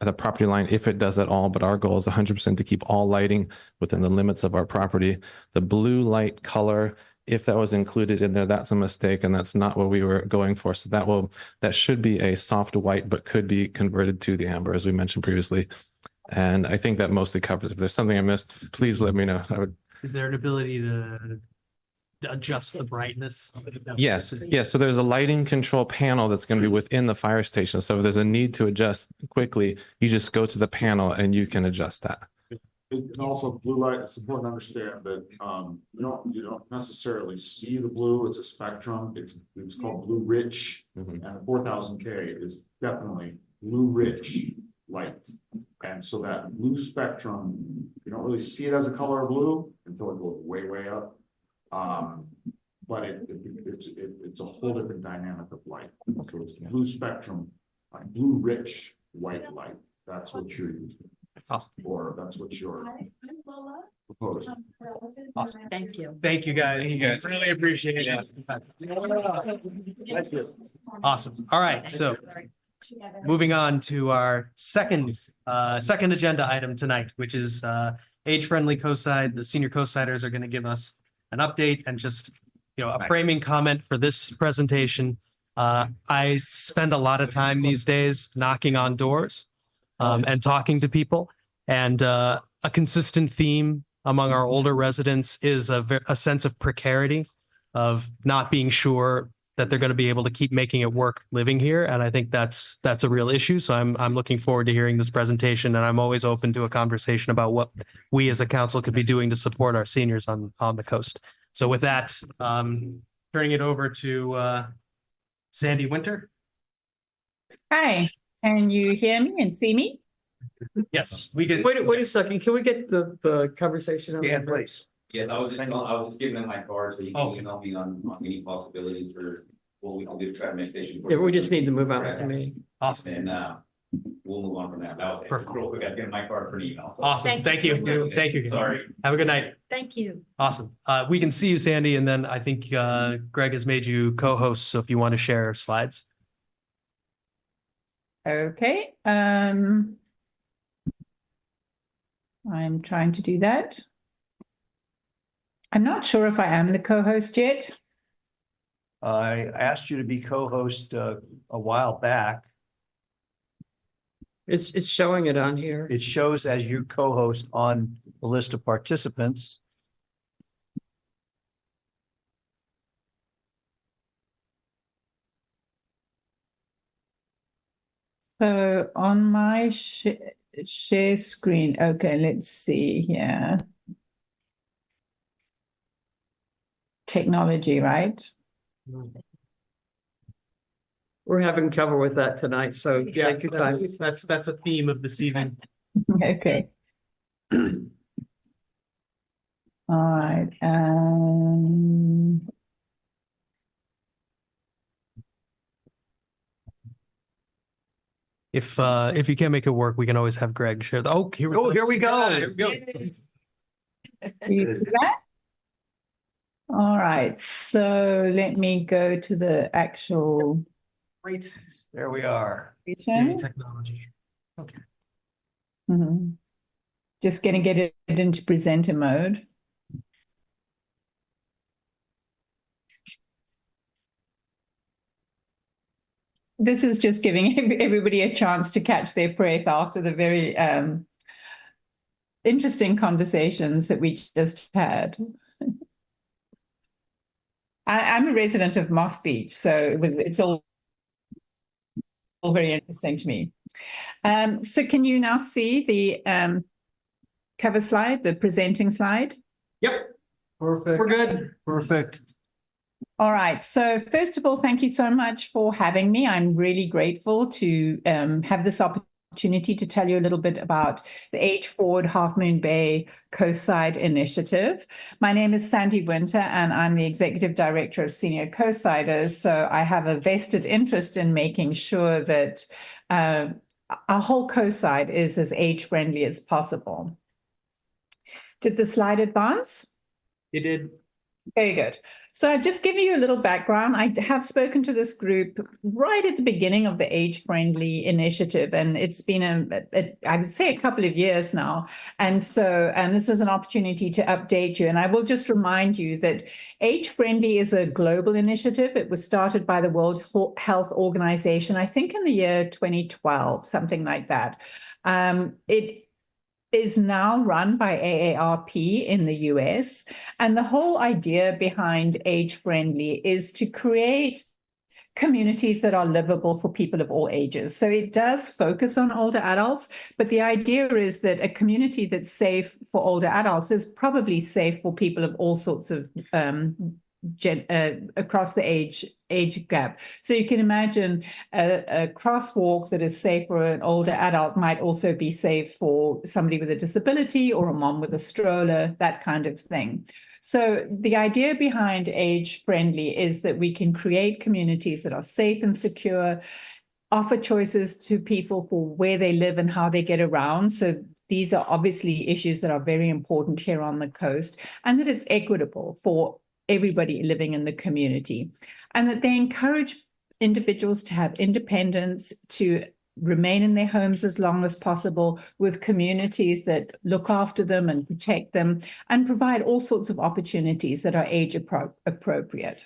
the property line, if it does at all. But our goal is 100% to keep all lighting within the limits of our property. The blue light color, if that was included in there, that's a mistake, and that's not what we were going for. So that should be a soft white, but could be converted to the amber, as we mentioned previously. And I think that mostly covers. If there's something I missed, please let me know. Is there an ability to adjust the brightness? Yes. So there's a lighting control panel that's going to be within the fire station. So if there's a need to adjust quickly, you just go to the panel and you can adjust that. And also blue light, it's important to understand that you don't necessarily see the blue. It's a spectrum. It's called blue rich, and the 4000K is definitely blue rich light. And so that blue spectrum, you don't really see it as a color of blue until it goes way, way up. But it's a whole different dynamic of light. So it's blue spectrum, like blue rich white light. That's what you're using. Awesome. Or that's what you're proposing. Awesome. Thank you. Thank you, guys. Really appreciate it. Thank you. Awesome. All right. So moving on to our second agenda item tonight, which is age-friendly co-side. The senior co-siders are going to give us an update and just, a framing comment for this presentation. I spend a lot of time these days knocking on doors and talking to people. And a consistent theme among our older residents is a sense of precarity, of not being sure that they're going to be able to keep making it work living here. And I think that's a real issue. So I'm looking forward to hearing this presentation, and I'm always open to a conversation about what we as a council could be doing to support our seniors on the coast. So with that, turning it over to Sandy Winter. Hi, can you hear me and see me? Yes, we can. Wait a second. Can we get the conversation? Over Yeah, please. Yeah, I was just giving them my card so you can email me on any possibilities for what we can do to try to make station. Yeah, we just need to move on with the meeting. Awesome. And we'll move on from that. That was it. Perfect. Real quick, I get my card for an email. So. Awesome. Thank you. Thank you. Sorry. Have a good night. Thank you. Awesome. We can see you, Sandy, and then I think Greg has made you co-host. So if you want to share slides. Okay. I'm trying to do that. I'm not sure if I am the co-host yet. I asked you to be co-host a while back. It's showing it on here. It shows as you co-host on the list of participants. So on my share screen, okay, let's see here. Technology, right? we're having trouble with that tonight, so take your time. That's a theme of this evening. Okay. All right. If you can't make it work, we can always have Greg share. Here we go. Here we go. Here we go. You see that? All right. So let me go to the actual. Great. There we are. presentation. Technology. Okay. Mhm. Just going to get it into presenter mode. This is just giving everybody a chance to catch their breath after the very interesting conversations that we just had. I'm a resident of Moss Beach, so it's all very interesting to me. So can you now see the cover slide, the presenting slide? Yep. Perfect. We're good. Perfect. All right. So first of all, thank you so much for having me. I'm really grateful to have this opportunity to tell you a little bit about the Age Forward Half Moon Bay Coastside Initiative. My name is Sandy Winter, and I'm the Executive Director of Senior Coastsiders. So I have a vested interest in making sure that our whole coastside is as age-friendly as possible. Did the slide advance? You did. Very good. So I'll just give you a little background. I have spoken to this group right at the beginning of the Age Friendly Initiative, and it's been, I would say, a couple of years now. And so this is an opportunity to update you. And I will just remind you that Age Friendly is a global initiative. It was started by the World Health Organization, I think in the year 2012, something like that. It is now run by AARP in the US. And the whole idea behind Age Friendly is to create communities that are livable for people of all ages. So it does focus on older adults, but the idea is that a community that's safe for older adults is probably safe for people of all sorts of across the age gap. So you can imagine a crosswalk that is safe for an older adult might also be safe for somebody with a disability or a mom with a stroller, that kind of thing. So the idea behind Age Friendly is that we can create communities that are safe and secure, offer choices to people for where they live and how they get around. So these are obviously issues that are very important here on the coast, and that it's equitable for everybody living in the community, and that they encourage individuals to have independence, to remain in their homes as long as possible, with communities that look after them and protect them and provide all sorts of opportunities that are age appropriate.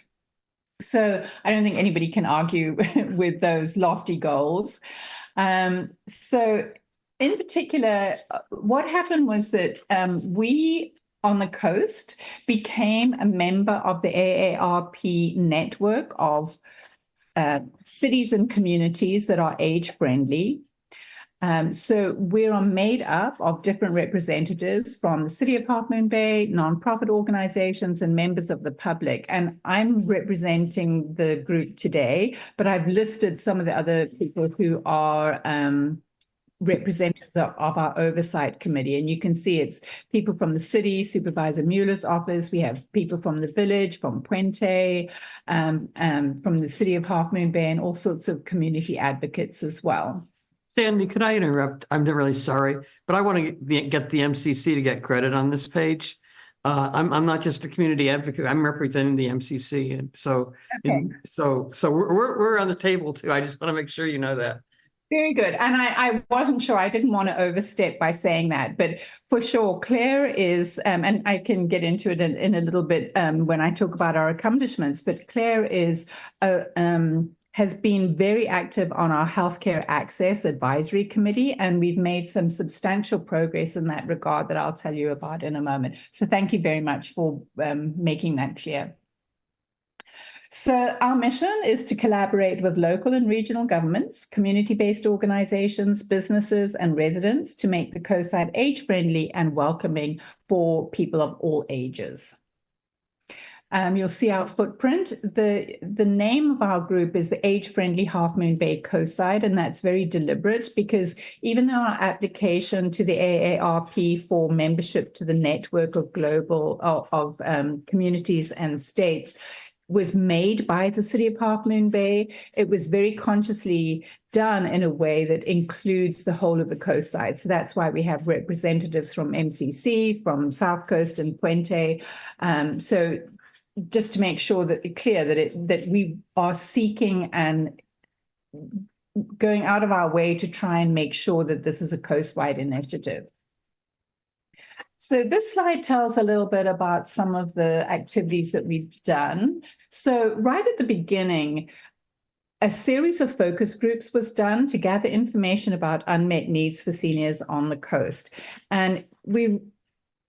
So I don't think anybody can argue with those lofty goals. So in particular, what happened was that we on the coast became a member of the AARP network of cities and communities that are age friendly. So we're made up of different representatives from the City of Half Moon Bay, nonprofit organizations, and members of the public. And I'm representing the group today, but I've listed some of the other people who are representatives of our oversight committee. And you can see it's people from the city, Supervisor Mueller's office. We have people from the village, from Puente, from the City of Half Moon Bay, and all sorts of community advocates as well. Sandy, could I interrupt? I'm really sorry, but I want to get the MCC to get credit on this page. I'm not just a community advocate. I'm representing the MCC, and so Okay. so we're on the table too. I just want to make sure you know that. Very good. And I wasn't sure, I didn't want to overstep by saying that, but for sure, Claire is, and I can get into it in a little bit when I talk about our accomplishments, but Claire is, has been very active on our Healthcare Access Advisory Committee, and we've made some substantial progress in that regard that I'll tell you about in a moment. So thank you very much for making that clear. So our mission is to collaborate with local and regional governments, community-based organizations, businesses, and residents to make the coastside age-friendly and welcoming for people of all ages. You'll see our footprint. The name of our group is the Age-Friendly Half Moon Bay Coastside, and that's very deliberate because even though our application to the AARP for membership to the network of global communities and states was made by the city of Half Moon Bay, it was very consciously done in a way that includes the whole of the coast side. So that's why we have representatives from MCC, from South Coast and Puente. So just to make sure that it's clear that we are seeking and going out of our way to try and make sure that this is a coast-wide initiative. So this slide tells a little bit about some of the activities that we've done. So right at the beginning, a series of focus groups was done to gather information about unmet needs for seniors on the coast. And we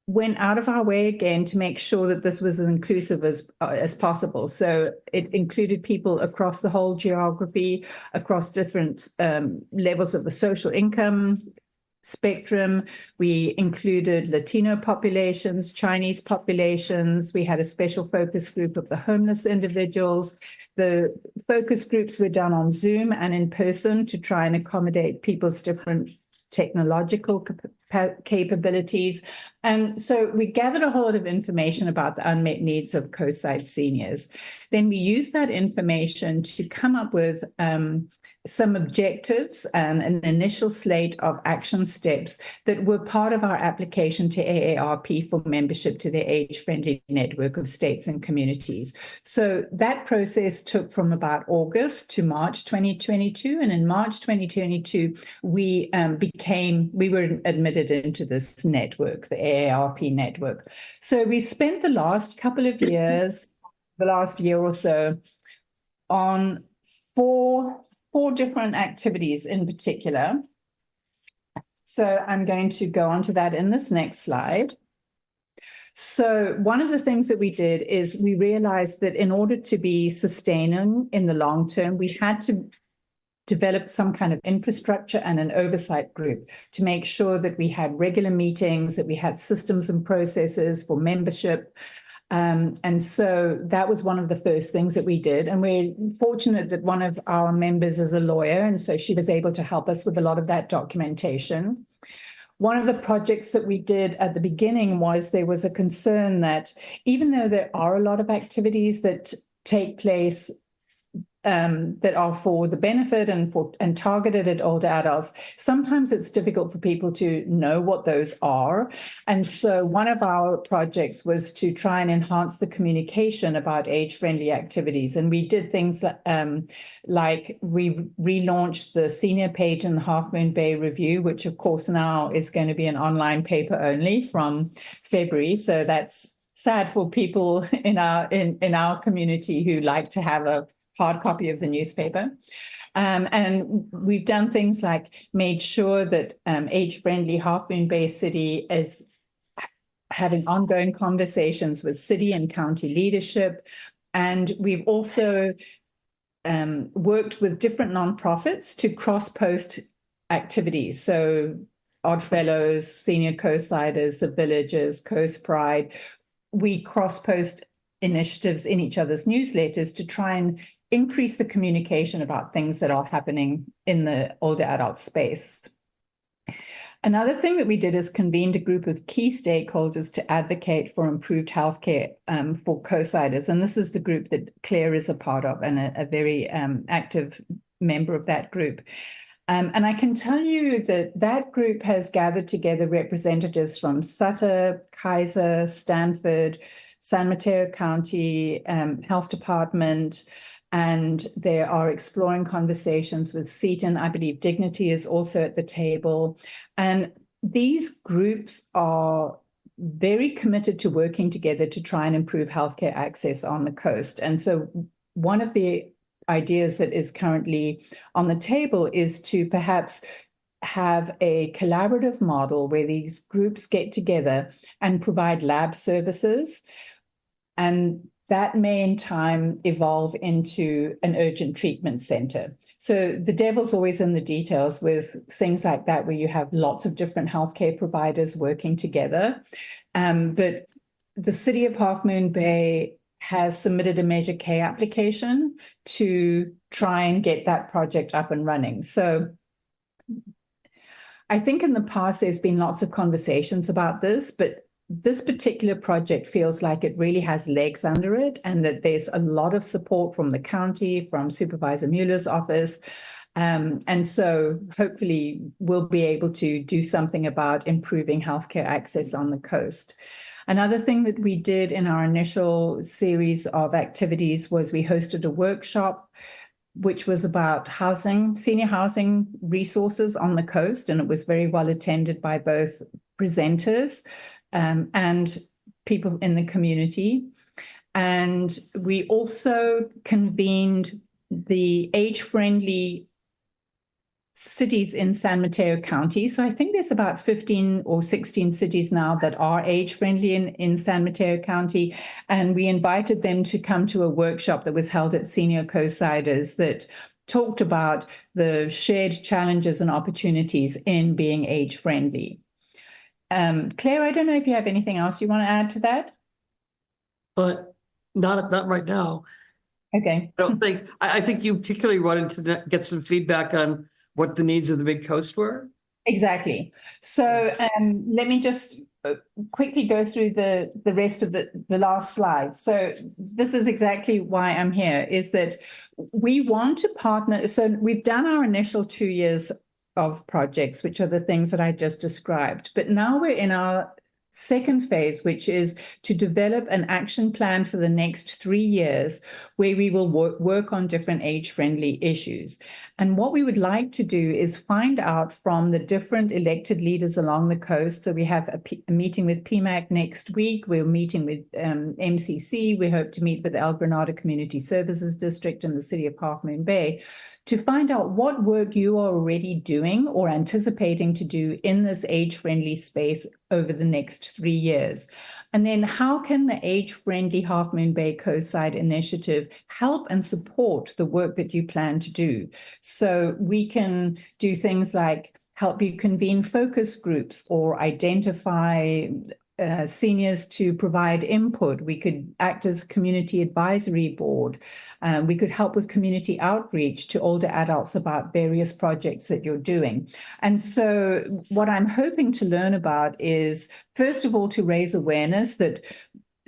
went out of our way again to make sure that this was as inclusive as possible. So it included people across the whole geography, across different levels of the social income spectrum. We included Latino populations, Chinese populations. We had a special focus group of the homeless individuals. The focus groups were done on Zoom and in person to try and accommodate people's different technological capabilities. And so we gathered a whole lot of information about the unmet needs of coastside seniors. Then we used that information to come up with some objectives and an initial slate of action steps that were part of our application to AARP for membership to the Age-Friendly Network of States and Communities. So that process took from about August to March 2022. And in March 2022, we were admitted into this network, the AARP network. So we spent the last couple of years, the last year or so, on four different activities in particular. So I'm going to go on to that in this next slide. So one of the things that we did is we realized that in order to be sustaining in the long term, we had to develop some kind of infrastructure and an oversight group to make sure that we had regular meetings, that we had systems and processes for membership. And so that was one of the first things that we did. And we're fortunate that one of our members is a lawyer, and so she was able to help us with a lot of that documentation. One of the projects that we did at the beginning was there was a concern that even though there are a lot of activities that take place that are for the benefit and targeted at older adults, sometimes it's difficult for people to know what those are. And so one of our projects was to try and enhance the communication about age-friendly activities. And we did things like we relaunched the senior page in the Half Moon Bay Review, which of course now is going to be an online paper only from February. So that's sad for people in our community who like to have a hard copy of the newspaper. And we've done things like made sure that age-friendly Half Moon Bay City is having ongoing conversations with city and county leadership. And we've also worked with different nonprofits to cross-post activities. So Oddfellows, Senior Coastsiders, The Villagers, Coast Pride. We cross-post initiatives in each other's newsletters to try and increase the communication about things that are happening in the older adult space. Another thing that we did is convened a group of key stakeholders to advocate for improved healthcare for coastsiders. And this is the group that Claire is a part of and a very active member of that group. And I can tell you that that group has gathered together representatives from Sutter, Kaiser, Stanford, San Mateo County Health Department, and they are exploring conversations with Seton. I believe Dignity is also at the table. And these groups are very committed to working together to try and improve healthcare access on the coast. And so one of the ideas that is currently on the table is to perhaps have a collaborative model where these groups get together and provide lab services. And that may in time evolve into an urgent treatment center. So the devil's always in the details with things like that, where you have lots of different healthcare providers working together. But the city of Half Moon Bay has submitted a Measure K application to try and get that project up and running. So I think in the past there's been lots of conversations about this, but this particular project feels like it really has legs under it, and that there's a lot of support from the county, from Supervisor Mueller's office. And so hopefully we'll be able to do something about improving healthcare access on the coast. Another thing that we did in our initial series of activities was we hosted a workshop which was about housing, senior housing resources on the coast, and it was very well attended by both presenters and people in the community. And we also convened the age-friendly cities in San Mateo County. So I think there's about 15 or 16 cities now that are age-friendly in San Mateo County. And we invited them to come to a workshop that was held at Senior Co-Siders that talked about the shared challenges and opportunities in being age-friendly. Claire, I don't know if you have anything else you want to add to that? Not right now. Okay. I think you particularly wanted to get some feedback on what the needs of the Midcoast were. Exactly. So let me just quickly go through the rest of the last slide. So this is exactly why I'm here, is that we want to partner. So we've done our initial 2 years of projects, which are the things that I just described. But now we're in our second phase, which is to develop an action plan for the next 3 years, where we will work on different age-friendly issues. And what we would like to do is find out from the different elected leaders along the coast. So we have a meeting with PMAC next week. We're meeting with MCC. We hope to meet with the El Granada Community Services District and the City of Half Moon Bay, to find out what work you are already doing or anticipating to do in this age-friendly space over the next 3 years. And then how can the age-friendly Half Moon Bay Coastside Initiative help and support the work that you plan to do? So we can do things like help you convene focus groups or identify seniors to provide input. We could act as community advisory board. We could help with community outreach to older adults about various projects that you're doing. And so what I'm hoping to learn about is, first of all, to raise awareness that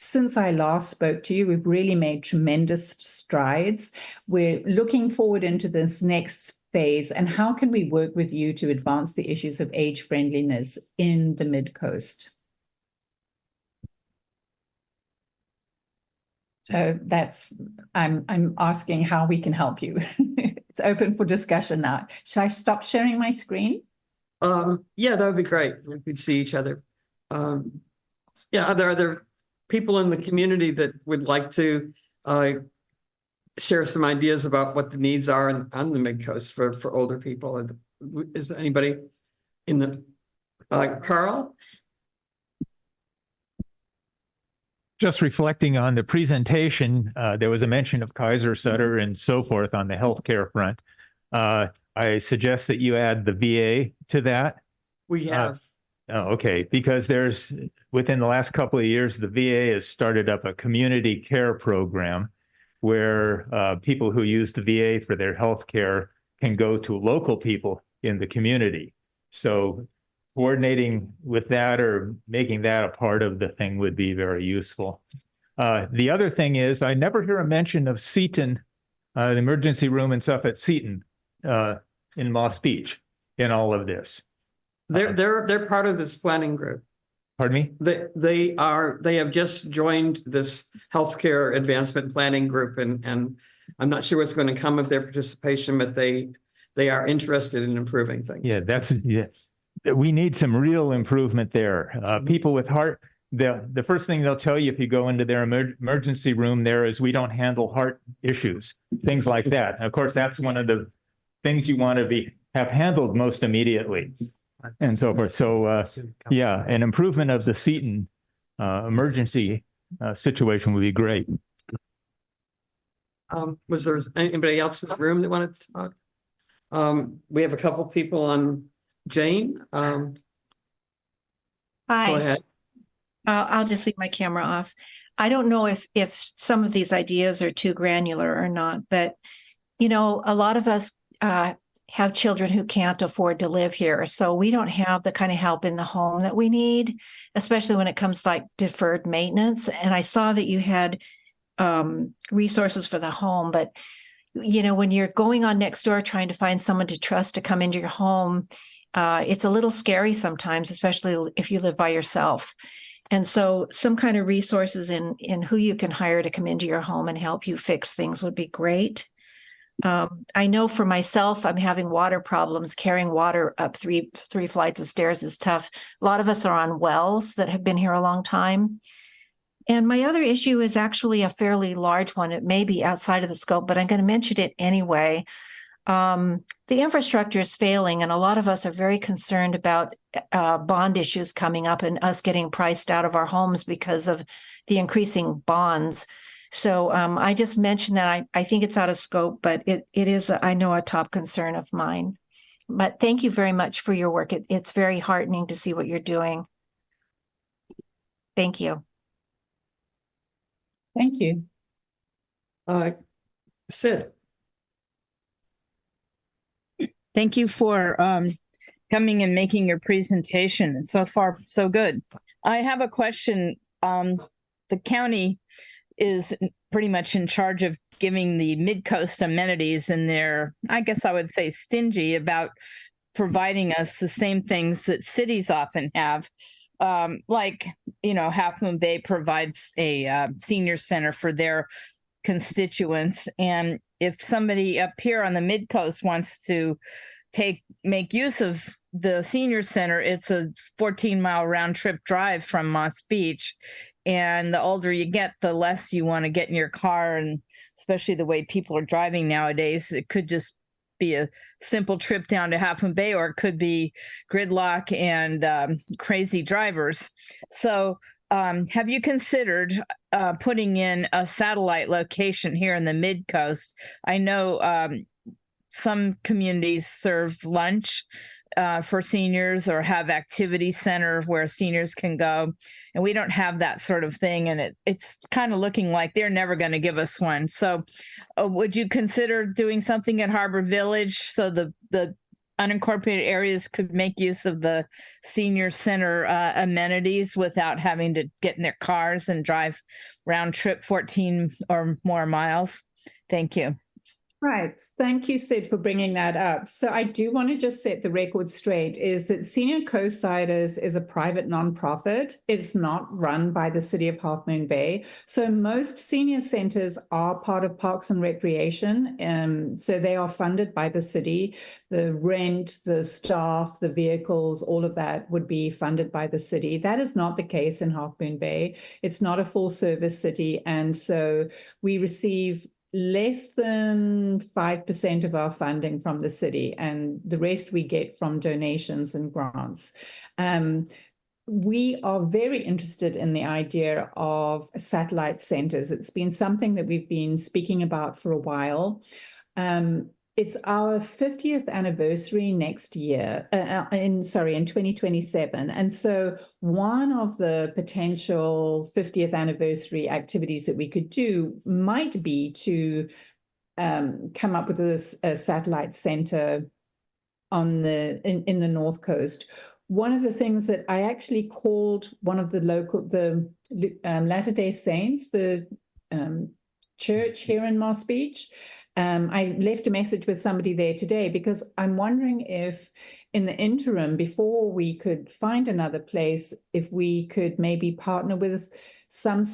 since I last spoke to you, we've really made tremendous strides. We're looking forward into this next phase, and how can we work with you to advance the issues of age friendliness in the Midcoast? So I'm asking how we can help you. It's open for discussion now. Should I stop sharing my screen? Yeah, that would be great. We could see each other. Yeah, are there people in the community that would like to share some ideas about what the needs are on the Midcoast for older people? Is there anybody in the Carl? Just reflecting on the presentation, there was a mention of Kaiser Sutter and so forth on the healthcare front. I suggest that you add the VA to that. We have. Okay, because within the last couple of years, the VA has started up a community care program where people who use the VA for their healthcare can go to local people in the community. So coordinating with that or making that a part of the thing would be very useful. The other thing is, I never hear a mention of Seton, the emergency room and stuff at Seton in Moss Beach in all of this. They're part of this planning group. Pardon me? They have just joined this healthcare advancement planning group, and I'm not sure what's going to come of their participation, but they are interested in improving things. Yeah, we need some real improvement there. People with heart, the first thing they'll tell you if you go into their emergency room there is, we don't handle heart issues, things like that. Of course, that's one of the things you want to have handled most immediately, and so forth. So yeah, an improvement of the Seton emergency situation would be great. Was there anybody else in the room that wanted to talk? We have a couple people on. Jane, Hi. Go ahead. I'll just leave my camera off. I don't know if some of these ideas are too granular or not, but you know, a lot of us have children who can't afford to live here, so we don't have the kind of help in the home that we need, especially when it comes to, like, deferred maintenance. And I saw that you had resources for the home, but you know, when you're going on Nextdoor trying to find someone to trust to come into your home, it's a little scary sometimes, especially if you live by yourself. And so some kind of resources in who you can hire to come into your home and help you fix things would be great. I know for myself, I'm having water problems. Carrying water up three flights of stairs is tough. A lot of us are on wells that have been here a long time. And my other issue is actually a fairly large one. It may be outside of the scope, but I'm going to mention it anyway. The infrastructure is failing, and a lot of us are very concerned about bond issues coming up and us getting priced out of our homes because of the increasing bonds. So I just mentioned that I think it's out of scope, but it is, I know, a top concern of mine. But thank you very much for your work. It's very heartening to see what you're doing. Thank you. Thank you. Sid. Thank you for coming and making your presentation. And so far, so good. I have a question. The county is pretty much in charge of giving the Midcoast amenities, and they're, I guess I would say, stingy about providing us the same things that cities often have. Like, you know, Half Moon Bay provides a senior center for their constituents. And if somebody up here on the Midcoast wants to make use of the senior center, it's a 14-mile round trip drive from Moss Beach. And the older you get, the less you want to get in your car. And especially the way people are driving nowadays, it could just be a simple trip down to Half Moon Bay, or it could be gridlock and crazy drivers. So have you considered putting in a satellite location here in the Midcoast? I know some communities serve lunch for seniors or have activity center where seniors can go. And we don't have that sort of thing. And it's kind of looking like they're never going to give us one. So would you consider doing something at Harbor Village so the unincorporated areas could make use of the senior center amenities without having to get in their cars and drive round trip 14 or more miles? Thank you. Right. Thank you, Sid, for bringing that up. So I do want to just set the record straight, is that Senior Co-Siders is a private nonprofit. It's not run by the city of Half Moon Bay. So most senior centers are part of Parks and Recreation. So they are funded by the city. The rent, the staff, the vehicles, all of that would be funded by the city. That is not the case in Half Moon Bay. It's not a full service city. And so we receive less than 5% of our funding from the city, and the rest we get from donations and grants. We are very interested in the idea of satellite centers. It's been something that we've been speaking about for a while. It's our 50th anniversary next year, in 2027. And so one of the potential 50th anniversary activities that we could do might be to come up with a satellite center in the North Coast. One of the things that I actually called one of the Latter-day Saints, the church here in Moss Beach. I left a message with somebody there today because I'm wondering if in the interim, before we could find another place, if we could maybe partner with some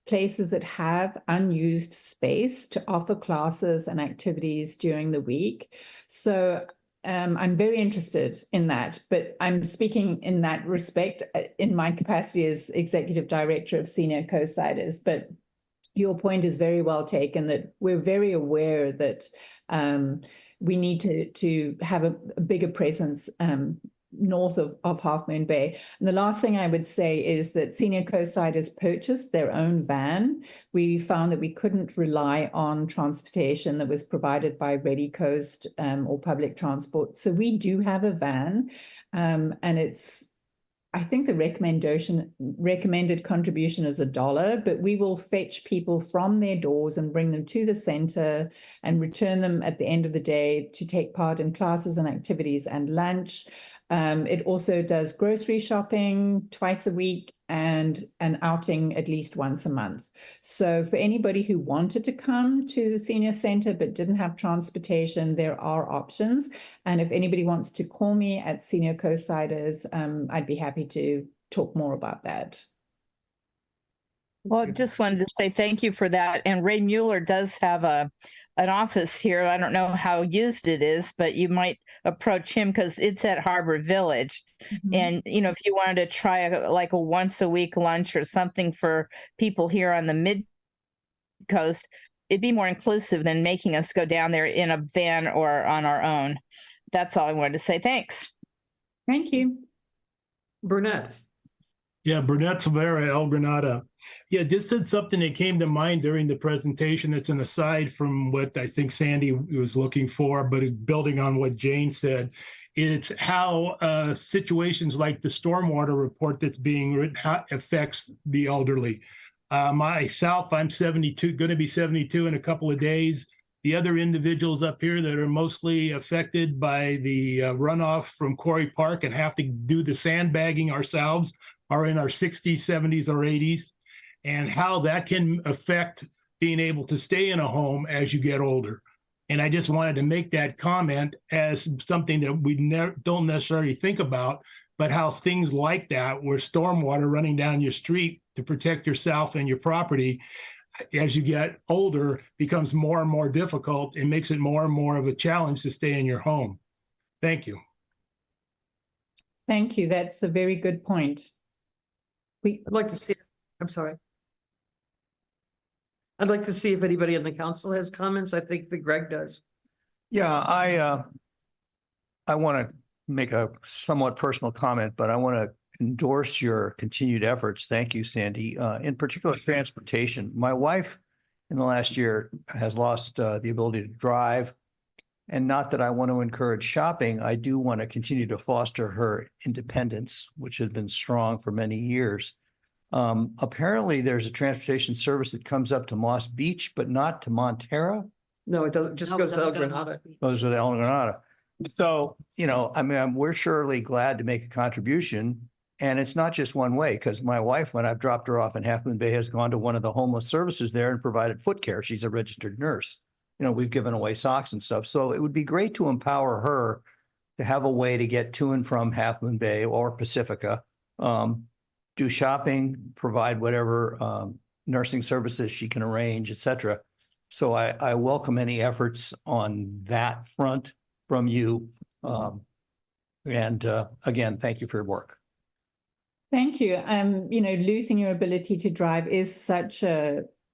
places that have unused space to offer classes and activities during the week. So I'm very interested in that, but I'm speaking in that respect in my capacity as Executive Director of Senior Co-Siders. But your point is very well taken, that we're very aware that we need to have a bigger presence north of Half Moon Bay. And the last thing I would say is that Senior Co-Siders purchased their own van. We found that we couldn't rely on transportation that was provided by Ready Coast or public transport. So we do have a van, and it's I think the recommended contribution is $1, but we will fetch people from their doors and bring them to the center and return them at the end of the day to take part in classes and activities and lunch. It also does grocery shopping twice a week and an outing at least once a month. So for anybody who wanted to come to the senior center but didn't have transportation, there are options. And if anybody wants to call me at Senior Co-Siders, I'd be happy to talk more about that. Well, just wanted to say thank you for that. And Ray Mueller does have an office here. I don't know how used it is, but you might approach him because it's at Harbor Village. Mm-hmm. And, you know, if you wanted to try like a once a week lunch or something for people here on the Midcoast, it'd be more inclusive than making us go down there in a van or on our own. That's all I wanted to say. Thanks. Thank you. Burnett. Yeah, Burnett Silvera, El Granada. Yeah, just did something that came to mind during the presentation. It's an aside from what I think Sandy was looking for, but building on what Jane said, it's how situations like the stormwater report that's being written affects the elderly. Myself, I'm 72, going to be 72 in a couple of days. The other individuals up here that are mostly affected by the runoff from Quarry Park and have to do the sandbagging ourselves are in our 60s, 70s, or 80s, and how that can affect being able to stay in a home as you get older. And I just wanted to make that comment as something that we don't necessarily think about, but how things like that, where stormwater running down your street to protect yourself and your property, as you get older, becomes more and more difficult and makes it more and more of a challenge to stay in your home. Thank you. Thank you. That's a very good point. I'd like to see, I'm sorry. I'd like to see if anybody in the council has comments. I think that Greg does. Yeah, I want to make a somewhat personal comment, but I want to endorse your continued efforts. Thank you, Sandy. In particular, transportation. My wife in the last year has lost the ability to drive. And not that I want to encourage shopping, I do want to continue to foster her independence, which has been strong for many years. Apparently, there's a transportation service that comes up to Moss Beach, but not to Montera. No, it doesn't. Just goes to El Granada. Goes to El Granada. So, you know, I mean, we're surely glad to make a contribution. And it's not just one way, because my wife, when I've dropped her off in Half Moon Bay, has gone to one of the homeless services there and provided foot care. She's a registered nurse. You know, we've given away socks and stuff. So it would be great to empower her to have a way to get to and from Half Moon Bay or Pacifica, do shopping, provide whatever nursing services she can arrange, et cetera. So I welcome any efforts on that front from you. Again, thank you for your work. Thank you. You know, losing your ability to drive is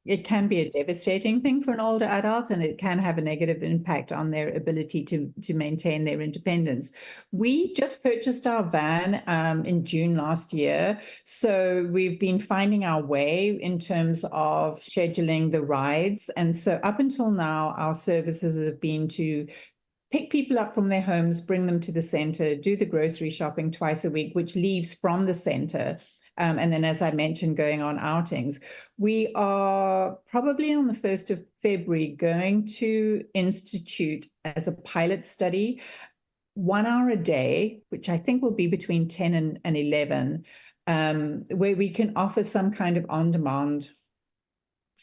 it can be a devastating thing for an older adult, and it can have a negative impact on their ability to maintain their independence. We just purchased our van in June last year. So we've been finding our way in terms of scheduling the rides. And so up until now, our services have been to pick people up from their homes, bring them to the center, do the grocery shopping twice a week, which leaves from the center. And then, as I mentioned, going on outings. We are probably on the 1st of February going to institute as a pilot study 1 hour a day, which I think will be between 10 and 11, where we can offer some kind of on-demand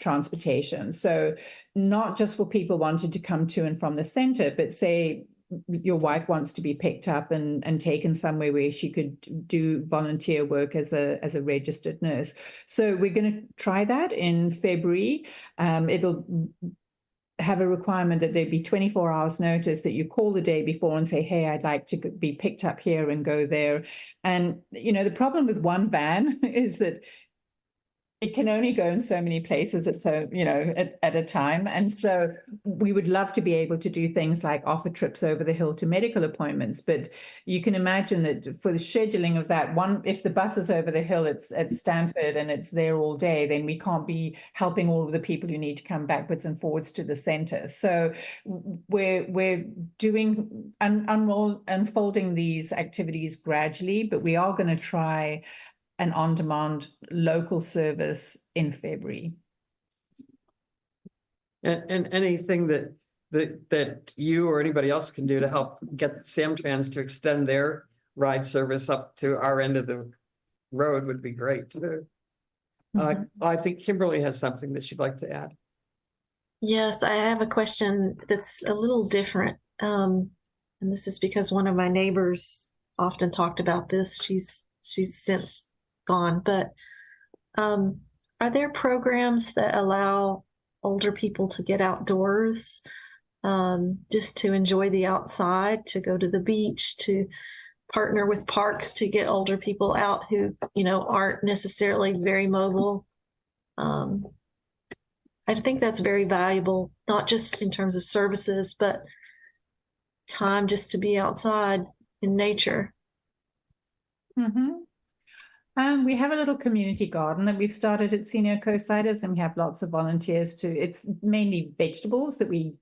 transportation. So not just for people wanting to come to and from the center, but say your wife wants to be picked up and taken somewhere where she could do volunteer work as a registered nurse. So we're going to try that in February. It'll have a requirement that there be 24 hours notice, that you call the day before and say, hey, I'd like to be picked up here and go there. And, you know, the problem with one van is that it can only go in so many places at at a time. And so we would love to be able to do things like offer trips over the hill to medical appointments. But you can imagine that for the scheduling of that one, if the bus is over the hill, it's at Stanford and it's there all day, then we can't be helping all of the people who need to come backwards and forwards to the center. So we're doing unfolding these activities gradually, but we are going to try an on-demand local service in February. And anything that you or anybody else can do to help get Samtrans to extend their ride service up to our end of the road would be great too. I think Kimberly has something that she'd like to add. Yes, I have a question that's a little different. And this is because one of my neighbors often talked about this. She's since gone, but are there programs that allow older people to get outdoors, just to enjoy the outside, to go to the beach, to partner with parks to get older people out who, aren't necessarily very mobile? I think that's very valuable, not just in terms of services, but time just to be outside in nature. We have a little community garden that we've started at Senior Coastsiders, and we have lots of volunteers too. It's mainly vegetables that we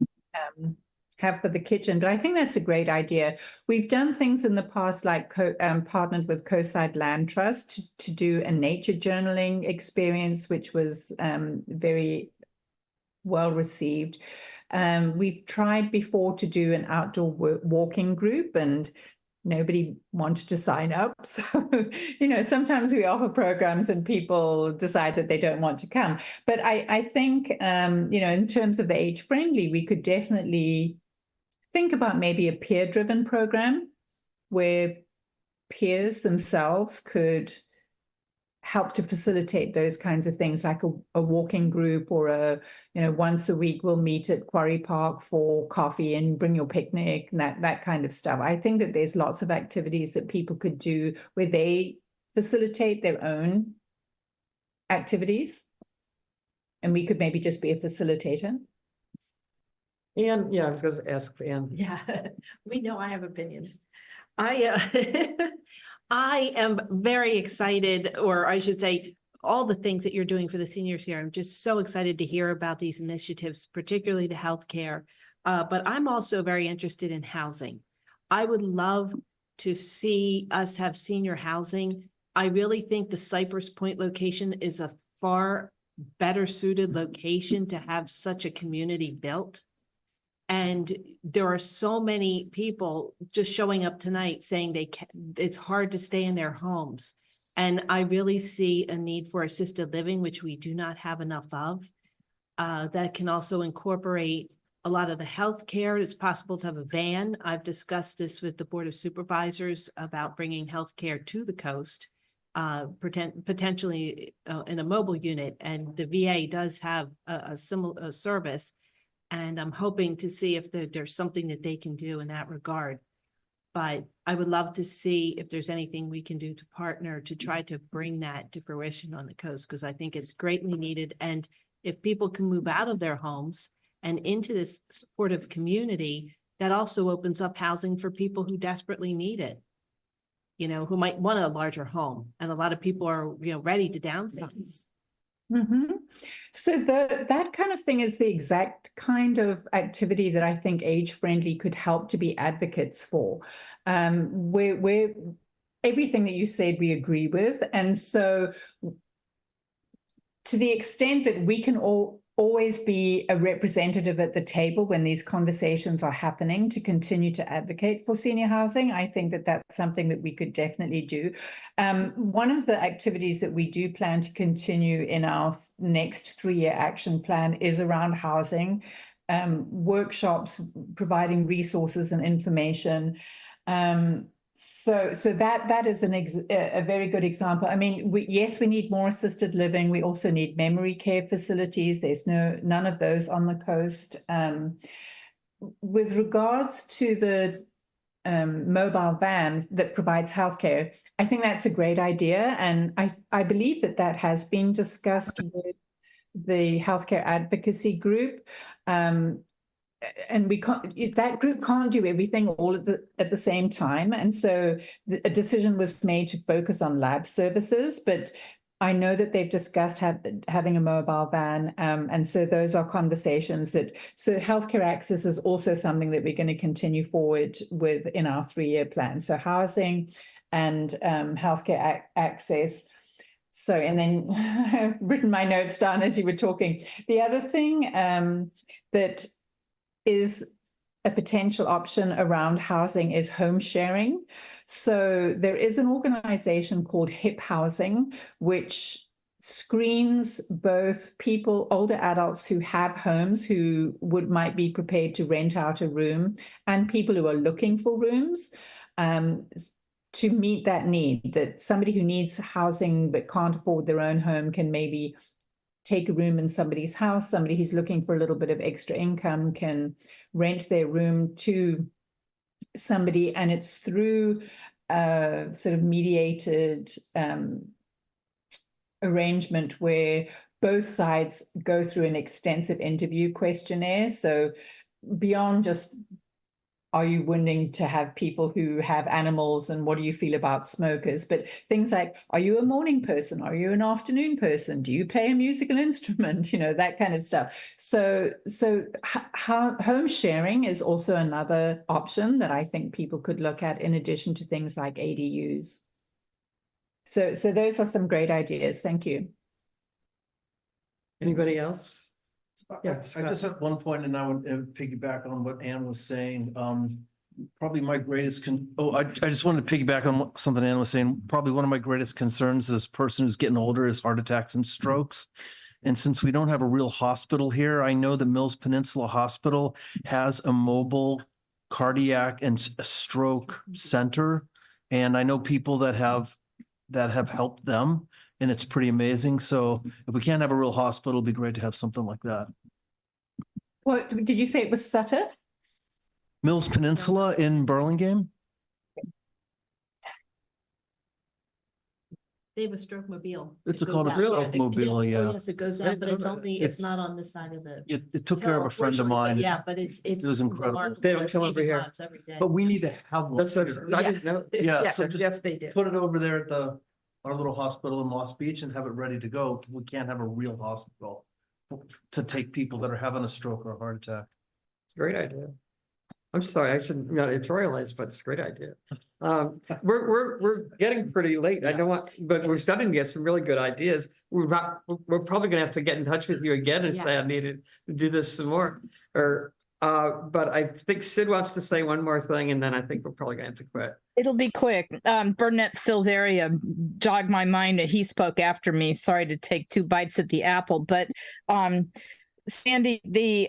have for the kitchen, but I think that's a great idea. We've done things in the past, like partnered with Coastside Land Trust to do a nature journaling experience, which was very well received. We've tried before to do an outdoor walking group, and nobody wanted to sign up. So, sometimes we offer programs and people decide that they don't want to come. But I think, in terms of the age friendly, we could definitely think about maybe a peer-driven program where peers themselves could help to facilitate those kinds of things, like a walking group, or once a week we'll meet at Quarry Park for coffee and bring your picnic, and that kind of stuff. I think that there's lots of activities that people could do where they facilitate their own activities, and we could maybe just be a facilitator. And I was going to ask Anne. Yeah, we know I have opinions. I am very excited, or I should say, all the things that you're doing for the seniors here. I'm just so excited to hear about these initiatives, particularly the healthcare. But I'm also very interested in housing. I would love to see us have senior housing. I really think the Cypress Point location is a far better suited location to have such a community built. And there are so many people just showing up tonight saying it's hard to stay in their homes. And I really see a need for assisted living, which we do not have enough of, that can also incorporate a lot of the healthcare. It's possible to have a van. I've discussed this with the Board of Supervisors about bringing healthcare to the coast, potentially in a mobile unit. And the VA does have a similar service. And I'm hoping to see if there's something that they can do in that regard. But I would love to see if there's anything we can do to partner to try to bring that to fruition on the coast, because I think it's greatly needed. And if people can move out of their homes and into this supportive community, that also opens up housing for people who desperately need it, who might want a larger home. And a lot of people are, ready to downsize. So that kind of thing is the exact kind of activity that I think Age Friendly could help to be advocates for. Where everything that you said we agree with, and so to the extent that we can always be a representative at the table when these conversations are happening to continue to advocate for senior housing, I think that that's something that we could definitely do. One of the activities that we do plan to continue in our next 3-year action plan is around housing, workshops, providing resources and information. So that is a very good example. I mean, yes, we need more assisted living. We also need memory care facilities. There's none of those on the coast. With regards to the mobile van that provides healthcare. I think that's a great idea. And I believe that has been discussed with the healthcare advocacy group. And that group can't do everything all at the same time. And so a decision was made to focus on lab services, but I know that they've discussed having a mobile van. And so those are conversations so healthcare access is also something that we're going to continue forward with in our 3-year plan. So housing and healthcare access. So, and then I've written my notes down as you were talking. The other thing that is a potential option around housing is home sharing. So there is an organization called HIP Housing, which screens both people, older adults who have homes who might be prepared to rent out a room, and people who are looking for rooms to meet that need, that somebody who needs housing but can't afford their own home can maybe take a room in somebody's house. Somebody who's looking for a little bit of extra income can rent their room to somebody, and it's through a sort of mediated arrangement where both sides go through an extensive interview questionnaire. So beyond just, are you willing to have people who have animals, and what do you feel about smokers? But things like, are you a morning person? Are you an afternoon person? Do you play a musical instrument? That kind of stuff. So home sharing is also another option that I think people could look at, in addition to things like ADUs. So those are some great ideas. Thank you. Anybody else? Yes, I just have one point, and I would piggyback on what Ann was saying. Probably my greatest I just wanted to piggyback on something Ann was saying. Probably one of my greatest concerns as a person who's getting older is heart attacks and strokes. And since we don't have a real hospital here, I know the Mills Peninsula Hospital has a mobile cardiac and stroke center. And I know people that have helped them, and it's pretty amazing. So if we can't have a real hospital, it'd be great to have something like that. What did you say? It was Sutter? Mills Peninsula in Burlingame. They have a stroke mobile. It's called a stroke mobile, yeah. Yes, it goes out, but it's not on this side of the. It took care of a friend of mine. Yeah, but it's. It was incredible. They don't come over here. But we need to have one. That's what I didn't know. Yeah, so yes, they do. put it over there at our little hospital in Moss Beach and have it ready to go. We can't have a real hospital to take people that are having a stroke or a heart attack. It's a great idea. I'm sorry, I shouldn't not editorialize, but it's a great idea. We're getting pretty late. I don't want, but we're starting to get some really good ideas. We're probably gonna have to get in touch with you again and say I needed to do this some more. But I think Sid wants to say one more thing, and then I think we're probably gonna have to quit. It'll be quick. Burnett Silveria jogged my mind that he spoke after me. Sorry to take 2 bites at the apple, but Sandy, the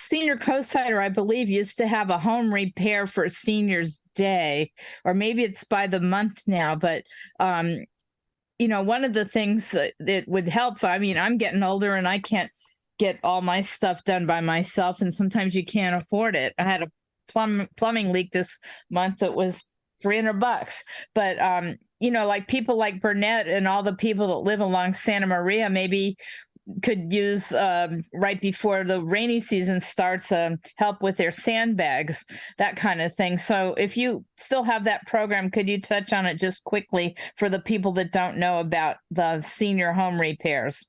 senior co-sider, I believe, used to have a home repair for Seniors Day, or maybe it's by the month now. But one of the things that would help, I mean, I'm getting older and I can't get all my stuff done by myself, and sometimes you can't afford it. I had a plumbing leak this month that was $300, but like people like Burnett and all the people that live along Santa Maria maybe could use right before the rainy season starts help with their sandbags, that kind of thing. So if you still have that program, could you touch on it just quickly for the people that don't know about the senior home repairs?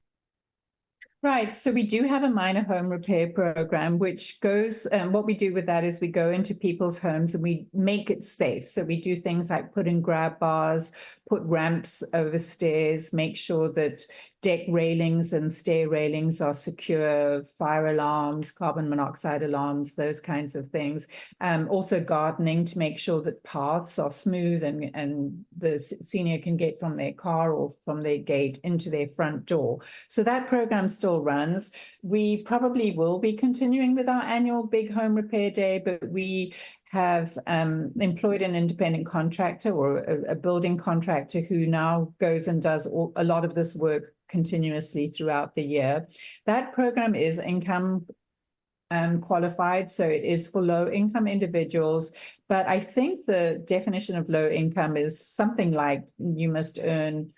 Right. So we do have a minor home repair program, which goes, what we do with that is we go into people's homes and we make it safe. So we do things like put in grab bars, put ramps over stairs, make sure that deck railings and stair railings are secure, fire alarms, carbon monoxide alarms, those kinds of things. Also gardening to make sure that paths are smooth and the senior can get from their car or from their gate into their front door. So that program still runs. We probably will be continuing with our annual big home repair day, but we have employed an independent contractor or a building contractor who now goes and does a lot of this work continuously throughout the year. That program is income qualified, so it is for low income individuals. But I think the definition of low income is something like you must earn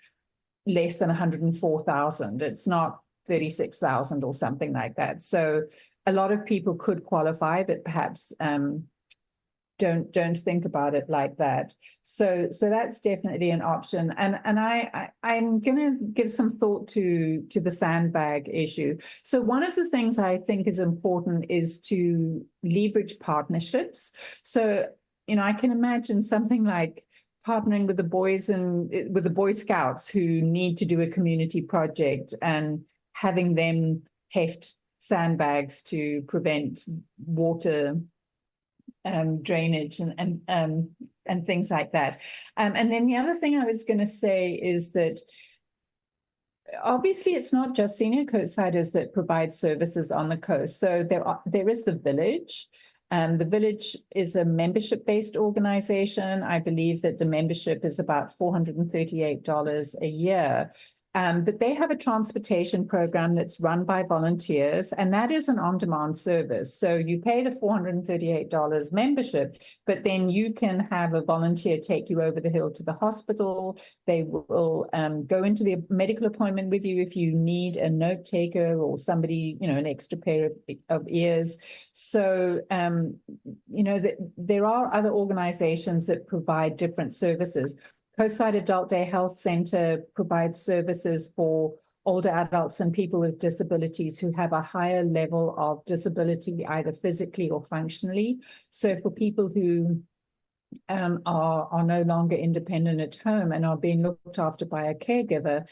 less than 104,000. It's not 36,000 or something like that. So a lot of people could qualify, but perhaps don't think about it like that. So that's definitely an option. And I'm going to give some thought to the sandbag issue. So one of the things I think is important is to leverage partnerships. So, you know, I can imagine something like partnering with the boys and with the Boy Scouts who need to do a community project and having them heft sandbags to prevent water drainage and things like that. And then the other thing I was going to say is that obviously it's not just senior coastsiders that provide services on the coast. So there is the village. The village is a membership-based organization. I believe that the membership is about $438 a year. But they have a transportation program that's run by volunteers, and that is an on-demand service. So you pay the $438 membership, but then you can have a volunteer take you over the hill to the hospital. They will go into the medical appointment with you if you need a note taker or somebody, you know, an extra pair of ears. So, you know, there are other organizations that provide different services. Coastside Adult Day Health Center provides services for older adults and people with disabilities who have a higher level of disability, either physically or functionally. So for people who are no longer independent at home and are being looked after by a caregiver,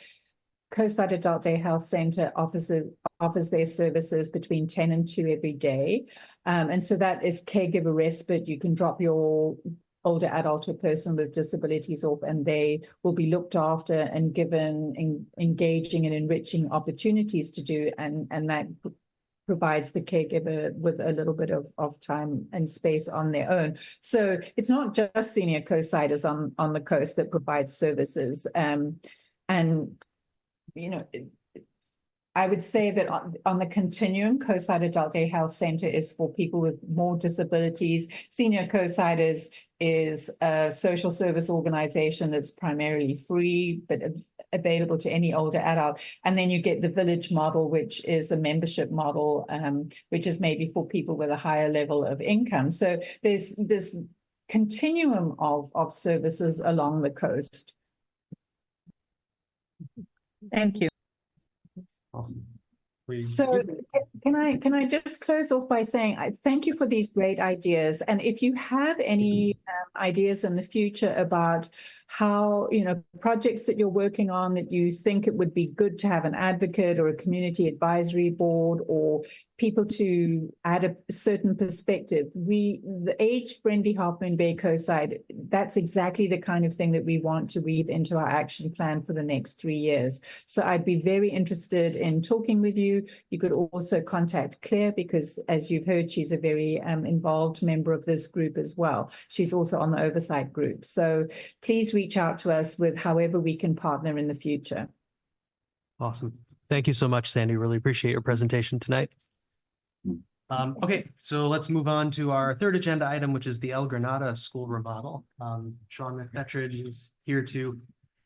Coastside Adult Day Health Center offers their services between 10 and 2 every day. And so that is caregiver respite. You can drop your older adult or person with disabilities off, and they will be looked after and given engaging and enriching opportunities to do, and that provides the caregiver with a little bit of time and space on their own. So it's not just senior coastsiders on the coast that provide services. And, you know, I would say that on the continuum, Coastside Adult Day Health Center is for people with more disabilities. Senior Coastsiders is a social service organization that's primarily free, but available to any older adult. And then you get the village model, which is a membership model, which is maybe for people with a higher level of income. So there's this continuum of services along the coast. Thank you. Awesome. So can I just close off by saying I thank you for these great ideas. And if you have any ideas in the future about how, you know, projects that you're working on that you think it would be good to have an advocate or a community advisory board or people to add a certain perspective, the age-friendly Half Moon Bay Coastside, that's exactly the kind of thing that we want to weave into our action plan for the next 3 years. So I'd be very interested in talking with you. You could also contact Claire because, as you've heard, she's a very involved member of this group as well. She's also on the oversight group. So please reach out to us with however we can partner in the future. Awesome. Thank you so much, Sandy. Really appreciate your presentation tonight. Okay, so let's move on to our third agenda item, which is the El Granada School remodel. Sean McPetridge is here to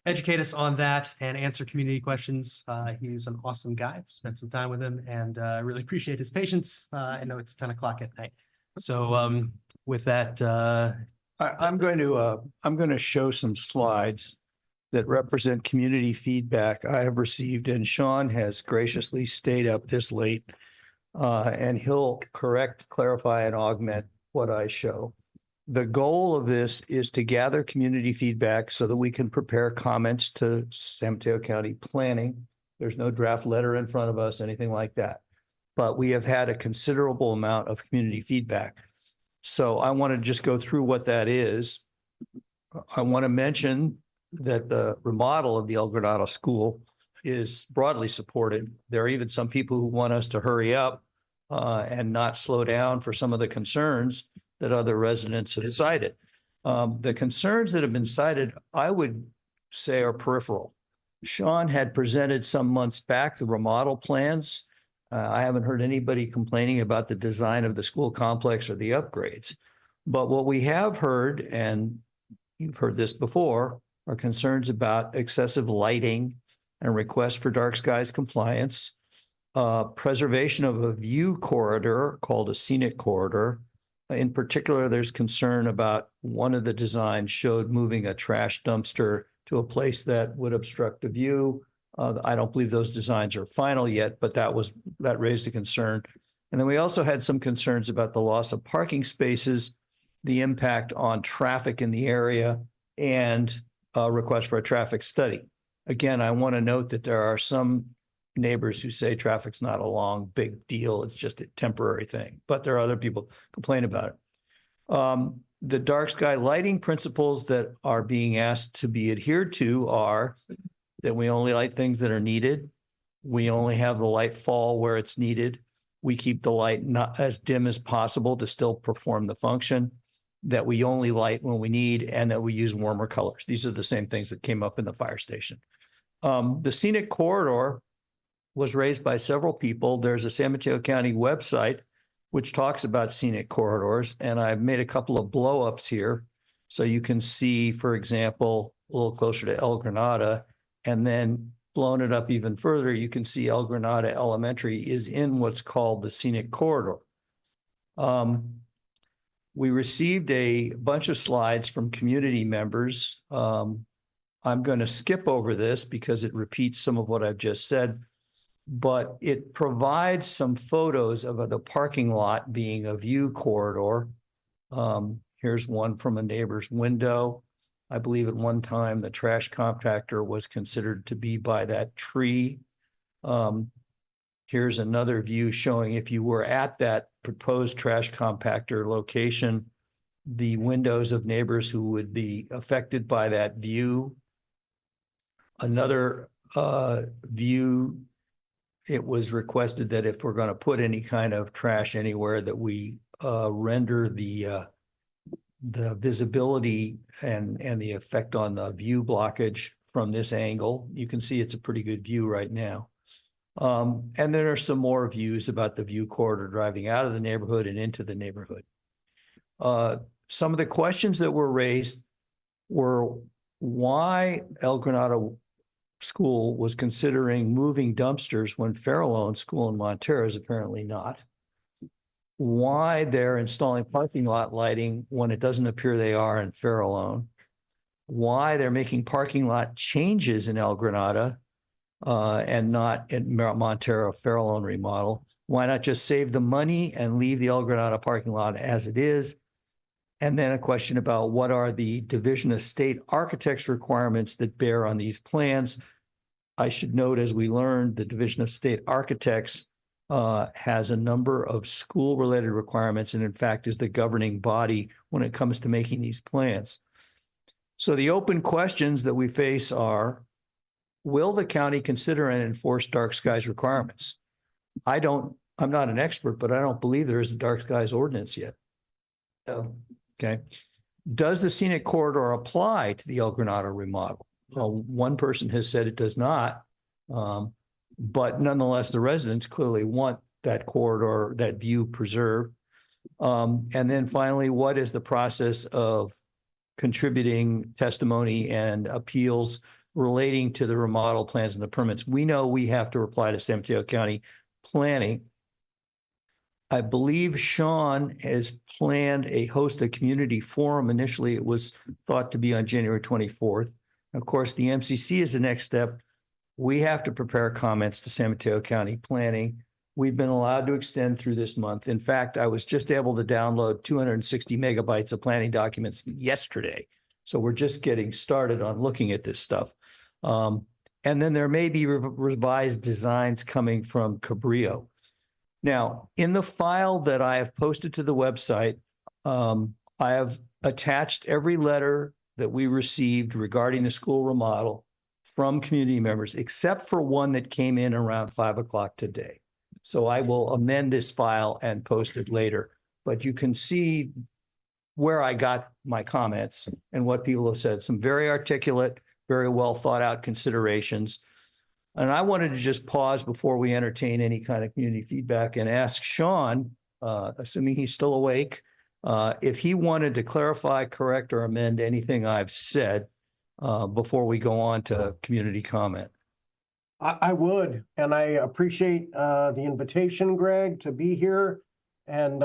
educate us on that and answer community questions. He's an awesome guy. Spent some time with him and really appreciate his patience. I know it's 10 o'clock at night. So with that, I'm going to show some slides that represent community feedback I have received, and Sean has graciously stayed up this late, and he'll correct, clarify, and augment what I show. The goal of this is to gather community feedback so that we can prepare comments to San Mateo County Planning. There's no draft letter in front of us, anything like that. But we have had a considerable amount of community feedback. So I want to just go through what that is. I want to mention that the remodel of the El Granada School is broadly supported. There are even some people who want us to hurry up and not slow down for some of the concerns that other residents have cited. The concerns that have been cited, I would say, are peripheral. Sean had presented some months back the remodel plans. I haven't heard anybody complaining about the design of the school complex or the upgrades. But what we have heard, and you've heard this before, are concerns about excessive lighting and requests for dark skies compliance, preservation of a view corridor called a scenic corridor. In particular, there's concern about one of the designs showed moving a trash dumpster to a place that would obstruct the view. I don't believe those designs are final yet, but that raised a concern. And then we also had some concerns about the loss of parking spaces, the impact on traffic in the area, and a request for a traffic study. Again, I want to note that there are some neighbors who say traffic's not a long, big deal. It's just a temporary thing, but there are other people complain about it. The dark sky lighting principles that are being asked to be adhered to are that we only light things that are needed. We only have the light fall where it's needed. We keep the light not as dim as possible to still perform the function, that we only light when we need, and that we use warmer colors. These are the same things that came up in the fire station. The scenic corridor was raised by several people. There's a San Mateo County website which talks about scenic corridors, and I've made a couple of blow-ups here. So you can see, for example, a little closer to El Granada, and then blown it up even further, you can see El Granada Elementary is in what's called the scenic corridor. We received a bunch of slides from community members. I'm going to skip over this because it repeats some of what I've just said, but it provides some photos of the parking lot being a view corridor. Here's one from a neighbor's window. I believe at one time the trash compactor was considered to be by that tree. Here's another view showing if you were at that proposed trash compactor location, the windows of neighbors who would be affected by that view. Another view, it was requested that if we're going to put any kind of trash anywhere, that we render the visibility and the effect on the view blockage from this angle. You can see it's a pretty good view right now. And there are some more views about the view corridor driving out of the neighborhood and into the neighborhood. Some of the questions that were raised were why El Granada School was considering moving dumpsters when Farallone School in Montero is apparently not. Why they're installing parking lot lighting when it doesn't appear they are in Farallone. Why they're making parking lot changes in El Granada and not in Montero Farallone remodel. Why not just save the money and leave the El Granada parking lot as it is? And then a question about what are the Division of State Architects requirements that bear on these plans. I should note, as we learned, the Division of State Architects has a number of school-related requirements and in fact is the governing body when it comes to making these plans. So the open questions that we face are, will the county consider and enforce dark skies requirements? I'm not an expert, but I don't believe there is a dark skies ordinance yet. Okay. Does the scenic corridor apply to the El Granada remodel? Well, one person has said it does not, but nonetheless, the residents clearly want that corridor, that view preserved. And then finally, what is the process of contributing testimony and appeals relating to the remodel plans and the permits? We know we have to reply to San Mateo County Planning. I believe Sean has planned host a community forum. Initially, it was thought to be on January 24th. Of course, the MCC is the next step. We have to prepare comments to San Mateo County Planning. We've been allowed to extend through this month. In fact, I was just able to download 260 megabytes of planning documents yesterday. So we're just getting started on looking at this stuff. And then there may be revised designs coming from Cabrillo. Now, in the file that I have posted to the website, I have attached every letter that we received regarding the school remodel from community members, except for one that came in around 5 o'clock today. So I will amend this file and post it later, but you can see where I got my comments and what people have said. Some very articulate, very well thought out considerations. And I wanted to just pause before we entertain any kind of community feedback and ask Sean, assuming he's still awake, if he wanted to clarify, correct, or amend anything I've said before we go on to community comment. I would, and I appreciate the invitation, Greg, to be here, and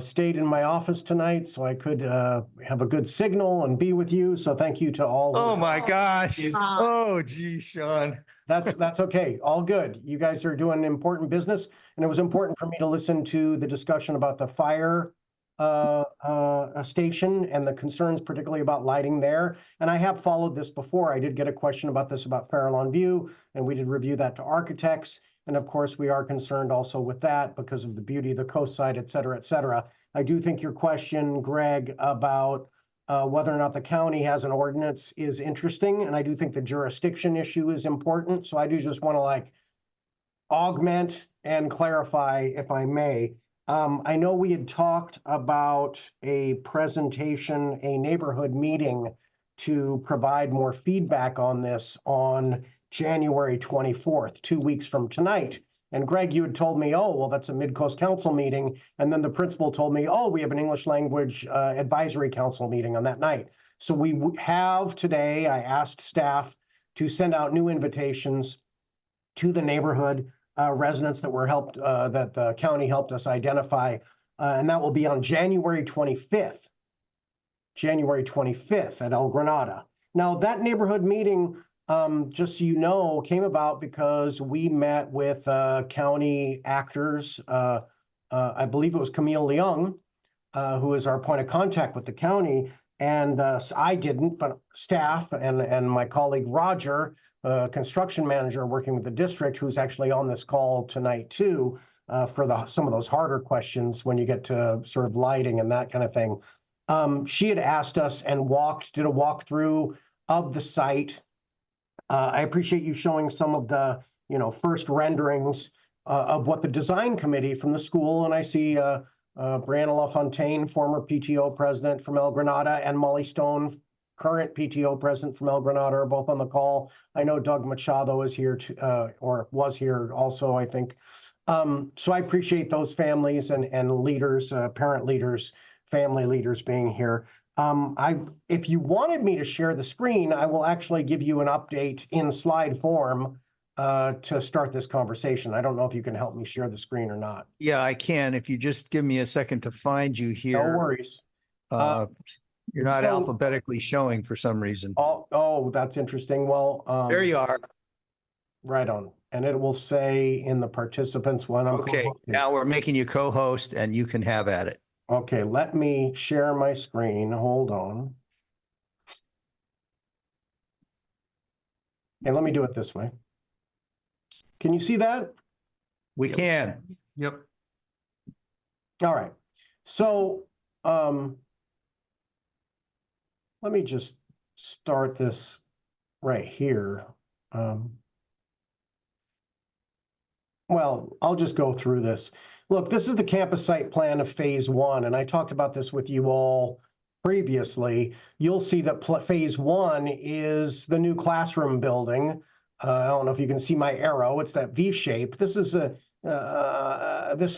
stayed in my office tonight so I could have a good signal and be with you. So thank you to all. Oh my gosh. Oh, gee, Sean. That's okay. All good. You guys are doing important business, and it was important for me to listen to the discussion about the fire station and the concerns, particularly about lighting there. And I have followed this before. I did get a question about this about Farallon View, and we did review that to architects. And of course, we are concerned also with that because of the beauty of the coast side, et cetera, et cetera. I do think your question, Greg, about whether or not the county has an ordinance is interesting. And I do think the jurisdiction issue is important. So I do just want to like augment and clarify, if I may. I know we had talked about a presentation, a neighborhood meeting to provide more feedback on this on January 24th, 2 weeks from tonight. And Greg, you had told me, oh, well, that's a Midcoast Council meeting. And then the principal told me, oh, we have an English language advisory council meeting on that night. So we have today, I asked staff to send out new invitations to the neighborhood residents that were helped, that the county helped us identify. And that will be on January 25th. January 25th at El Granada. Now that neighborhood meeting, just so you know, came about because we met with county actors. I believe it was Camille Leung, who is our point of contact with the county. And I didn't, but staff and my colleague Roger, construction manager working with the district, who's actually on this call tonight too, for some of those harder questions when you get to sort of lighting and that kind of thing. She had asked us and did a walkthrough of the site. I appreciate you showing some of the, first renderings of what the design committee from the school, and I see Brianna LaFontaine, former PTO president from El Granada, and Molly Stone, current PTO president from El Granada, are both on the call. I know Doug Machado is here, or was here also, I think. So I appreciate those families and leaders, parent leaders, family leaders being here. If you wanted me to share the screen, I will actually give you an update in slide form to start this conversation. I don't know if you can help me share the screen or not. Yeah, I can. If you just give me a second to find you here. No worries. You're not so- alphabetically showing for some reason. Oh, that's interesting. Well, There you are. right on. And it will say in the participants when I'm Okay, co-hosting. now we're making you co-host and you can have at it. Okay, let me share my screen. Hold on. And let me do it this way. Can you see that? We can. Yep. All right. So, let me just start this right here. Well, I'll just go through this. Look, this is the campus site plan of phase one, and I talked about this with you all previously. You'll see that phase one is the new classroom building. I don't know if you can see my arrow. It's that V shape. This is this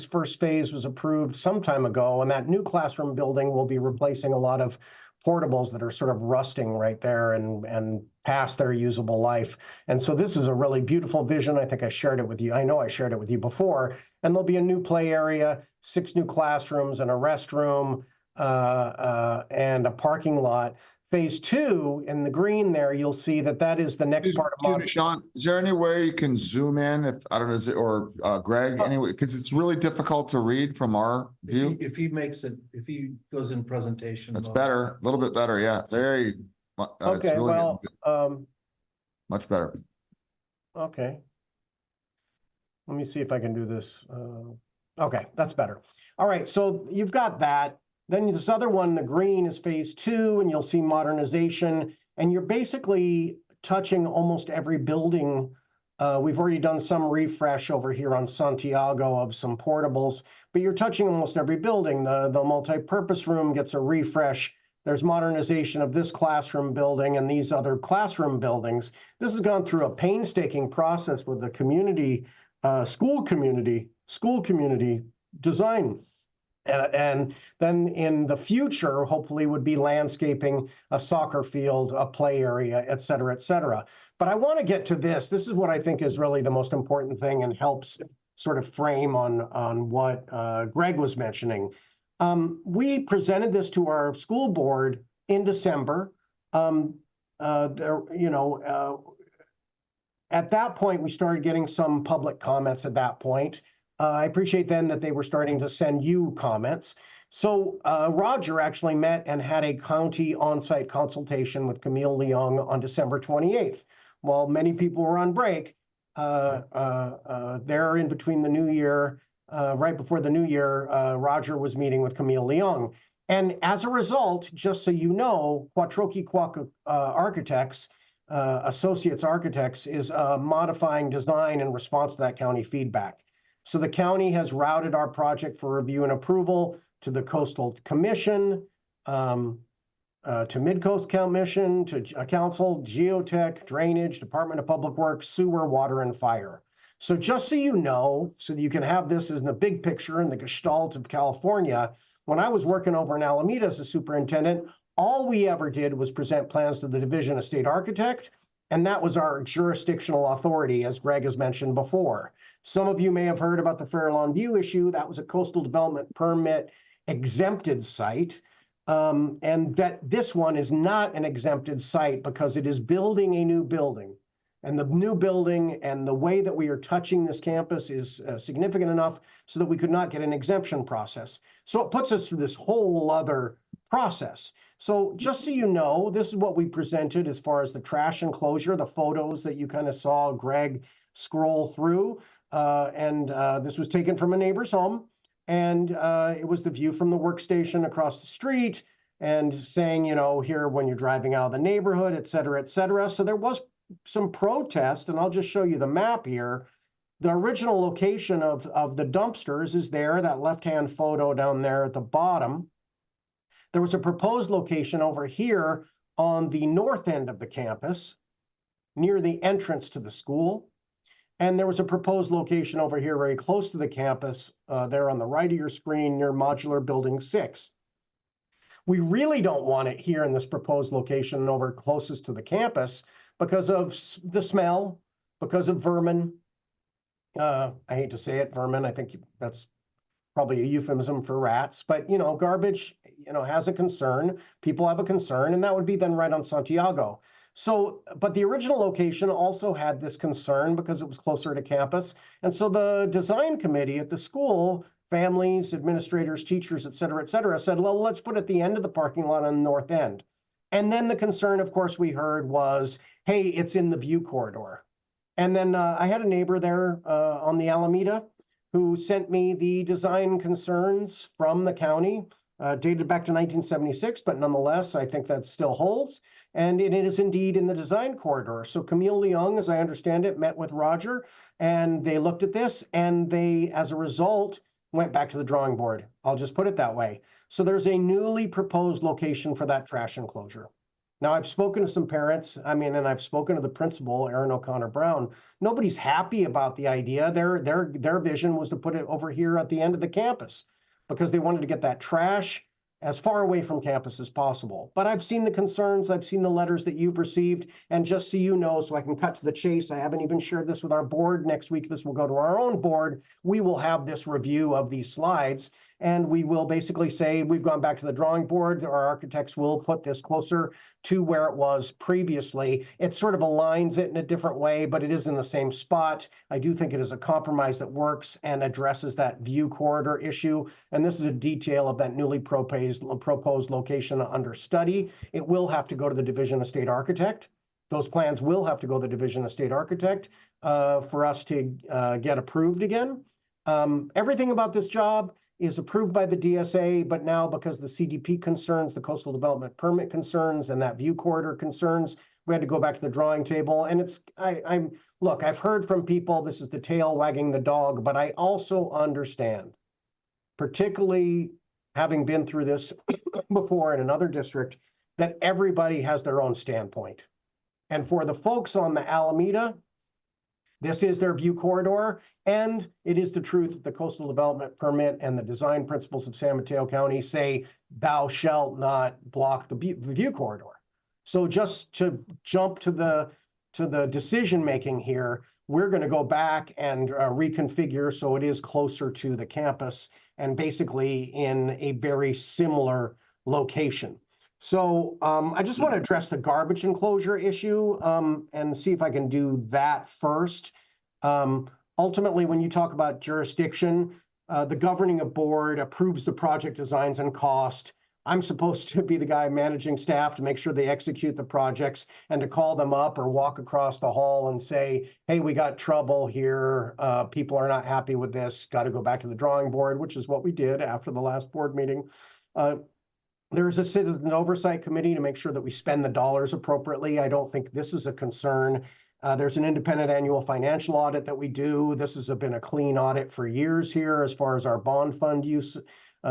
first phase was approved some time ago, and that new classroom building will be replacing a lot of portables that are sort of rusting right there and past their usable life. And so this is a really beautiful vision. I think I shared it with you. I know I shared it with you before. And there'll be a new play area, 6 new classrooms and a restroom and a parking lot. Phase two in the green there, you'll see that is the next part of Excuse me, Sean, is there any way you can zoom in if, I don't know, or Greg, anyway, because it's really difficult to read from our view? If he goes in presentation. That's mode. better, a little bit better, yeah. There you. It's Okay, really well, much better. okay. Let me see if I can do this. Okay, that's better. All right, so you've got that. Then this other one, the green, is phase two, and you'll see modernization. And you're basically touching almost every building. We've already done some refresh over here on Santiago of some portables, but you're touching almost every building. The multi-purpose room gets a refresh. There's modernization of this classroom building and these other classroom buildings. This has gone through a painstaking process with the community, school community design. And then in the future, hopefully would be landscaping, a soccer field, a play area, et cetera, et cetera. But I want to get to this. This is what I think is really the most important thing and helps sort of frame on what Greg was mentioning. We presented this to our school board in December. At that point, we started getting some public comments at that point. I appreciate then that they were starting to send you comments. So Roger actually met and had a county on-site consultation with Camille Leung on December 28th. While many people were on break, there in between the new year, right before the new year, Roger was meeting with Camille Leung. And as a result, just so you know, Quattroki Quokka Architects, Associates Architects, is modifying design in response to that county feedback. So the county has routed our project for review and approval to the Coastal Commission, to Midcoast Commission, to Council, Geotech, Drainage, Department of Public Works, Sewer, Water, and Fire. So just so you know, so that you can have this in the big picture in the gestalt of California, when I was working over in Alameda as a superintendent, all we ever did was present plans to the Division of State Architect, and that was our jurisdictional authority, as Greg has mentioned before. Some of you may have heard about the Fairlawn View issue. That was a coastal development permit exempted site. And that this one is not an exempted site because it is building a new building. And the new building and the way that we are touching this campus is significant enough so that we could not get an exemption process. So it puts us through this whole other process. So just so you know, this is what we presented as far as the trash enclosure, the photos that you kind of saw Greg scroll through. This was taken from a neighbor's home. And it was the view from the workstation across the street and saying, you know, here when you're driving out of the neighborhood, et cetera, et cetera. So there was some protest, and I'll just show you the map here. The original location of the dumpsters is there, that left-hand photo down there at the bottom. There was a proposed location over here on the north end of the campus, near the entrance to the school. And there was a proposed location over here very close to the campus, there on the right of your screen near Modular Building 6. We really don't want it here in this proposed location over closest to the campus because of the smell, because of vermin. I hate to say it, vermin. I think that's probably a euphemism for rats, but you know, garbage, you know, has a concern. People have a concern, and that would be then right on Santiago. So, but the original location also had this concern because it was closer to campus. And so the design committee at the school, families, administrators, teachers, et cetera, said, well, let's put it at the end of the parking lot on the north end. And then the concern, of course, we heard was, hey, it's in the view corridor. And then I had a neighbor there on the Alameda who sent me the design concerns from the county, dated back to 1976, but nonetheless, I think that still holds. And it is indeed in the design corridor. So Camille Leung, as I understand it, met with Roger, and they looked at this, and they, as a result, went back to the drawing board. I'll just put it that way. So there's a newly proposed location for that trash enclosure. Now, I've spoken to some parents, and I've spoken to the principal, Erin O'Connor Brown. Nobody's happy about the idea. Their vision was to put it over here at the end of the campus because they wanted to get that trash as far away from campus as possible. But I've seen the concerns, I've seen the letters that you've received, and just so you know, so I can cut to the chase, I haven't even shared this with our board. Next week, this will go to our own board. We will have this review of these slides, and we will basically say, we've gone back to the drawing board. Our architects will put this closer to where it was previously. It sort of aligns it in a different way, but it is in the same spot. I do think it is a compromise that works and addresses that view corridor issue. And this is a detail of that newly proposed location under study. It will have to go to the Division of State Architect. Those plans will have to go to the Division of State Architect for us to get approved again. Everything about this job is approved by the DSA, but now because the CDP concerns, the coastal development permit concerns, and that view corridor concerns, we had to go back to the drawing table. And it's, look, I've heard from people, this is the tail wagging the dog, but I also understand, particularly having been through this before in another district that everybody has their own standpoint. And for the folks on the Alameda, this is their view corridor, and it is the truth that the coastal development permit and the design principles of San Mateo County say thou shalt not block the view corridor. So just to jump to the decision making here, we're going to go back and reconfigure so it is closer to the campus and basically in a very similar location. So I just want to address the garbage enclosure issue and see if I can do that first. Ultimately, when you talk about jurisdiction, the governing board approves the project designs and cost. I'm supposed to be the guy managing staff to make sure they execute the projects and to call them up or walk across the hall and say, hey, we got trouble here. People are not happy with this. Got to go back to the drawing board, which is what we did after the last board meeting. There's a citizen oversight committee to make sure that we spend the dollars appropriately. I don't think this is a concern. There's an independent annual financial audit that we do. This has been a clean audit for years here as far as our bond fund use.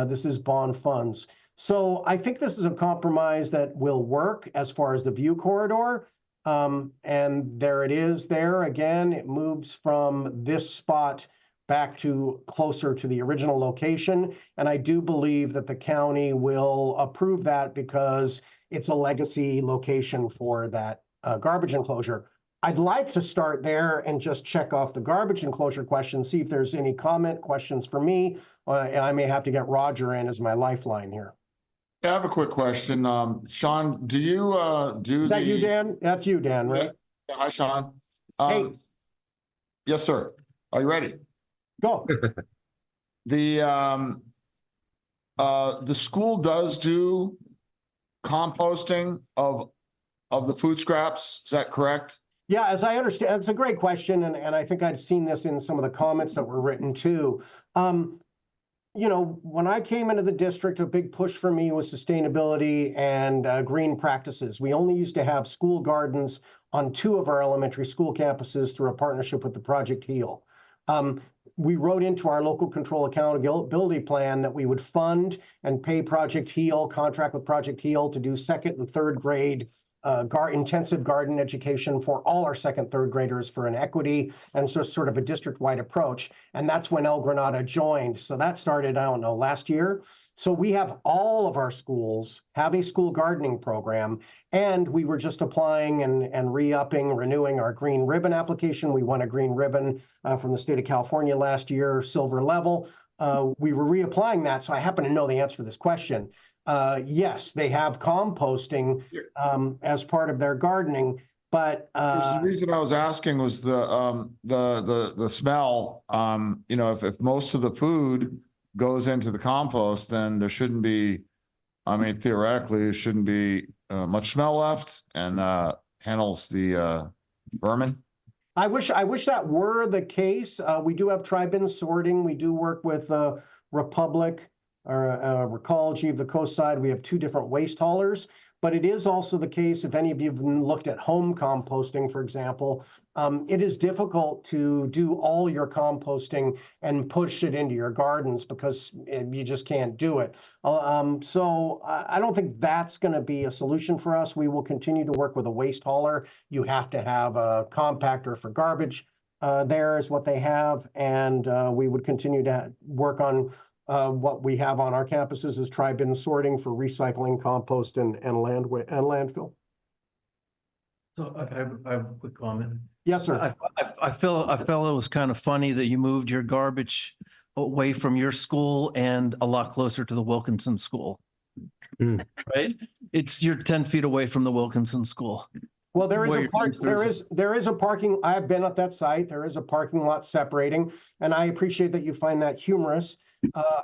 This is bond funds. So I think this is a compromise that will work as far as the view corridor. And there it is there. Again, it moves from this spot back to closer to the original location. And I do believe that the county will approve that because it's a legacy location for that garbage enclosure. I'd like to start there and just check off the garbage enclosure question, see if there's any questions for me. I may have to get Roger in as my lifeline here. I have a quick question. Sean, do you do Is that you, Dan? That's you, Dan, right? Yeah. Hi, Sean. Hey. Yes, sir. Are you ready? Go. The school does do composting of the food scraps. Is that correct? Yeah, as I understand, it's a great question, and I think I've seen this in some of the comments that were written too. You know, when I came into the district, a big push for me was sustainability and green practices. We only used to have school gardens on 2 of our elementary school campuses through a partnership with the Project HEAL. We wrote into our local control accountability plan that we would fund and pay Project HEAL, contract with Project HEAL to do 2nd and 3rd grade intensive garden education for all our 2nd, 3rd graders for an equity and so sort of a district-wide approach. And that's when El Granada joined. So that started, I don't know, last year. So we have all of our schools have a school gardening program, and we were just applying and re-upping, renewing our green ribbon application. We won a green ribbon from the state of California last year, silver level. We were reapplying that, so I happen to know the answer to this question. Yes, they have composting as part of their gardening, but the reason I was asking was the smell. You know, if most of the food goes into the compost, then there shouldn't be. I mean, theoretically, there shouldn't be much smell left, and handles the vermin. I wish that were the case. We do have tri-bin sorting. We do work with Republic or Recology of the Coast Side. We have 2 different waste haulers, but it is also the case, if any of you have looked at home composting, for example, it is difficult to do all your composting and push it into your gardens because you just can't do it. So I don't think that's going to be a solution for us. We will continue to work with a waste hauler. You have to have a compactor for garbage. There is what they have, and we would continue to work on what we have on our campuses is tri-bin sorting for recycling, compost, and landfill. So I have a quick comment. Yes, sir. I felt it was kind of funny that you moved your garbage away from your school and a lot closer to the Wilkinson School. Right? You're 10 feet away from the Wilkinson School. Well, there is a parking. I've been at that site. There is a parking lot separating, and I appreciate that you find that humorous.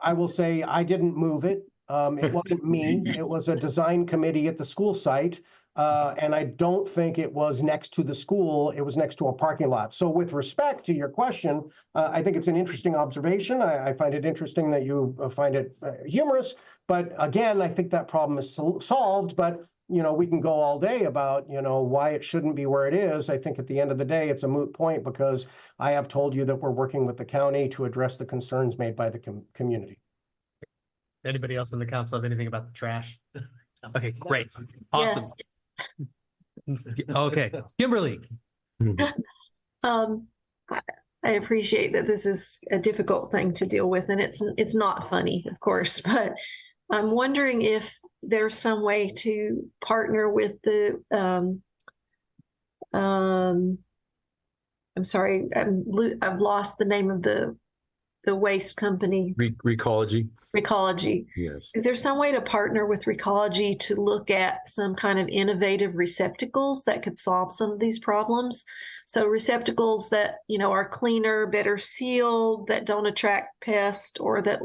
I will say I didn't move it. It wasn't me. It was a design committee at the school site. And I don't think it was next to the school. It was next to a parking lot. So with respect to your question, I think it's an interesting observation. I find it interesting that you find it humorous. But again, I think that problem is solved. But, you know, we can go all day about, you know, why it shouldn't be where it is. I think at the end of the day, it's a moot point because I have told you that we're working with the county to address the concerns made by the community. Anybody else in the council have anything about the trash? Okay, great. Awesome. Okay, Kimberly. Um, I appreciate that this is a difficult thing to deal with, and it's not funny, of course, but I'm wondering if there's some way to partner with the I'm sorry, I've lost the name of the waste company. Recology. Recology. Yes. Is there some way to partner with Recology to look at some kind of innovative receptacles that could solve some of these problems? So receptacles that, are cleaner, better sealed, that don't attract pests or that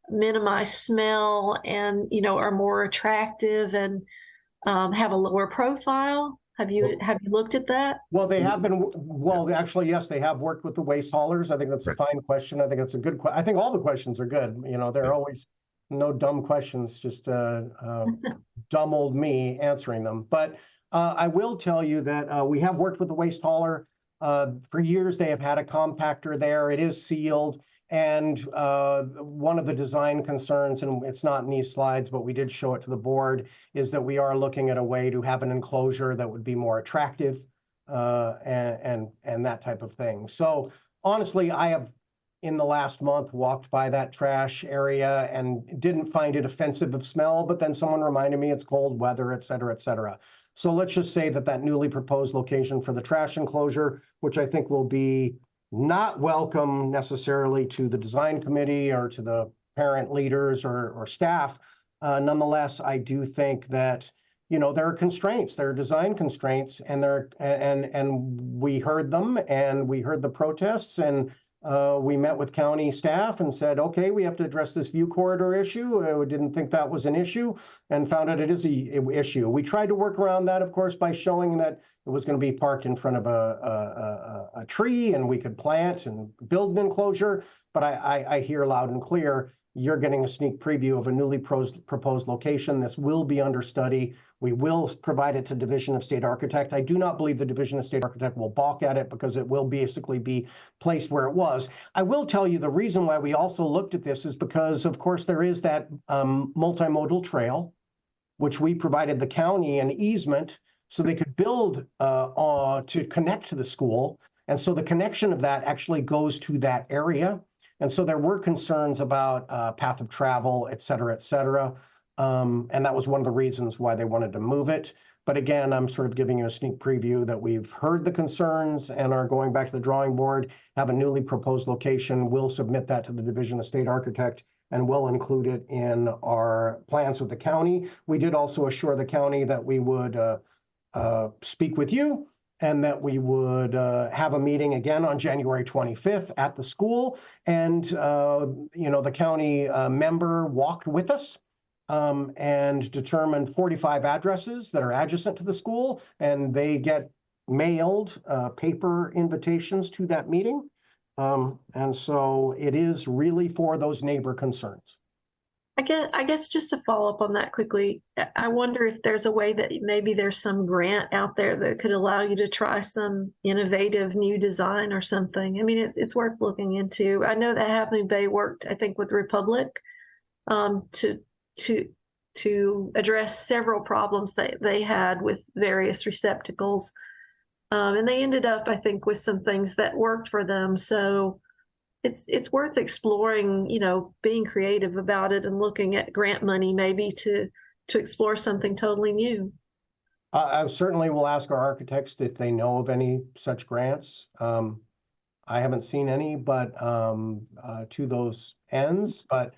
minimize smell and, are more attractive and have a lower profile. Have you looked at that? Well, they have been, actually, yes, they have worked with the waste haulers. I think that's a fine question. I think it's a good question. I think all the questions are good. There are always no dumb questions, just dumb old me answering them. But I will tell you that we have worked with the waste hauler. For years, they have had a compactor there. It is sealed. And one of the design concerns, and it's not in these slides, but we did show it to the board, is that we are looking at a way to have an enclosure that would be more attractive and that type of thing. So honestly, I have in the last month walked by that trash area and didn't find it offensive of smell, but then someone reminded me it's cold weather, et cetera, et cetera. So let's just say that newly proposed location for the trash enclosure, which I think will be not welcome necessarily to the design committee or to the parent leaders or staff. Nonetheless, I do think that, there are constraints, there are design constraints, and we heard them, and we heard the protests, and we met with county staff and said, okay, we have to address this view corridor issue. We didn't think that was an issue and found out it is an issue. We tried to work around that, of course, by showing that it was going to be parked in front of a tree and we could plant and build an enclosure. But I hear loud and clear, you're getting a sneak preview of a newly proposed location. This will be under study. We will provide it to Division of State Architect. I do not believe the Division of State Architect will balk at it because it will basically be placed where it was. I will tell you the reason why we also looked at this is because, of course, there is that multimodal trail, which we provided the county an easement so they could build to connect to the school. And so the connection of that actually goes to that area. And so there were concerns about path of travel, et cetera, et cetera. And that was one of the reasons why they wanted to move it. But again, I'm sort of giving you a sneak preview that we've heard the concerns and are going back to the drawing board, have a newly proposed location. We'll submit that to the Division of State Architect and we'll include it in our plans with the county. We did also assure the county that we would speak with you and that we would have a meeting again on January 25th at the school. And, the county member walked with us and determined 45 addresses that are adjacent to the school, and they get mailed paper invitations to that meeting. And so it is really for those neighbor concerns. I guess just to follow up on that quickly, I wonder if there's a way that maybe there's some grant out there that could allow you to try some innovative new design or something. I mean, it's worth looking into. I know that Half Moon Bay worked, I think, with Republic to address several problems that they had with various receptacles. And they ended up, I think, with some things that worked for them. So it's worth exploring, being creative about it and looking at grant money maybe to explore something totally new. I certainly will ask our architects if they know of any such grants. I haven't seen any, but to those ends, but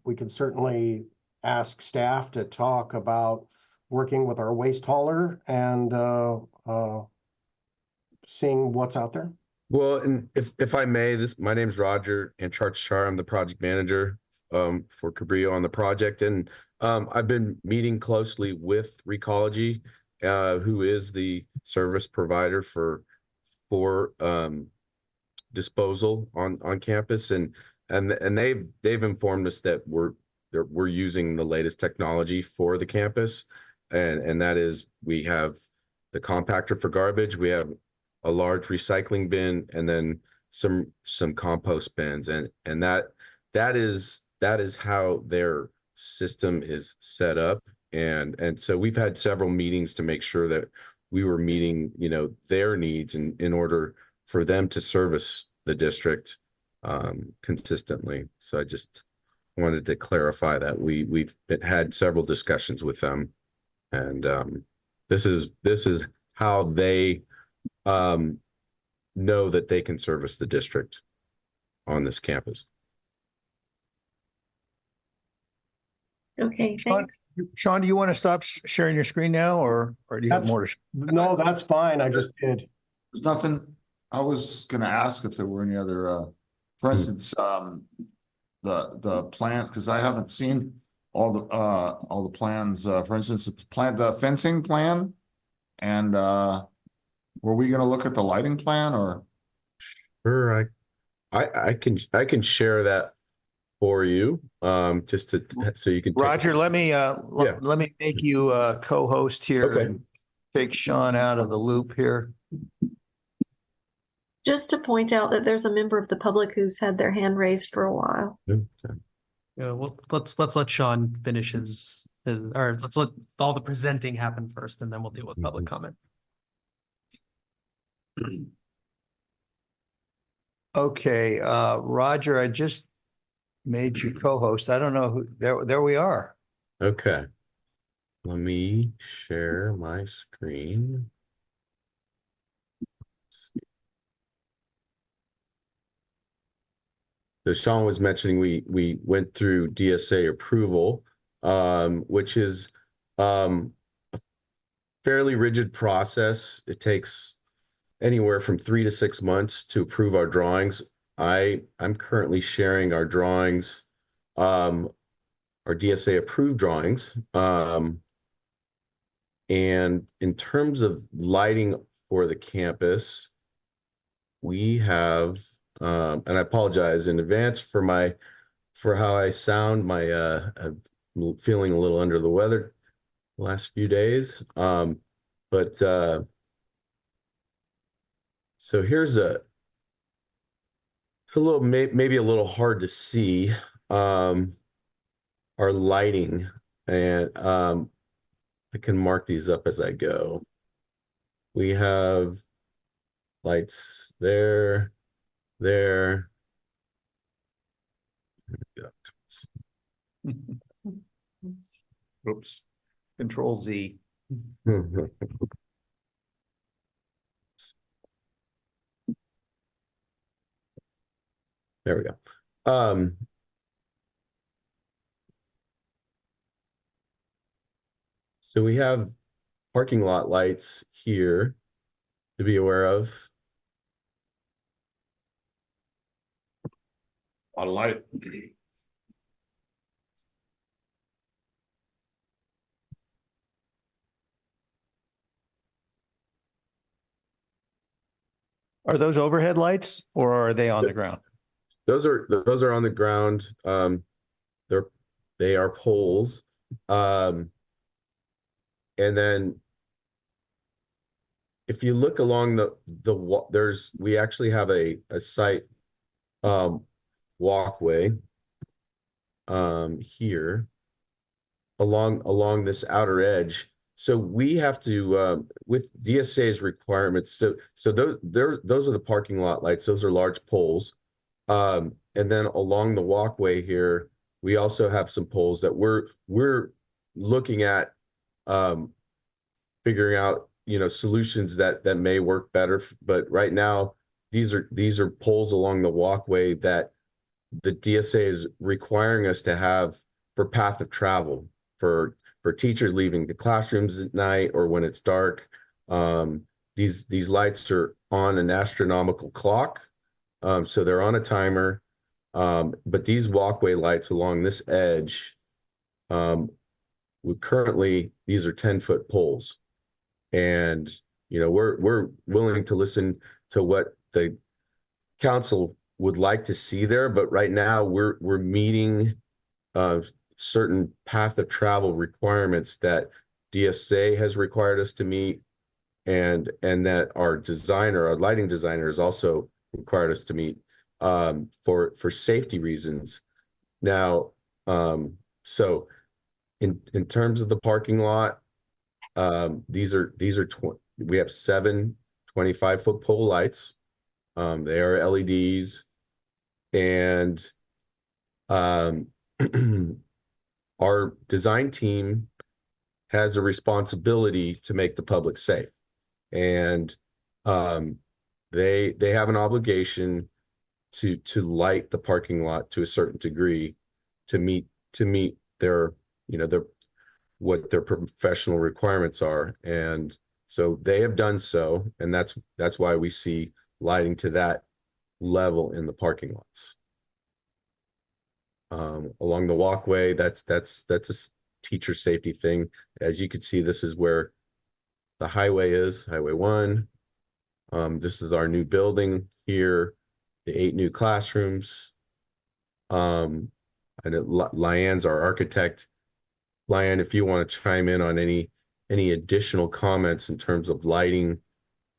we could certainly ask staff to talk about working with our waste hauler and seeing what's out there. Well, and if I may, my name's Roger Ancharchar. I'm the project manager for Cabrillo on the project, and I've been meeting closely with Recology, who is the service provider for disposal on campus, and they've informed us that we're using the latest technology for the campus, and that is we have the compactor for garbage, we have a large recycling bin, and then some compost bins, and that that is how their system is set up. And so we've had several meetings to make sure that we were meeting, their needs in order for them to service the district consistently. So I just wanted to clarify that we've had several discussions with them, and this is how they know that they can service the district on this campus. Okay, Sean, thanks. Sean, do you want to stop sharing your screen now, or do you have more to? No, that's fine. I just did. There's nothing, I was gonna ask if there were any other, for instance, the plans, because I haven't seen all the plans, for instance, the fencing plan. And, were we gonna look at the lighting plan or? Sure, I can share that for you, just to, so you can. Roger, let me make you a co-host here and take Sean out of the loop here. Just to point out that there's a member of the public who's had their hand raised for a while. Yeah, well, let's let Sean finish his or let's let all the presenting happen first, and then we'll deal with public comment. Okay, Roger, I just made you co-host. I don't know who, there we are. Okay. Let me share my screen. So Sean was mentioning we went through DSA approval, which is a fairly rigid process. It takes anywhere from 3 to 6 months to approve our drawings. I'm currently sharing our drawings, our DSA approved drawings. And in terms of lighting for the campus, we have, and I apologize in advance for how I sound. I'm feeling a little under the weather the last few days. But so here's it's a little, maybe a little hard to see, our lighting, and I can mark these up as I go. We have lights there. Oops. Control Z. There we go. So we have parking lot lights here to be aware of. A lot of light. Are those overhead lights or are they on the ground? Those are on the ground. They are poles. And then if you look along we actually have a site walkway here along this outer edge. So we have to with DSA's requirements. So those are the parking lot lights. Those are large poles. And then along the walkway here, we also have some poles that we're looking at figuring out, solutions that may work better. But right now, these are poles along the walkway that the DSA is requiring us to have for path of travel for teachers leaving the classrooms at night or when it's dark. These lights are on an astronomical clock, so they're on a timer. But these walkway lights along this edge, these are 10-foot poles, and we're willing to listen to what the council would like to see there. But right now we're meeting certain path of travel requirements that DSA has required us to meet, and that our lighting designer, has also required us to meet for safety reasons. Now, so in terms of the parking lot, we have 7 25-foot pole lights. They are LEDs, and our design team has a responsibility to make the public safe, and they have an obligation to light the parking lot to a certain degree to meet their what their professional requirements are. And so they have done so, and that's why we see lighting to that level in the parking lots. Along the walkway, that's a teacher safety thing. As you can see, this is where the highway is, Highway 1. This is our new building here, the 8 new classrooms. And Lyanne's our architect. Lyanne, if you want to chime in on any additional comments in terms of lighting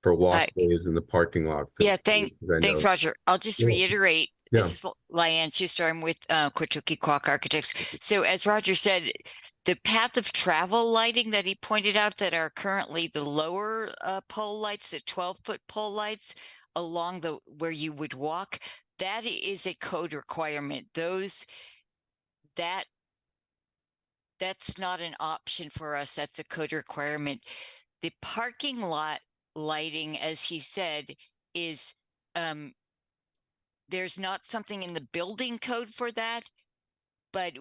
for walkways in the parking lot. Yeah, thanks, Roger. I'll just reiterate. Yeah. This is Lyanne Schuster. I'm with Quatuki Quack Architects. So as Roger said, the path of travel lighting that he pointed out that are currently the lower pole lights, the 12-foot pole lights along where you would walk, that is a code requirement. That's not an option for us. That's a code requirement. The parking lot lighting, as he said, is there's not something in the building code for that, but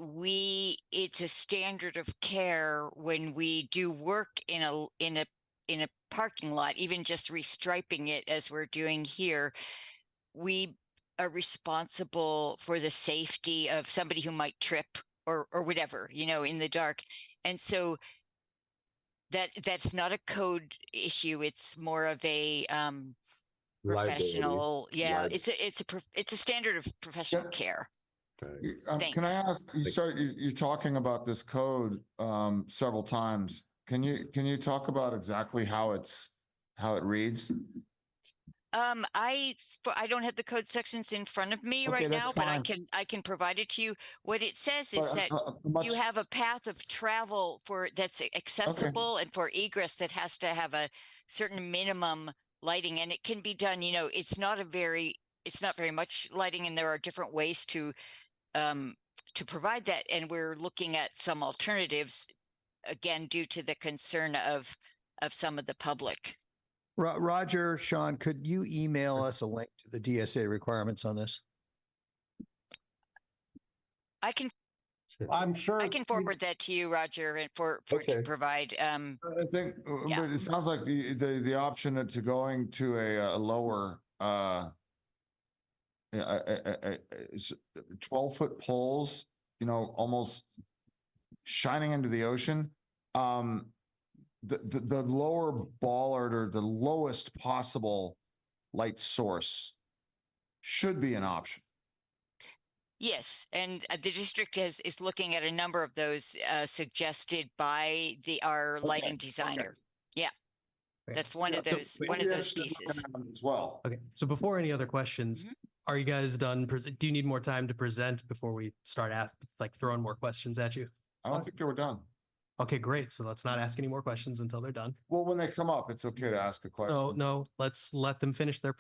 it's a standard of care when we do work in a parking lot, even just restriping it as we're doing here. We are responsible for the safety of somebody who might trip or whatever, in the dark. And so that's not a code issue. It's more of a professional. Yeah, it's a standard of professional care. Can I ask, you're talking about this code several times. Can you talk about exactly how it reads? I don't have the code sections in front of me right now, but I can provide it to you. What it says is that you have a path of travel that's accessible and for egress that has to have a certain minimum lighting, and it can be done. It's not very much lighting, and there are different ways to provide that. And we're looking at some alternatives, again, due to the concern of some of the public. Roger, Sean, could you email us a link to the DSA requirements on this? I'm sure I can forward that to you, Roger, and to provide. I think, but it sounds like the option to going to a lower 12-foot poles, almost shining into the ocean. The lower bollard or the lowest possible light source should be an option. Yes, and the district is looking at a number of those suggested by our lighting designer. Yeah, that's one of those pieces as well. Okay, so before any other questions, are you guys done? Do you need more time to present before we start throwing more questions at you? I don't think they were done. Okay, great. So let's not ask any more questions until they're done. Well, when they come up, it's okay to ask a question. No, let's let them finish their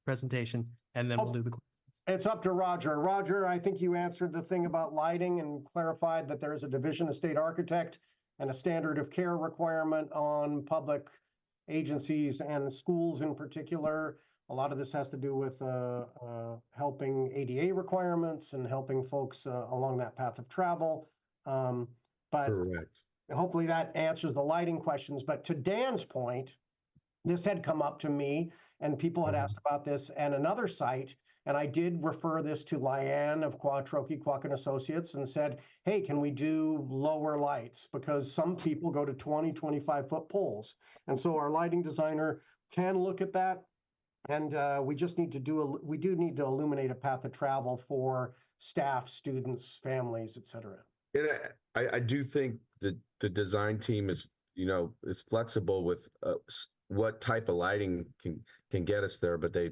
presentation, and then we'll do the questions. It's up to Roger. Roger, I think you answered the thing about lighting and clarified that there is a division of state architect and a standard of care requirement on public agencies and schools in particular. A lot of this has to do with helping ADA requirements and helping folks along that path of travel. But correct. Hopefully that answers the lighting questions. But to Dan's point, this had come up to me and people had asked about this and another site. And I did refer this to Lyanne of Quattroki Quack and Associates and said, hey, can we do lower lights? Because some people go to 20, 25-foot poles. And so our lighting designer can look at that. And we just need to we do need to illuminate a path of travel for staff, students, families, et cetera. And I do think that the design team is flexible with what type of lighting can get us there, but they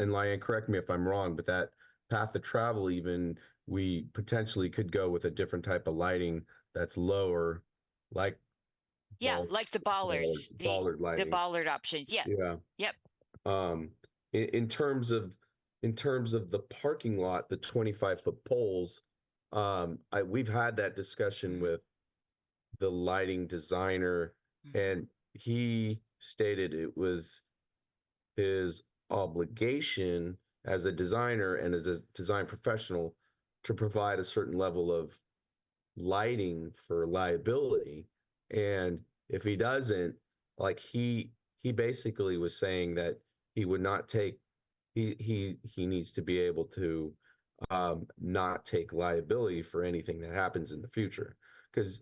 and Lyanne, correct me if I'm wrong, but that path of travel even we potentially could go with a different type of lighting that's lower, like Yeah, like the bollards, bollard the lighting. bollard options. Yeah. Yeah. Yep. In terms of the parking lot, the 25-foot poles, we've had that discussion with the lighting designer, and he stated it was his obligation as a designer and as a design professional to provide a certain level of lighting for liability. And if he doesn't, like he basically was saying that he would not take, he needs to be able to not take liability for anything that happens in the future. Because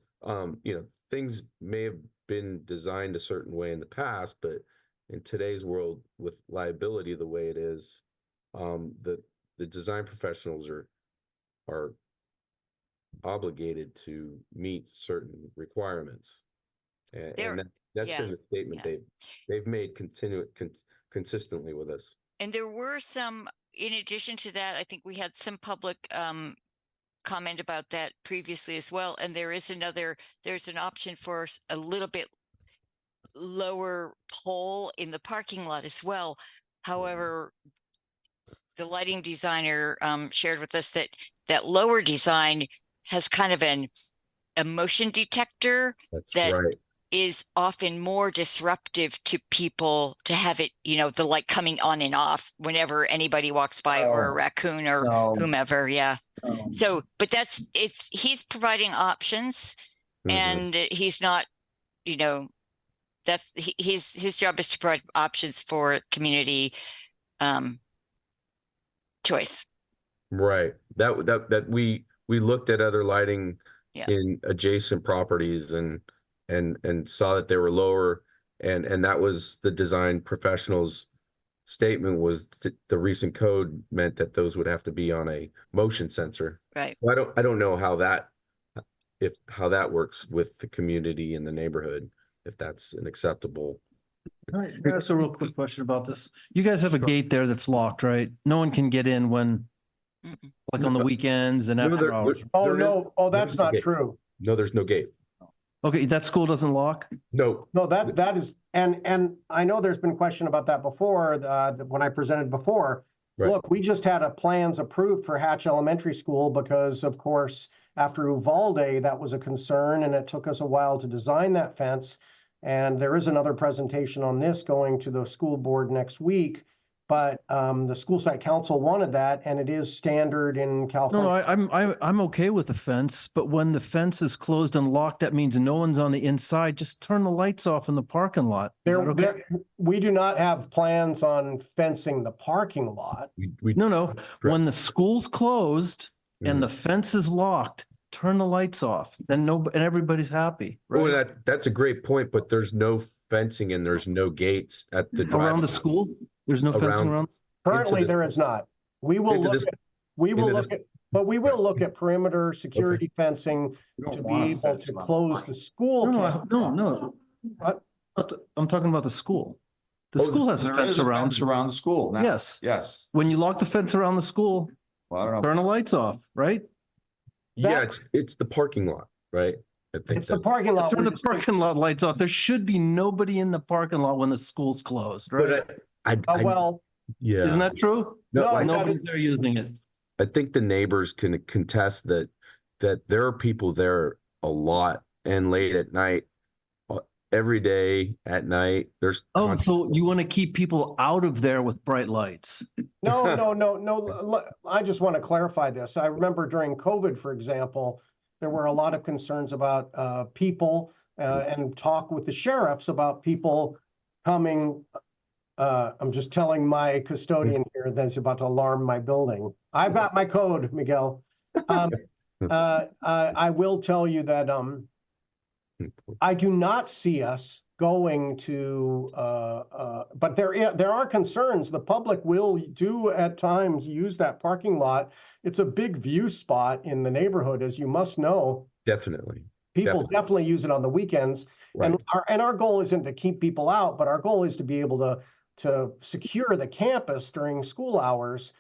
things may have been designed a certain way in the past, but in today's world with liability the way it is, the design professionals are obligated to meet certain requirements. And that's been the statement they've made consistently with us. And there were some, in addition to that, I think we had some public comment about that previously as well. And there's an option for a little bit lower pole in the parking lot as well. However, the lighting designer shared with us that lower design has kind of a motion detector is often more disruptive to people to have it, the light coming on and off whenever anybody walks by or a raccoon or whomever. Yeah. So, but he's providing options and he's not, his job is to provide options for community choice. Right. That we looked at other lighting in adjacent properties and saw that they were lower, and that was the design professional's statement was the recent code meant that those would have to be on a motion sensor. Right. Well, I don't know how that works with the community and the neighborhood, if that's an acceptable. All right, that's a real quick question about this. You guys have a gate there that's locked, right? No one can get in when, like on the weekends and after hours. That's not true. No, there's no gate. Okay, that school doesn't lock? No. No, that is, and I know there's been question about that before, when I presented before. Right. Look, we just had plans approved for Hatch Elementary School because, of course, after Uvalde, that was a concern, and it took us a while to design that fence. And there is another presentation on this going to the school board next week. But the school site council wanted that, and it is standard in California. No, I'm okay with the fence, but when the fence is closed and locked, that means no one's on the inside. Just turn the lights off in the parking lot. We do not have plans on fencing the parking lot. No. When the school's closed and the fence is locked, turn the lights off. Then and everybody's happy. Right? Oh, that's a great point, but there's no fencing and there's no gates at the around the school. There's no fencing around. Currently, there is not. We will look at perimeter security fencing to be able to close the school. No. I'm talking about the school. The school has a fence around the school. Now. Yes. When you lock the fence around the school, turn the lights off, right? It's the parking lot, right? I think it's the parking lot. Turn the parking lot lights off. There should be nobody in the parking lot when the school's closed, right? Isn't that true? No, nobody's there using it. I think the neighbors can contest that there are people there a lot and late at night, every day at night. There's so you want to keep people out of there with bright lights? No. I just want to clarify this. I remember during COVID, for example, there were a lot of concerns about people and talk with the sheriffs about people coming. I'm just telling my custodian here that's about to alarm my building. I've got my code, Miguel. I will tell you that I do not see us going to, but there are concerns. The public will at times use that parking lot. It's a big view spot in the neighborhood, as you must know. Definitely. People definitely use it on the weekends. Right. And our goal isn't to keep people out, but our goal is to be able to secure the campus during school hours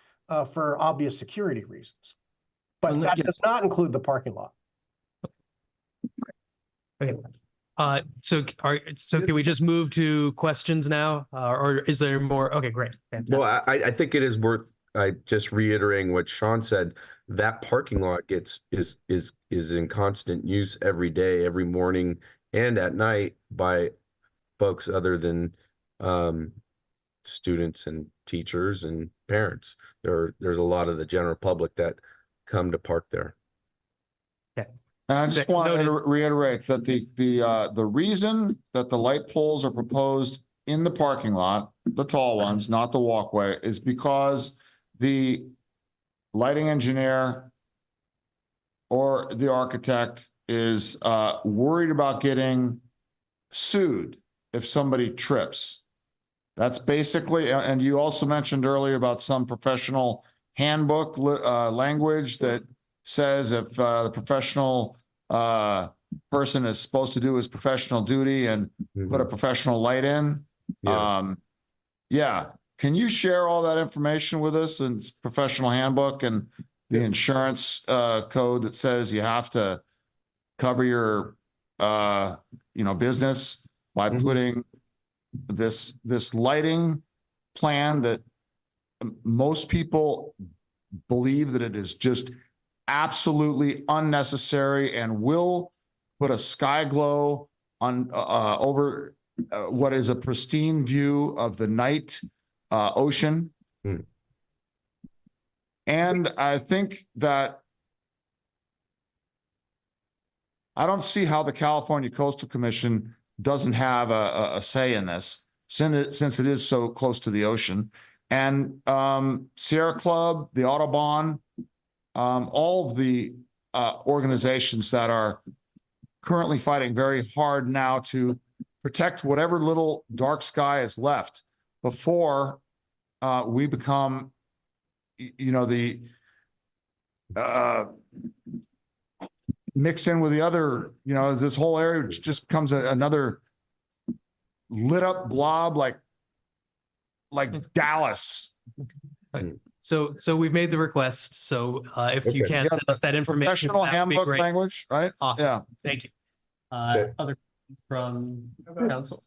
for obvious security reasons. But that does not include the parking lot. Okay. So can we just move to questions now? Or is there more? Okay, great. Fantastic. Well, I think it is worth just reiterating what Sean said. That parking lot is in constant use every day, every morning and at night by folks other than students and teachers and parents. There's a lot of the general public that come to park there. Okay. And I just want to reiterate that the reason that the light poles are proposed in the parking lot, the tall ones, not the walkway, is because the lighting engineer or the architect is worried about getting sued if somebody trips. That's basically, and you also mentioned earlier about some professional handbook language that says if the professional person is supposed to do his professional duty and put a professional light in. Yeah. Can you share all that information with us and professional handbook and the insurance code that says you have to cover your business by putting this lighting plan that most people believe that it is just absolutely unnecessary and will put a sky glow on over what is a pristine view of the night ocean. And I think that I don't see how the California Coastal Commission doesn't have a say in this since it is so close to the ocean. And Sierra Club, the Audubon, all of the organizations that are currently fighting very hard now to protect whatever little dark sky is left before we become, the mixed in with the other, this whole area just becomes another lit up blob like Dallas. So we've made the request. So if you can send us that information, professional that would be handbook great. language, right? Awesome. Yeah. Thank you. Other questions from council?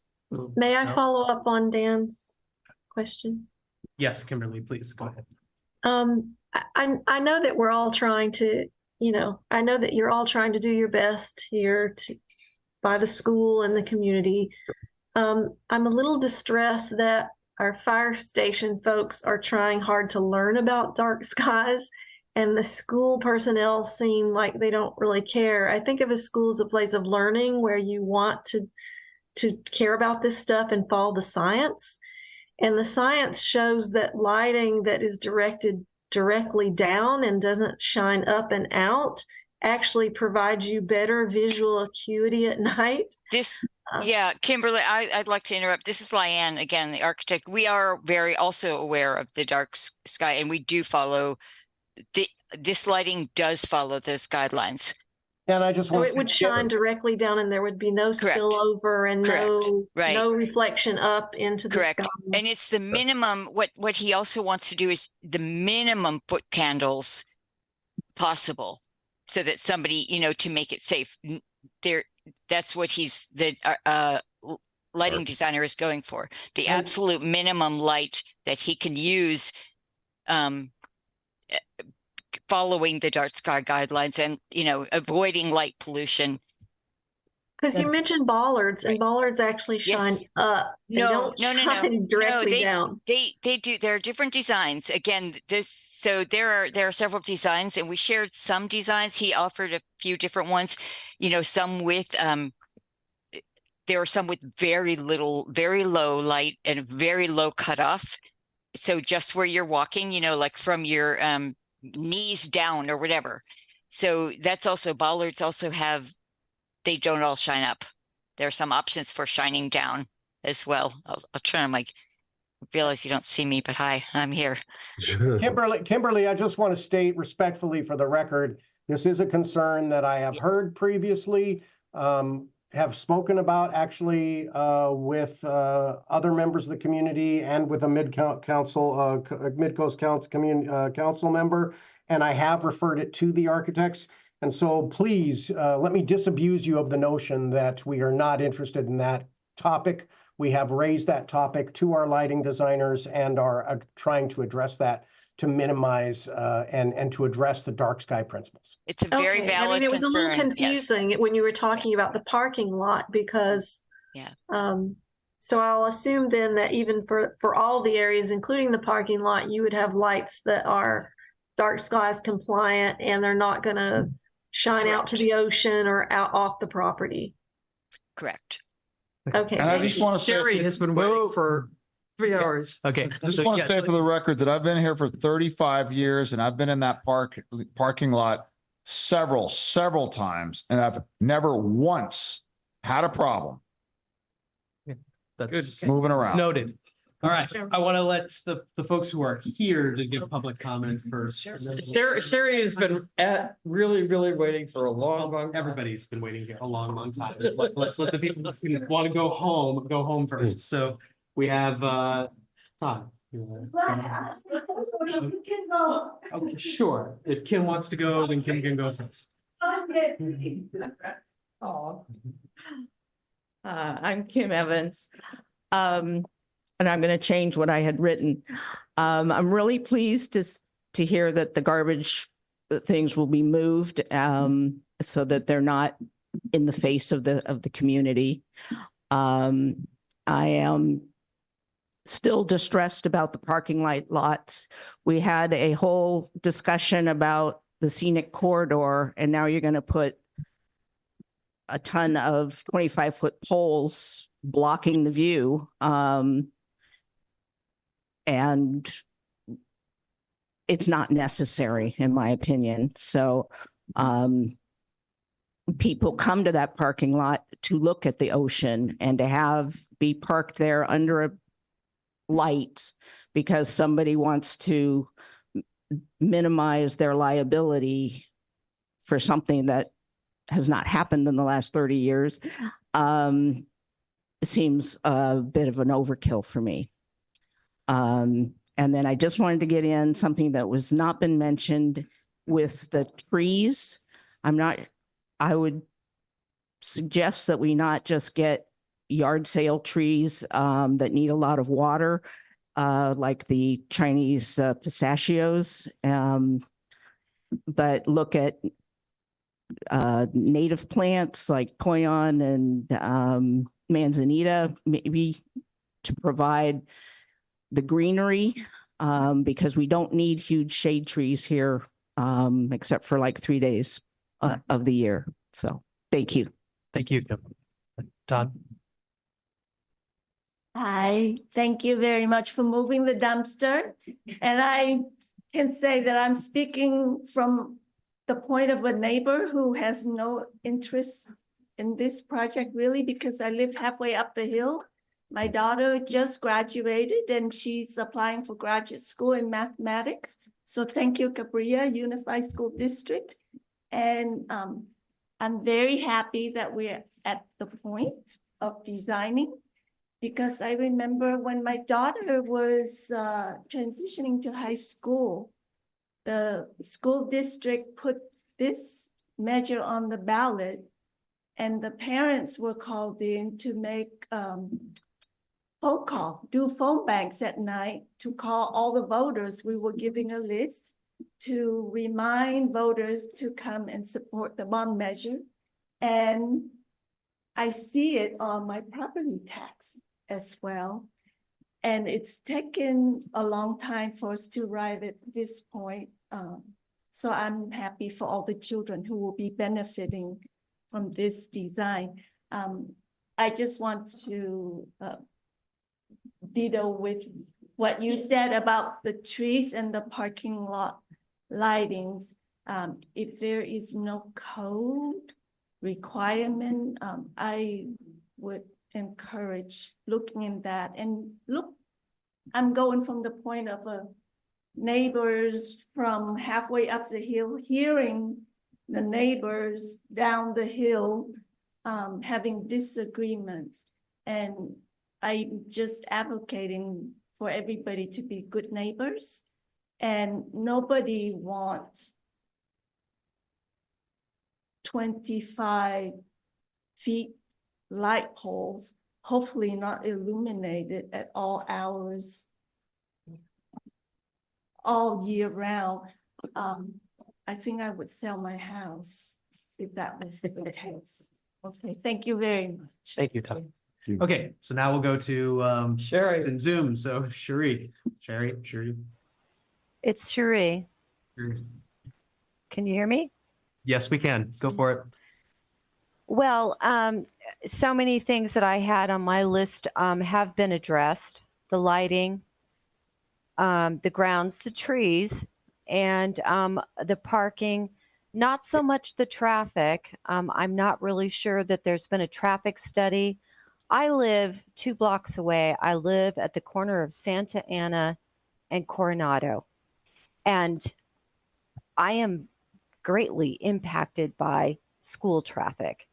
May I No? follow up on Dan's question? Yes, Kimberly, please go ahead. I know that we're all trying to, I know that you're all trying to do your best here by the school and the community. I'm a little distressed that our fire station folks are trying hard to learn about dark skies, and the school personnel seem like they don't really care. I think of a school as a place of learning where you want to care about this stuff and follow the science. And the science shows that lighting that is directed directly down and doesn't shine up and out actually provides you better visual acuity at night. Yeah, Kimberly, I'd like to interrupt. This is Lyanne again, the architect. We are very also aware of the dark sky, and we do follow this lighting does follow those guidelines. And I just so it would shine directly down, and there would be no spillover and no reflection up into the sky. And it's the minimum. What he also wants to do is the minimum foot candles possible, so that somebody, to make it safe. That's what the lighting designer is going for. The absolute minimum light that he can use, following the dark sky guidelines and, avoiding light pollution. Because you mentioned bollards, and bollards actually shine up. They don't shine directly down. They do. There are different designs. Again, there are several designs, and we shared some designs. He offered a few different ones. Some with there are some with very low light and very low cutoff. So just where you're walking, like from your knees down or whatever. So that's also bollards also have. They don't all shine up. There are some options for shining down as well. I'll try and realize you don't see me, but hi, I'm here. Kimberly, I just want to state respectfully for the record, this is a concern that I have heard previously, have spoken about actually with other members of the community and with a Midcoast Council member. and I have referred it to the architects. And so please, let me disabuse you of the notion that we are not interested in that topic. We have raised that topic to our lighting designers and are trying to address that to minimize and to address the dark sky principles. It's a very Okay, valid it was a little concern. Yes. confusing when you were talking about the parking lot because, Yeah. So I'll assume then that even for all the areas, including the parking lot, you would have lights that are dark skies compliant and they're not going to shine out to the ocean or out off the property. Correct. Okay. And I just want to say, Sherry has been waiting for 3 hours. Okay. I just want to say for the record that I've been here for 35 years and I've been in that parking lot several times, and I've never once had a problem. That's Moving around. noted. All right. I want to let the folks who are here to give public comment first. Sherry has been really waiting for a long time. Everybody's been waiting a long time. Let's let the people who want to go home first. So we have Todd. Okay, sure. If Kim wants to go, then Kim can go first. I'm Kim Evans. And I'm going to change what I had written. I'm really pleased to hear that the garbage things will be moved so that they're not in the face of the community. I am still distressed about the parking lots. We had a whole discussion about the scenic corridor, and now you're going to put a ton of 25-foot poles blocking the view. And it's not necessary, in my opinion. So people come to that parking lot to look at the ocean and to be parked there under a light because somebody wants to minimize their liability for something that has not happened in the last 30 years. It seems a bit of an overkill for me. And then I just wanted to get in something that was not been mentioned with the trees. I would suggest that we not just get yard sale trees that need a lot of water, like the Chinese pistachios, but look at native plants like poyon and manzanita, maybe to provide the greenery, because we don't need huge shade trees here, except for like 3 days of the year. So thank you. Thank you, Kim. Todd. Hi, thank you very much for moving the dumpster. And I can say that I'm speaking from the point of a neighbor who has no interest in this project really, because I live halfway up the hill. My daughter just graduated and she's applying for graduate school in mathematics. So thank you, Cabrillo Unified School District. And I'm very happy that we're at the point of designing, because I remember when my daughter was transitioning to high school, the school district put this measure on the ballot and the parents were called in to make phone call, do phone banks at night to call all the voters. We were giving a list to remind voters to come and support the bond measure. And I see it on my property tax as well. And it's taken a long time for us to arrive at this point. So I'm happy for all the children who will be benefiting from this design. I just want to ditto with what you said about the trees and the parking lot lightings. If there is no code requirement, I would encourage looking in that. And look, I'm going from the point of neighbors from halfway up the hill, hearing the neighbors down the hill having disagreements. And I'm just advocating for everybody to be good neighbors And nobody wants 25 feet light poles, hopefully not illuminated at all hours, all year round. I think I would sell my house if that was the case. Okay, thank you very much. Thank you, Tom. Okay, so now we'll go to Sherry in Zoom. So Sherry. It's Cherie. Can you hear me? Yes, we can. Go for it. Well, so many things that I had on my list have been addressed. The lighting, the grounds, the trees, and the parking. Not so much the traffic. I'm not really sure that there's been a traffic study. I live 2 blocks away. I live at the corner of Santa Ana and Coronado. And I am greatly impacted by school traffic.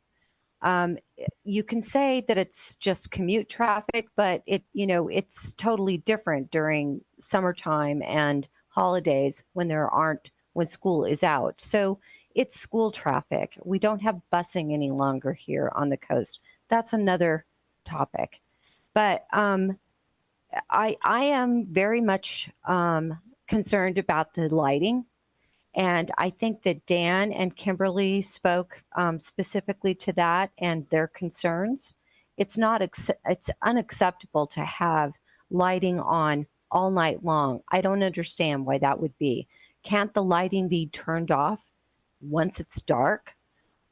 You can say that it's just commute traffic, but it's totally different during summertime and holidays when when school is out. So it's school traffic. We don't have busing any longer here on the coast. That's another topic. But I am very much concerned about the lighting. And I think that Dan and Kimberly spoke specifically to that and their concerns. It's unacceptable to have lighting on all night long. I don't understand why that would be. Can't the lighting be turned off once it's dark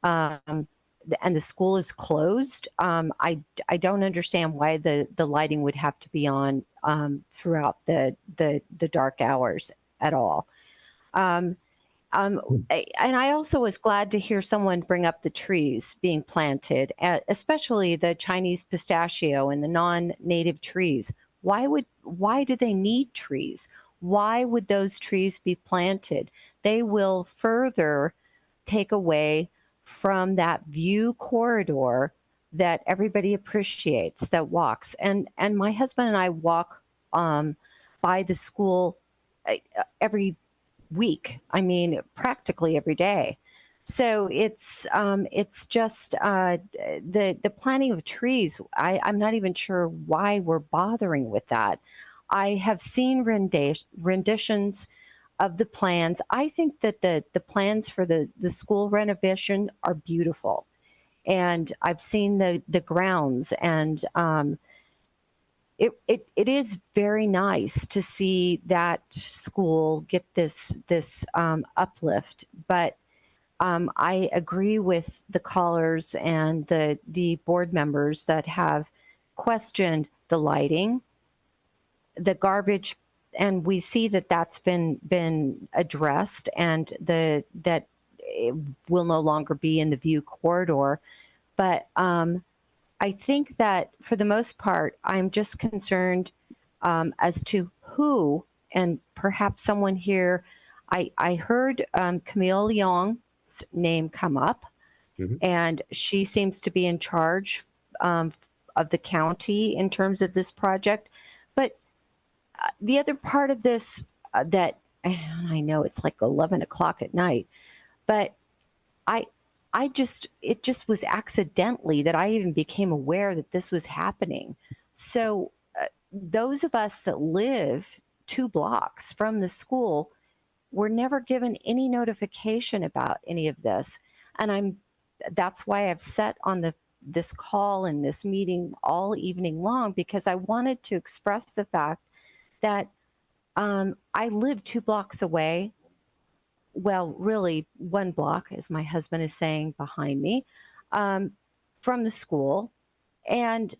and the school is closed? I don't understand why the lighting would have to be on throughout the dark hours at all. And I also was glad to hear someone bring up the trees being planted, especially the Chinese pistachio and the non-native trees. Why do they need trees? Why would those trees be planted? They will further take away from that view corridor that everybody appreciates, that walks. And my husband and I walk by the school every week. I mean, practically every day. So it's just the planting of trees. I'm not even sure why we're bothering with that. I have seen renditions of the plans. I think that the plans for the school renovation are beautiful. And I've seen the grounds, and it is very nice to see that school get this uplift. But I agree with the callers and the board members that have questioned the lighting, the garbage, and we see that that's been addressed, and that it will no longer be in the view corridor. But I think that for the most part, I'm just concerned as to who, and perhaps someone here, I heard Camille Young's name come up, and she seems to be in charge of the county in terms of this project. But the other part of this that I know it's like 11 o'clock at night, but it just was accidentally that I even became aware that this was happening. So those of us that live 2 blocks from the school were never given any notification about any of this. And that's why I've sat on this call and this meeting all evening long, because I wanted to express the fact that I live 2 blocks away. Well, really 1 block, as my husband is saying behind me, from the school. And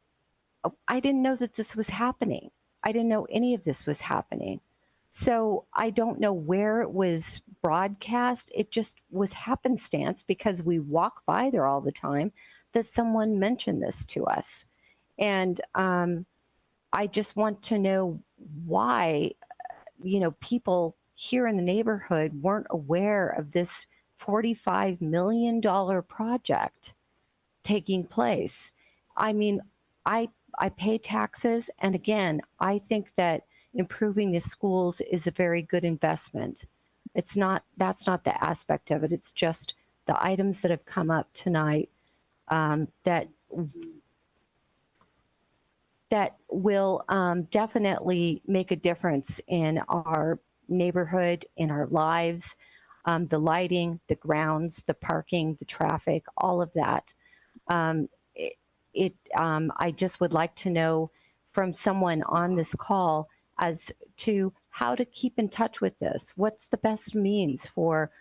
I didn't know that this was happening. I didn't know any of this was happening. So I don't know where it was broadcast. It just was happenstance, because we walk by there all the time, that someone mentioned this to us. And I just want to know why, people here in the neighborhood weren't aware of this $45 million project taking place. I mean, I pay taxes. And again, I think that improving the schools is a very good investment. That's not the aspect of it. It's just the items that have come up tonight that will definitely make a difference in our neighborhood, in our lives, the lighting, the grounds, the parking, the traffic, all of that. I just would like to know from someone on this call as to how to keep in touch with this. What's the best means for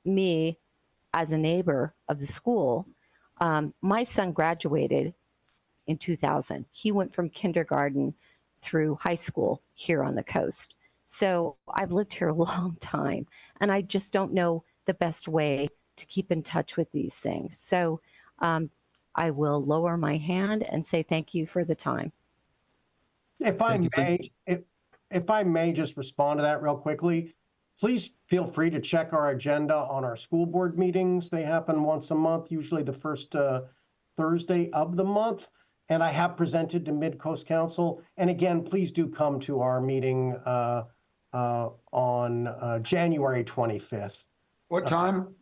me as a neighbor of the school? My son graduated in 2000. He went from kindergarten through high school here on the coast. So I've lived here a long time, and I just don't know the best way to keep in touch with these things. So I will lower my hand and say thank you for the time. If I may just respond to that real quickly, please feel free to check our agenda on our school board meetings. They happen once a month, usually the first Thursday of the month. And I have presented to Midcoast Council. And again, please do come to our meeting on January 25th. What time?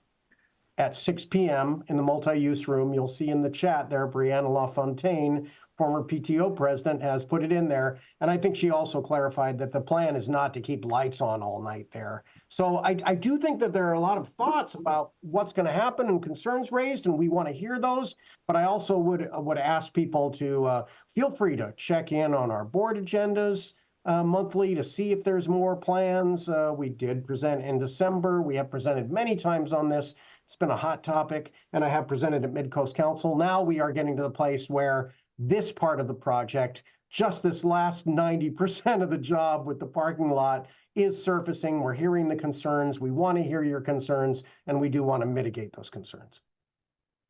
At 6 p.m. in the multi-use room. You'll see in the chat there, Brianna LaFontaine, former PTO president, has put it in there. And I think she also clarified that the plan is not to keep lights on all night there. So I do think that there are a lot of thoughts about what's going to happen and concerns raised, and we want to hear those. But I also would ask people to feel free to check in on our board agendas monthly to see if there's more plans. We did present in December. We have presented many times on this. It's been a hot topic, and I have presented at Midcoast Council. Now we are getting to the place where this part of the project, just this last 90% of the job with the parking lot, is surfacing. We're hearing the concerns. We want to hear your concerns, and we do want to mitigate those concerns.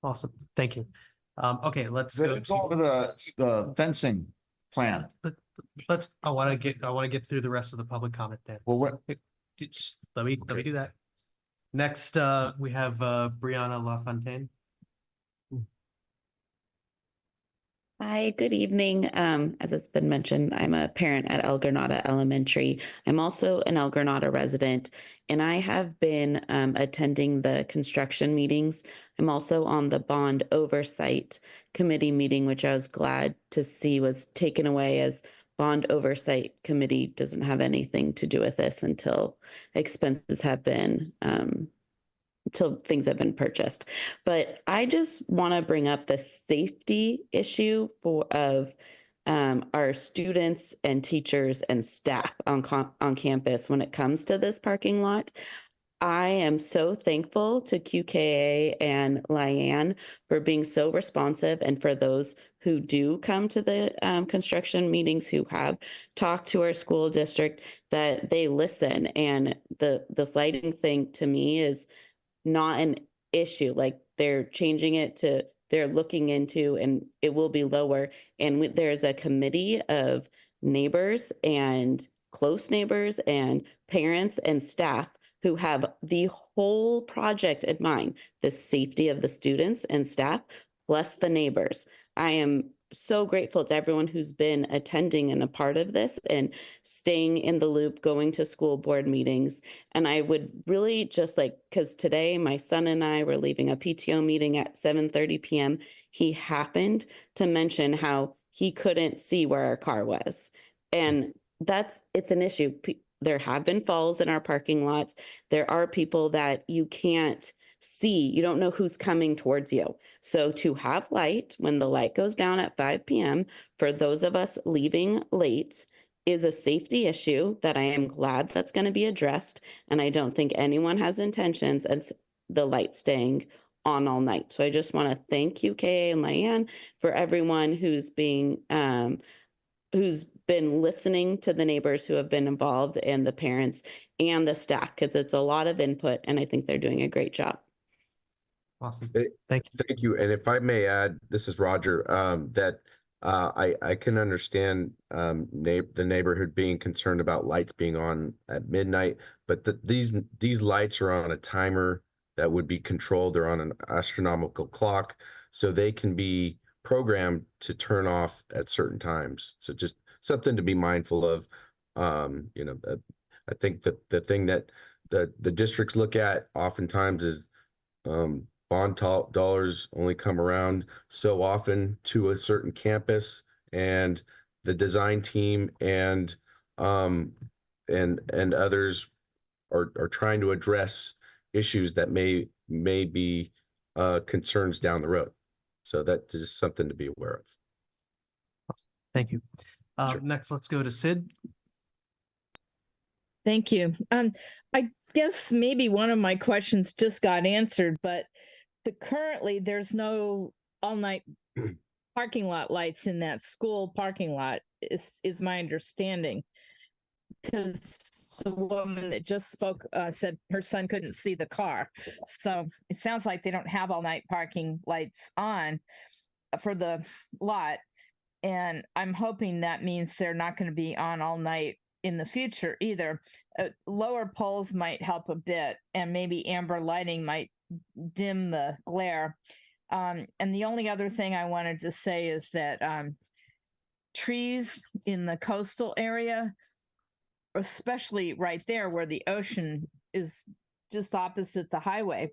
Awesome. Thank you. Okay, let's go over the fencing plan. I want to get through the rest of the public comment then. Well, what? Just let me do that. Next, we have Brianna LaFontaine. Hi, good evening. As it's been mentioned, I'm a parent at El Granada Elementary. I'm also an El Granada resident, and I have been attending the construction meetings. I'm also on the bond oversight committee meeting, which I was glad to see was taken away, as bond oversight committee doesn't have anything to do with this until expenses have been until things have been purchased. But I just want to bring up the safety issue of our students and teachers and staff on campus when it comes to this parking lot. I am so thankful to QKA and Lyanne for being so responsive, and for those who do come to the construction meetings, who have talked to our school district, that they listen. And this lighting thing to me is not an issue. Like, they're changing it to, they're looking into, and it will be lower. And there's a committee of neighbors and close neighbors and parents and staff who have the whole project in mind, the safety of the students and staff, plus the neighbors. I am so grateful to everyone who's been attending and a part of this and staying in the loop, going to school board meetings. And I would really just like, because today my son and I were leaving a PTO meeting at 7:30 p.m. He happened to mention how he couldn't see where our car was. And it's an issue. There have been falls in our parking lots. There are people that you can't see. You don't know who's coming towards you. So to have light when the light goes down at 5 p.m. for those of us leaving late is a safety issue that I am glad that's going to be addressed. And I don't think anyone has intentions of the light staying on all night. So I just want to thank QKA and Lyanne for everyone who's been listening to the neighbors who have been involved, and the parents and the staff, because it's a lot of input, and I think they're doing a great job. Awesome. Thank you. And if I may add, this is Roger, that I can understand the neighborhood being concerned about lights being on at midnight, but these lights are on a timer that would be controlled. They're on an astronomical clock, so they can be programmed to turn off at certain times. So just something to be mindful of. I think that the thing that the districts look at oftentimes is bond dollars only come around so often to a certain campus, and the design team and others are trying to address issues that may be concerns down the road. So that is something to be aware of. Thank you. Next, let's go to Sid. Thank you. I guess maybe one of my questions just got answered, but currently there's no all-night parking lot lights in that school parking lot, is my understanding. Because the woman that just spoke said her son couldn't see the car. So it sounds like they don't have all-night parking lights on for the lot. And I'm hoping that means they're not going to be on all night in the future either. Lower poles might help a bit, and maybe amber lighting might dim the glare. And the only other thing I wanted to say is that trees in the coastal area, especially right there where the ocean is just opposite the highway,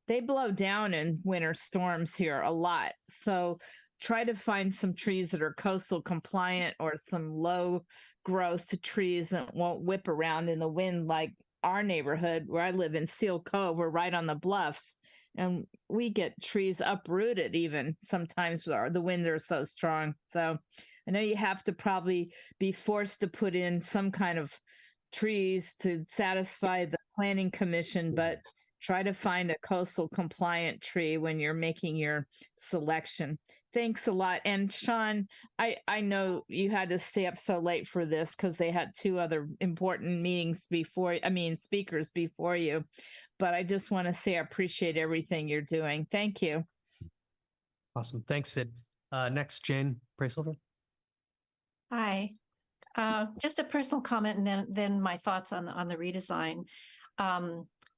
they blow down in winter storms here a lot. So try to find some trees that are coastal compliant, or some low growth trees that won't whip around in the wind like our neighborhood where I live in Seal Cove. We're right on the bluffs, and we get trees uprooted even sometimes. The winds are so strong. So I know you have to probably be forced to put in some kind of trees to satisfy the planning commission, but try to find a coastal compliant tree when you're making your selection. Thanks a lot. And Sean, I know you had to stay up so late for this because they had two other important speakers before you. But I just want to say I appreciate everything you're doing. Thank you. Awesome. Thanks, Sid. Next, Jane Bracelver. Hi. Just a personal comment, and then my thoughts on the redesign.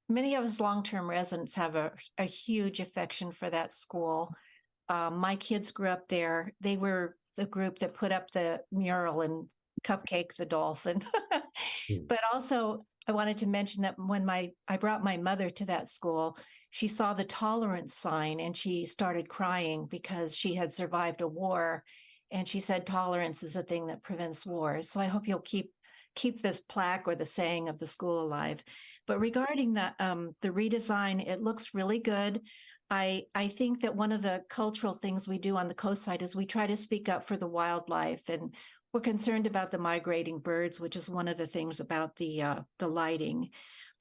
Many of us long-term residents have a huge affection for that school. My kids grew up there. They were the group that put up the mural and Cupcake the dolphin. But also, I wanted to mention that when I brought my mother to that school, she saw the tolerance sign and she started crying because she had survived a war. And she said, tolerance is a thing that prevents wars. So I hope you'll keep this plaque or the saying of the school alive. But regarding the redesign, it looks really good. I think that one of the cultural things we do on the coast side is we try to speak up for the wildlife, and we're concerned about the migrating birds, which is one of the things about the lighting.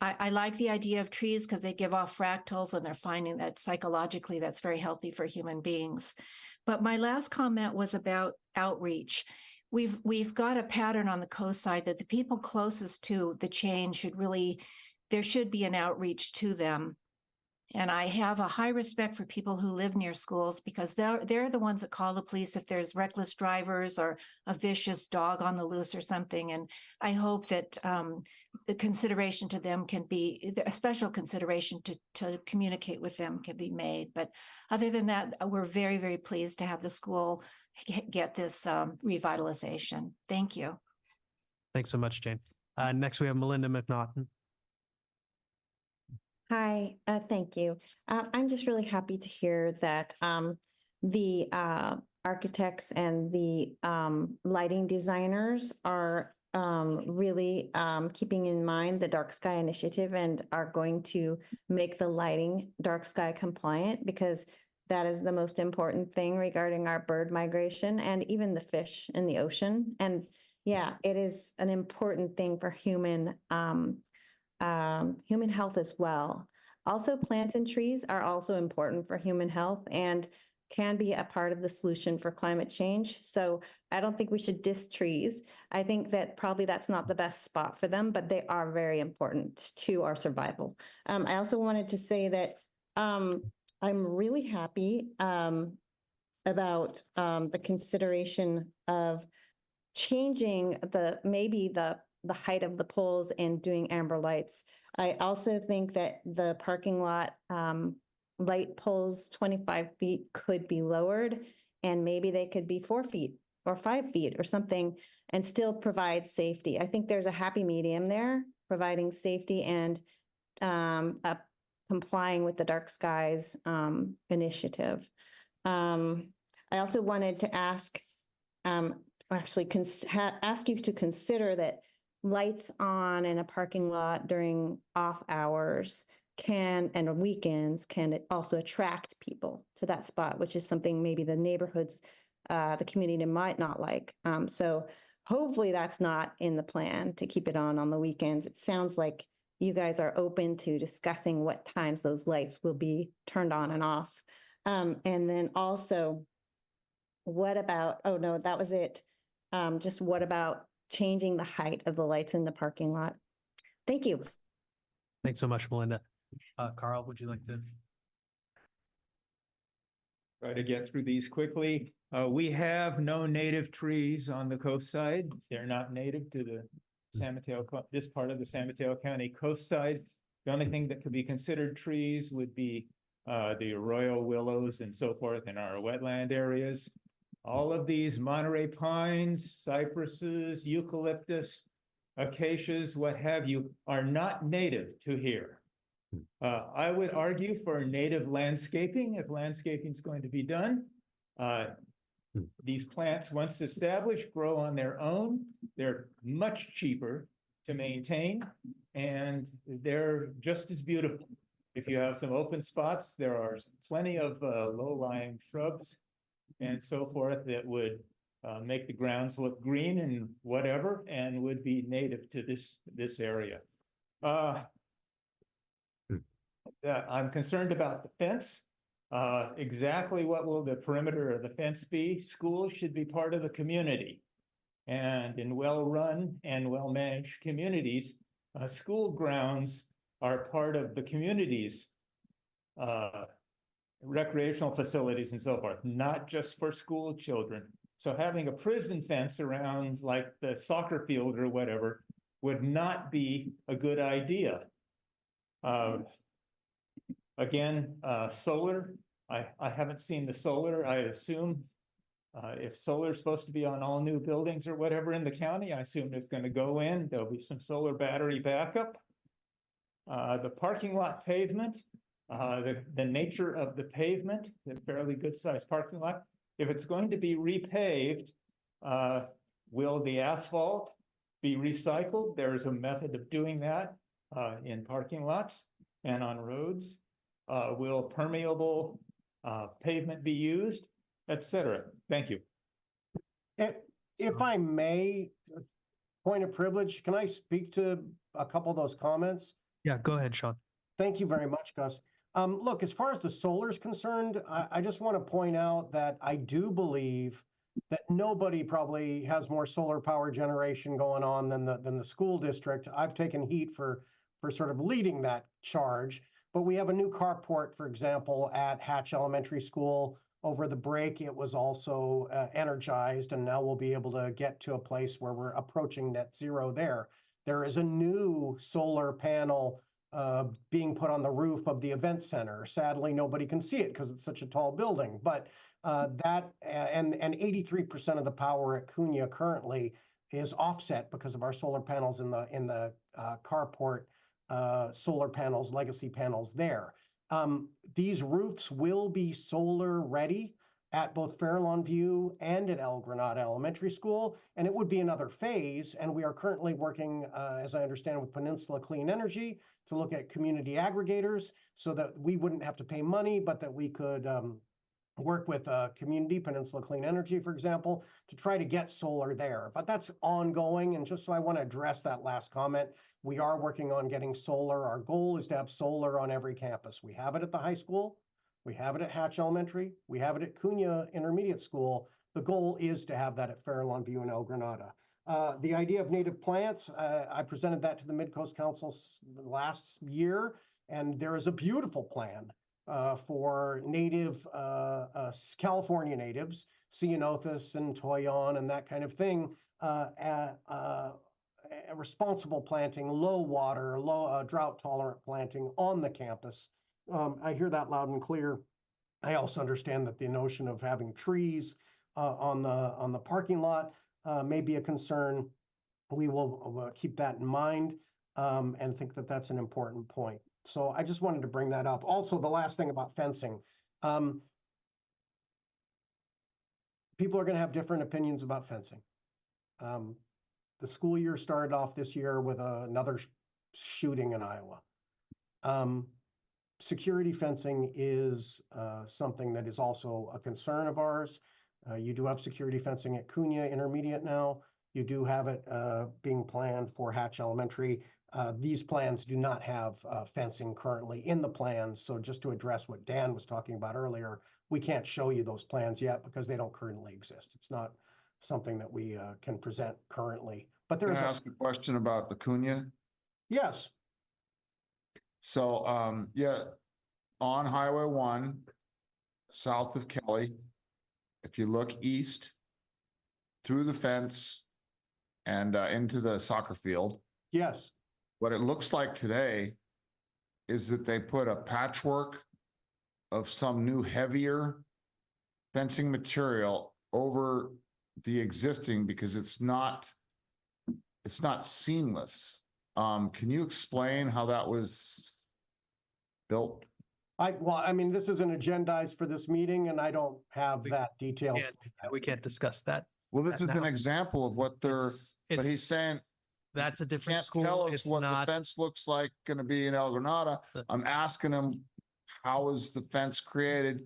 I like the idea of trees because they give off fractals, and they're finding that psychologically that's very healthy for human beings. But my last comment was about outreach. We've got a pattern on the coast side that the people closest to the change there should be an outreach to them. And I have a high respect for people who live near schools because they're the ones that call the police if there's reckless drivers or a vicious dog on the loose or something. And I hope that the consideration to them can be, a special consideration to communicate with them can be made. But other than that, we're very, very pleased to have the school get this revitalization. Thank you. Thanks so much, Jane. Next, we have Melinda McNaughton. Hi, thank you. I'm just really happy to hear that the architects and the lighting designers are really keeping in mind the dark sky initiative and are going to make the lighting dark sky compliant, because that is the most important thing regarding our bird migration and even the fish in the ocean. And yeah, it is an important thing for human health as well. Also, plants and trees are also important for human health and can be a part of the solution for climate change. So I don't think we should diss trees. I think that probably that's not the best spot for them, but they are very important to our survival. I also wanted to say that I'm really happy about the consideration of changing the height of the poles and doing amber lights. I also think that the parking lot light poles 25 feet could be lowered, and maybe they could be 4 feet or 5 feet or something and still provide safety. I think there's a happy medium there, providing safety and complying with the dark skies initiative. I also wanted to ask, ask you to consider that lights on in a parking lot during off hours and weekends can also attract people to that spot, which is something maybe the neighborhoods, the community might not like. So hopefully that's not in the plan to keep it on the weekends. It sounds like you guys are open to discussing what times those lights will be turned on and off. And then also, what about, oh no, that was it. Just what about changing the height of the lights in the parking lot? Thank you. Thanks so much, Melinda. Carl, would you like to? Try to get through these quickly. We have no native trees on the coast side. They're not native to the San Mateo, this part of the San Mateo County coast side. The only thing that could be considered trees would be the arroyo willows and so forth in our wetland areas. All of these Monterey pines, cypresses, eucalyptus, acacias, what have you, are not native to here. I would argue for native landscaping if landscaping is going to be done. These plants, once established, grow on their own. They're much cheaper to maintain, and they're just as beautiful. If you have some open spots, there are plenty of low-lying shrubs and so forth that would make the grounds look green and whatever, and would be native to this area. I'm concerned about the fence. Exactly what will the perimeter of the fence be? Schools should be part of the community. And in well-run and well-managed communities, school grounds are part of the community's recreational facilities and so forth, not just for school children. So having a prison fence around like the soccer field or whatever would not be a good idea. Again, solar, I haven't seen the solar. I assume if solar is supposed to be on all new buildings or whatever in the county, I assume it's going to go in. There'll be some solar battery backup. The parking lot pavement, the nature of the pavement, the fairly good sized parking lot. If it's going to be repaved, will the asphalt be recycled? There's a method of doing that in parking lots and on roads. Will permeable pavement be used, etc.? Thank you. If I may, point of privilege, can I speak to a couple of those comments? Yeah, go ahead, Sean. Thank you very much, Gus. Look, as far as the solar is concerned, I just want to point out that I do believe that nobody probably has more solar power generation going on than the school district. I've taken heat for sort of leading that charge. But we have a new carport, for example, at Hatch Elementary School. Over the break, it was also energized, and now we'll be able to get to a place where we're approaching net zero there. There is a new solar panel being put on the roof of the event center. Sadly, nobody can see it because it's such a tall building. But that and 83% of the power at Cunha currently is offset because of our solar panels in the carport. Solar panels, legacy panels there. These roofs will be solar ready at both Fairlawn View and at El Granada Elementary School, and it would be another phase. And we are currently working, as I understand, with Peninsula Clean Energy to look at community aggregators so that we wouldn't have to pay money, but that we could work with community, Peninsula Clean Energy, for example, to try to get solar there. But that's ongoing. And just so I want to address that last comment, we are working on getting solar. Our goal is to have solar on every campus. We have it at the high school. We have it at Hatch Elementary. We have it at Cunha Intermediate School. The goal is to have that at Fairlawn View and El Granada. The idea of native plants, I presented that to the Midcoast Council last year, and there is a beautiful plan for native, California natives, ceanothus and toyon and that kind of thing, responsible planting, low water, low drought tolerant planting on the campus. I hear that loud and clear. I also understand that the notion of having trees on the parking lot may be a concern. We will keep that in mind and think that that's an important point. So I just wanted to bring that up. Also, the last thing about fencing. People are going to have different opinions about fencing. The school year started off this year with another shooting in Iowa. Security fencing is something that is also a concern of ours. You do have security fencing at Cunha Intermediate now. You do have it being planned for Hatch Elementary. These plans do not have fencing currently in the plans. So just to address what Dan was talking about earlier, we can't show you those plans yet because they don't currently exist. It's not something that we can present currently. But Can there's I ask a question about the Cunha? Yes. So, yeah, on Highway 1, south of Kelly, if you look east through the fence and into the soccer field. Yes. What it looks like today is that they put a patchwork of some new heavier fencing material over the existing because it's not seamless. Can you explain how that was built? I mean, this isn't agendized for this meeting and I don't have that details. We can't discuss that. Well, this is now. an example of what they're, but he's saying that's a different can't school. tell us It's what not. the fence looks like going to be in El Granada. I'm asking him, how is the fence created?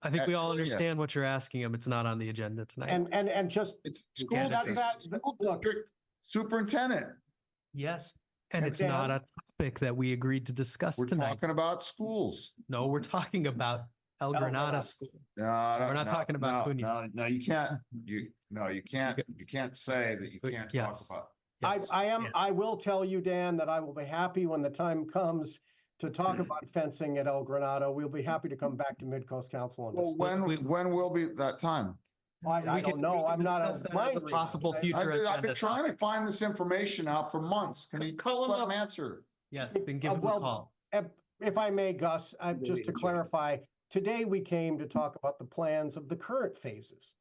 I think we all Cunha? understand what you're asking him. It's not on the agenda tonight. And just it's school school district superintendent. Yes. And it's Dan, not a topic that we agreed to discuss We're tonight. talking about schools. No, we're talking about El Granada School. No, We're not talking about Cunha. No, you can't. You can't say that you can't talk about. Yes. I will tell you, Dan, that I will be happy when the time comes to talk about fencing at El Granada. We'll be happy to come back to Midcoast Council. Well, when will be that time? I don't know. I'm not discuss that as a possible future I've been agenda trying to topic. find this information out for months. Can you Call him let up. him answer? Yes, then give him a call. If I may, Gus, just to clarify, today we came to talk about the plans of the current phases.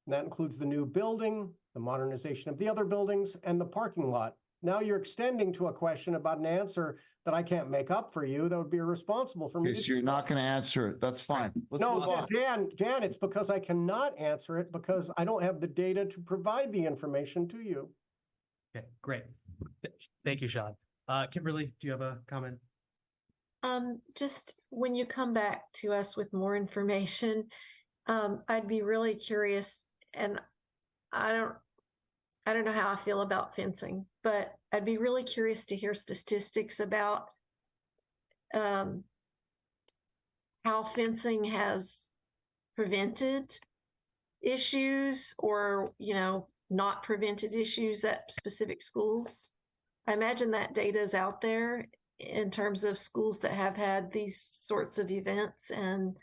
And that includes the new building, the modernization of the other buildings, and the parking lot. Now you're extending to a question about an answer that I can't make up for you. That would be irresponsible for me. Okay, so you're not going to answer it. That's fine. Let's move No, on. Dan, it's because I cannot answer it because I don't have the data to provide the information to you. Okay, great. Thank you, Sean. Kimberly, do you have a comment? Just when you come back to us with more information, I'd be really curious, and I don't know how I feel about fencing, but I'd be really curious to hear statistics about how fencing has prevented issues or, not prevented issues at specific schools. I imagine that data is out there in terms of schools that have had these sorts of events. And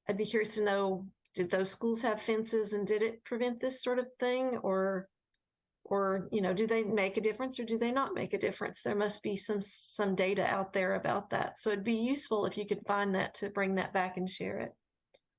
I'd be curious to know, did those schools have fences and did it prevent this sort of thing? Or do they make a difference or do they not make a difference? There must be some data out there about that. So it'd be useful if you could find that to bring that back and share it.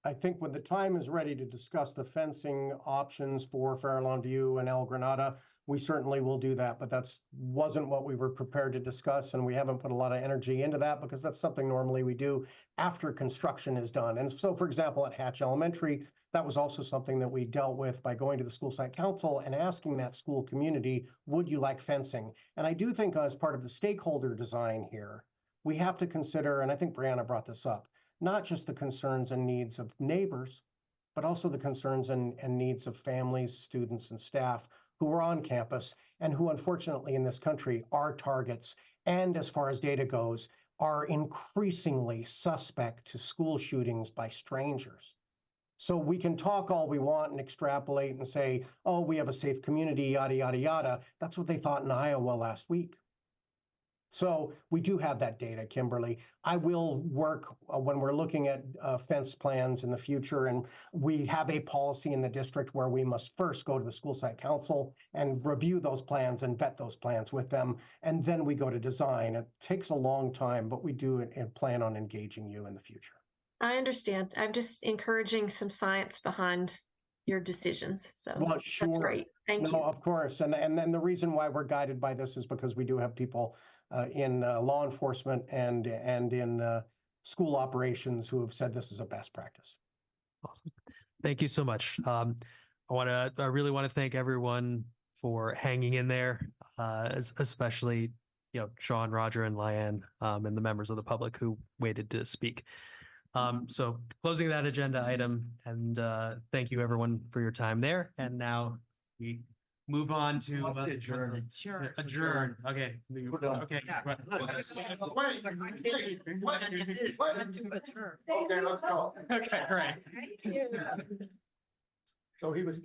I think when the time is ready to discuss the fencing options for Farallon View and El Granada, we certainly will do that, but that wasn't what we were prepared to discuss, and we haven't put a lot of energy into that because that's something normally we do after construction is done. And so, for example, at Hatch Elementary, that was also something that we dealt with by going to the school site council and asking that school community, would you like fencing? And I do think as part of the stakeholder design here, we have to consider, and I think Brianna brought this up, not just the concerns and needs of neighbors, but also the concerns and needs of families, students, and staff who are on campus and who unfortunately in this country are targets. And as far as data goes, are increasingly suspect to school shootings by strangers. So we can talk all we want and extrapolate and say, oh, we have a safe community, yada, yada, yada. That's what they thought in Iowa last week. So we do have that data, Kimberly. I will work when we're looking at fence plans in the future, and we have a policy in the district where we must first go to the school site council and review those plans and vet those plans with them, and then we go to design. It takes a long time, but we do and plan on engaging you in the future. I understand. I'm just encouraging some science behind your decisions. So Well, sure. that's great. Thank No, you. of course. And then the reason why we're guided by this is because we do have people in law enforcement and in school operations who have said this is a best practice. Awesome. Thank you so much. I really want to thank everyone for hanging in there, especially, Sean, Roger, and Lyanne, and the members of the public who waited to speak. So closing that agenda item, and thank you everyone for your time there. And now we move on to adjourn. Adjourn. Okay. Okay. Okay, let's go. Okay, great. So he was.